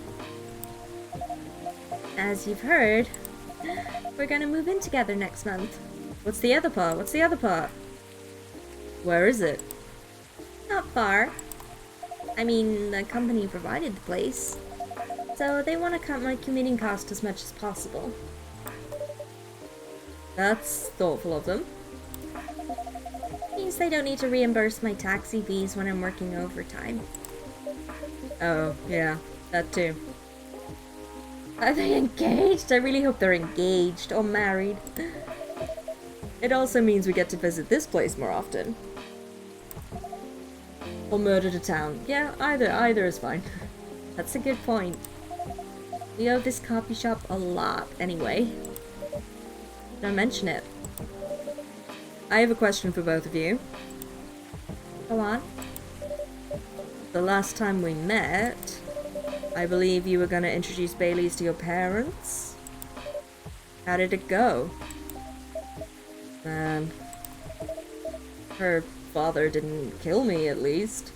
As you've heard, we're gonna move in together next month. What's the other part? What's the other part? Where is it? Not far. I mean, the company provided the place. So they want to cut my commuting cost as much as possible. That's thoughtful of them. Means they don't need to reimburse my taxi fees when I'm working overtime. Oh, yeah, that too. Are they engaged? I really hope they're engaged or married. It also means we get to visit this place more often. Or Murder to Town. Yeah, either is fine. That's a good point. We owe this coffee shop a lot, anyway. Don't mention it. I have a question for both of you. Go on. The last time we met, I believe you were gonna introduce Bailey's to your parents. How did it go? Man. Her father didn't kill me, at least.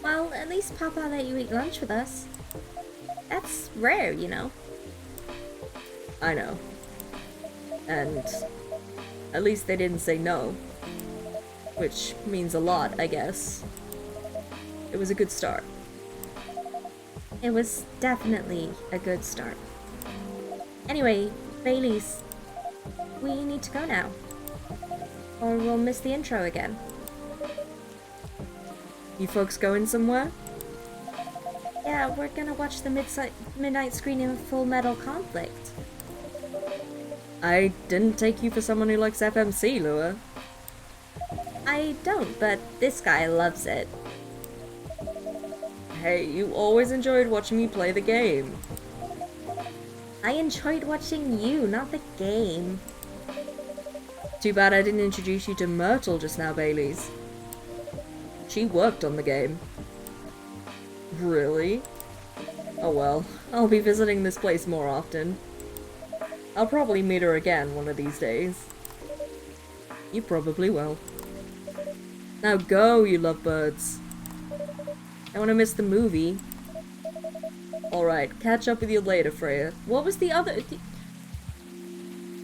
Well, at least Papa let you eat lunch with us. That's rare, you know. I know. And at least they didn't say no. Which means a lot, I guess. It was a good start. It was definitely a good start. Anyway, Bailey's, we need to go now. Or we'll miss the intro again. You folks going somewhere? Yeah, we're gonna watch the midnight screening of Full Metal Conflict. I didn't take you for someone who likes FMC, Lua. I don't, but this guy loves it. Hey, you always enjoyed watching me play the game. I enjoyed watching you, not the game. Too bad I didn't introduce you to Myrtle just now, Bailey's. She worked on the game. Really? Oh well, I'll be visiting this place more often. I'll probably meet her again one of these days. You probably will. Now go, you lovebirds. I want to miss the movie. Alright, catch up with you later, Freya. What was the other...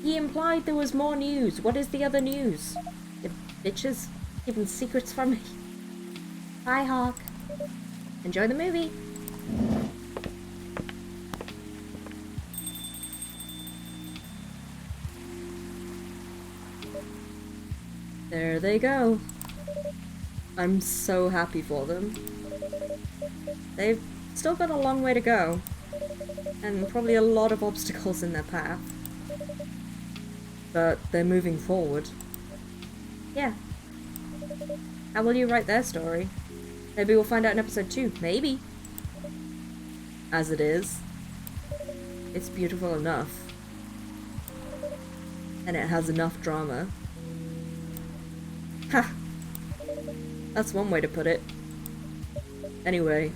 He implied there was more news. What is the other news? The bitches keeping secrets from me. Bye, Hawk. Enjoy the movie. There they go. I'm so happy for them. They've still got a long way to go, and probably a lot of obstacles in their path. But they're moving forward. Yeah. How will you write their story? Maybe we'll find out in episode 2. Maybe. As it is, it's beautiful enough. And it has enough drama. Ha! That's one way to put it. Anyway.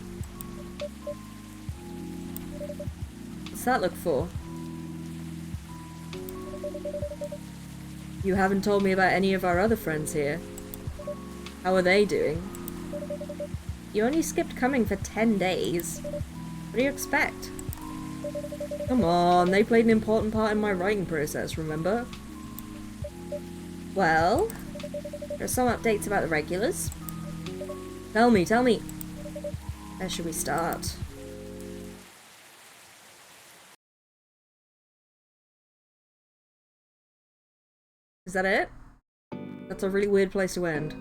What's that look for? You haven't told me about any of our other friends here. How are they doing? You only skipped coming for 10 days. What do you expect? Come on, they played an important part in my writing process, remember? Well, there's some updates about the regulars. Tell me. Where should we start? Is that it? That's a really weird place to end.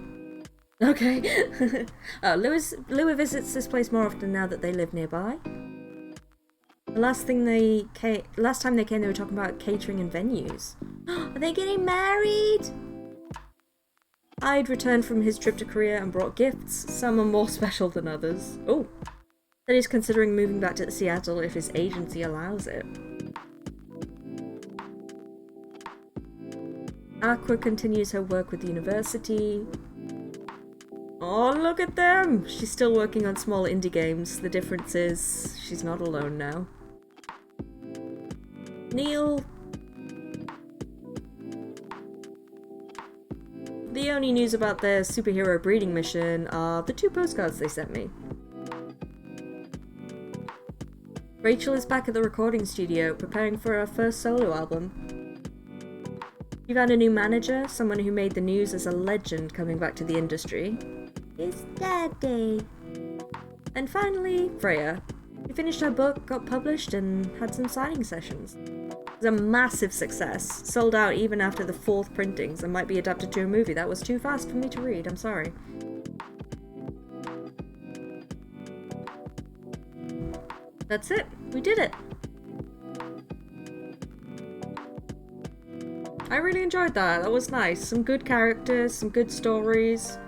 Okay. Louis visits this place more often now that they live nearby. The last time they came, they were talking about catering and venues. Are they getting married? Hyde returned from his trip to Korea and brought gifts. Some are more special than others. Oh, that he's considering moving back to Seattle if his agency allows it. Aqua continues her work with the university. Oh, look at them! She's still working on small indie games. The difference is she's not alone now. Neil. The only news about their superhero breeding mission are the 2 postcards they sent me. Rachel is back at the recording studio, preparing for her first solo album. You've had a new manager, someone who made the news as a legend coming back to the industry. It's Daddy. And finally, Freya, who finished her book, got published, and had some signing sessions. It was a massive success, sold out even after the 4th printings, and might be adapted to a movie. That was too fast for me to read, I'm sorry. that's it. We did it. I really enjoyed that. That was nice. Some good characters, some good stories.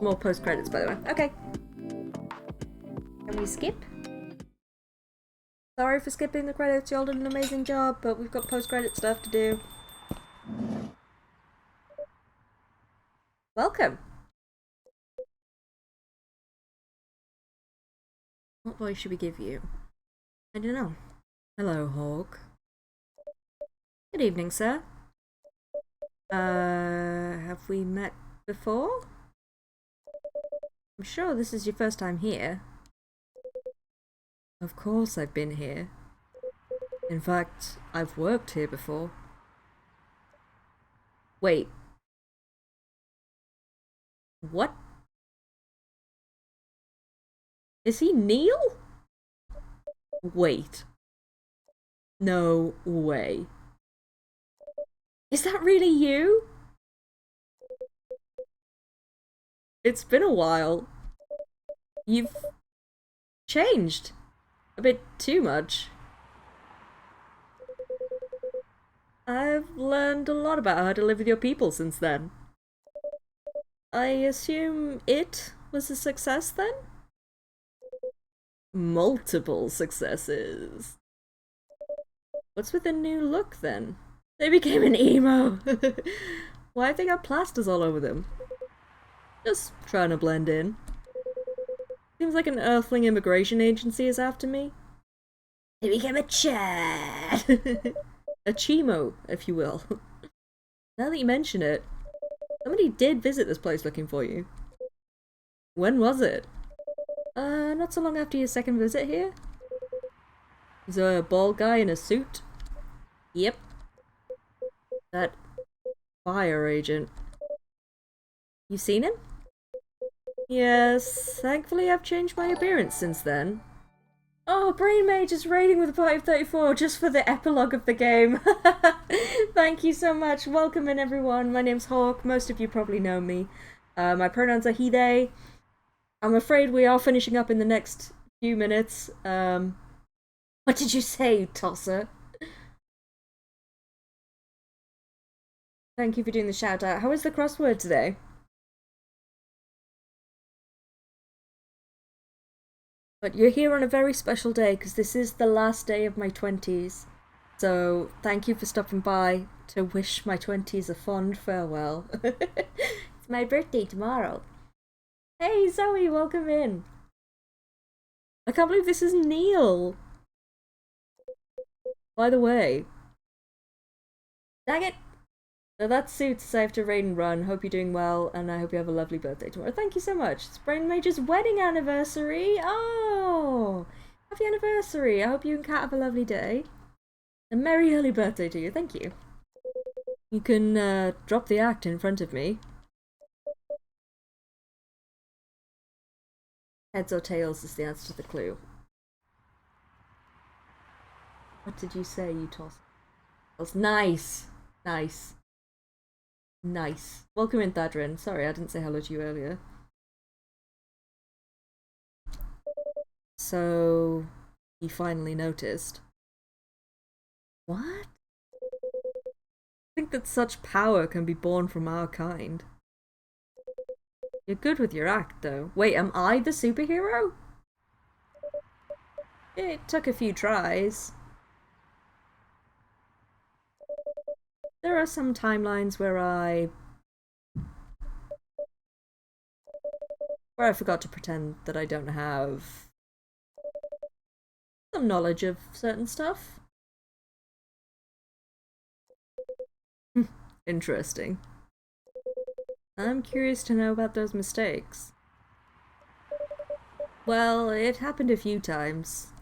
More post-credits, by the way. Okay. Can we skip? Sorry for skipping the credits. Y'all did an amazing job, but we've got post-credit stuff to do. Welcome. What voice should we give you? I don't know. Hello, Hawk. Good evening, sir. Have we met before? I'm sure this is your first time here. Of course I've been here. In fact, I've worked here before. Wait. What? Is he Neil? Wait. No way. Is that really you? It's been a while. You've changed. A bit too much. I've learned a lot about how to live with your people since then. I assume it was a success then? Multiple successes. What's with the new look then? They became an emo! Why have they got plasters all over them? Just trying to blend in. Seems like an Earthling immigration agency is after me. They became a Chad! A Chimo, if you will. Now that you mention it, somebody did visit this place looking for you. When was it? Not so long after your second visit here? Is there a bald guy in a suit? Yep. That fire agent. You seen him? Yes, thankfully I've changed my appearance since then. Oh, Brain Mage is raiding with a party of 34 just for the epilogue of the game. Thank you so much. Welcome in, everyone. My name's Hawk. Most of you probably know me. My pronouns are he, they. I'm afraid we are finishing up in the next few minutes. What did you say, Tosser? Thank you for doing the shout out. How is the crossword today? But you're here on a very special day because this is the last day of my 20s. So thank you for stopping by to wish my 20s a fond farewell. It's my birthday tomorrow. Hey Zoe, welcome in. I can't believe this is Neil. By the way. Dang it! So that suits, I have to raid and run. Hope you're doing well, and I hope you have a lovely birthday tomorrow. Thank you so much. It's Brain Mage's wedding anniversary! Oh! Happy anniversary! I hope you and Kat have a lovely day. A merry early birthday to you, thank you. You can drop the act in front of me. Heads or tails is the answer to the clue. What did you say, you toss? That's nice! Nice. Nice. Welcome in, Thadrin. Sorry, I didn't say hello to you earlier. So, he finally noticed. What? I think that such power can be born from our kind. You're good with your act, though. Wait, am I the superhero? It took a few tries. There are some timelines where I forgot to pretend that I don't have some knowledge of certain stuff. Interesting. I'm curious to know about those mistakes. Well, it happened a few times.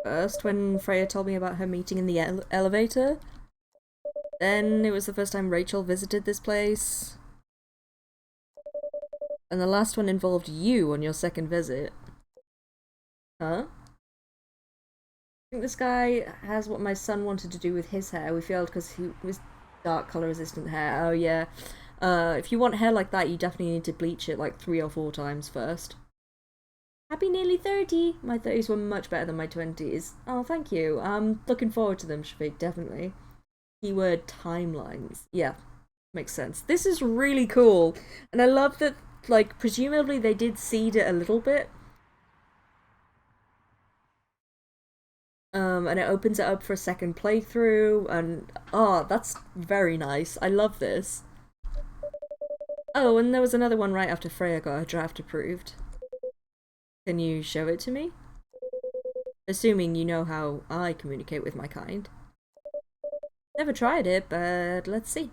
First, when Freya told me about her meeting in the elevator. Then, it was the first time Rachel visited this place. And the last one involved you on your second visit. Huh? I think this guy has what my son wanted to do with his hair. We failed because he was dark color resistant hair. Oh yeah. If you want hair like that, you definitely need to bleach it like 3 or 4 times first. Happy nearly 30! My 30s were much better than my 20s. Oh, thank you. I'm looking forward to them, Shafiq, definitely. Keyword timelines. Yeah, makes sense. This is really cool. And I love that, like, presumably they did seed it a little bit. And it opens it up for a second playthrough, and oh, that's very nice. I love this. Oh, and there was another one right after Freya got her draft approved. Can you show it to me? Assuming you know how I communicate with my kind. Never tried it, but let's see.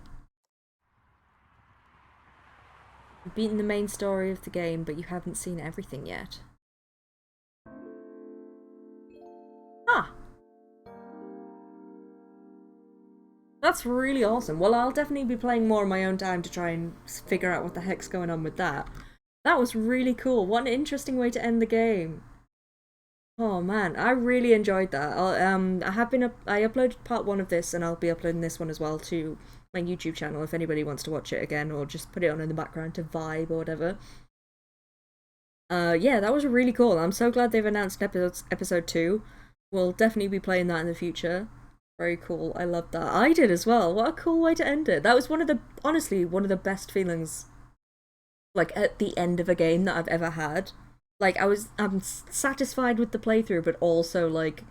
You've beaten the main story of the game, but you haven't seen everything yet. Ah! That's really awesome. Well, I'll definitely be playing more on my own time to try and figure out what the heck's going on with that. That was really cool. What an interesting way to end the game. Oh man, I really enjoyed that. I uploaded part 1 of this, and I'll be uploading this one as well to my YouTube channel if anybody wants to watch it again, or just put it on in the background to vibe or whatever. Yeah, that was really cool. I'm so glad they've announced episode 2. We'll definitely be playing that in the future. Very cool. I loved that. I did as well. What a cool way to end it. That was honestly one of the best feelings, like, at the end of a game that I've ever had. Like, I'm satisfied with the playthrough, but also, like,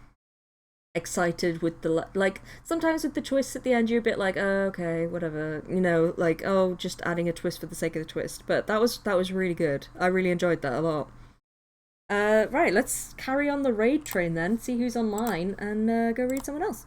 excited with the, like, sometimes with the twists at the end, you're a bit like, oh, okay, whatever, you know, like, oh, just adding a twist for the sake of the twist. But that was really good. I really enjoyed that a lot. Right, let's carry on the raid train then, see who's online, and go read someone else.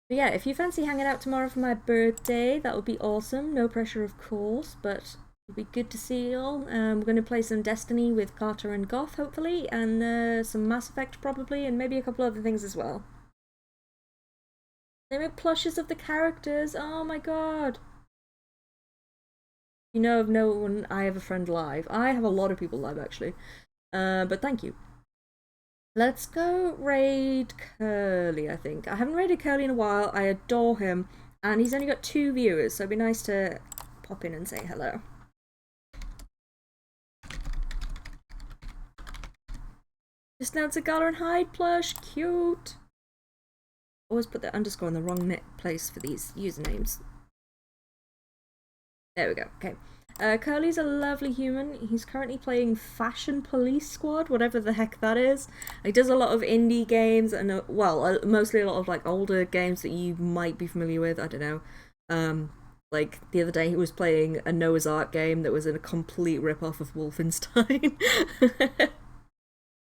But yeah, if you fancy hanging out tomorrow for my birthday, that would be awesome. No pressure, of course, but it'll be good to see you all. We're going to play some Destiny with Carter and Goth, hopefully, and some Mass Effect, probably, and maybe a couple other things as well. They make plushes of the characters. Oh my god. You know of no one. I have a friend live. I have a lot of people live, actually. But thank you. Let's go raid Curly, I think. I haven't raided Curly in a while. I adore him. And he's only got 2 viewers, so it'd be nice to pop in and say hello. Just now it's a Gala and Hyde plush. Cute. Always put the underscore in the wrong place for these usernames. There we go. Okay. Curly's a lovely human. He's currently playing Fashion Police Squad, whatever the heck that is. He does a lot of indie games and, well, mostly a lot of, like, older games that you might be familiar with. I don't know. Like, the other day he was playing a Noah's Ark game that was a complete rip-off of Wolfenstein.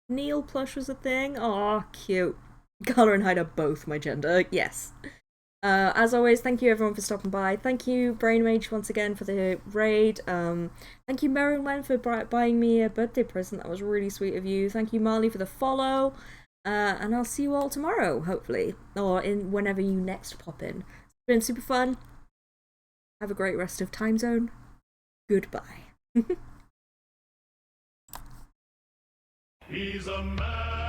Neil plush was a thing. Aw, cute. Gala and Hyde are both my gender. Yes. As always, thank you everyone for stopping by. Thank you, Brainmage, once again for the raid. Thank you, Merrin Wen, for buying me a birthday present. That was really sweet of you. Thank you, Marley, for the follow. And I'll see you all tomorrow, hopefully. Or whenever you next pop in. It's been super fun. Have a great rest of Time Zone. Goodbye. He's a man.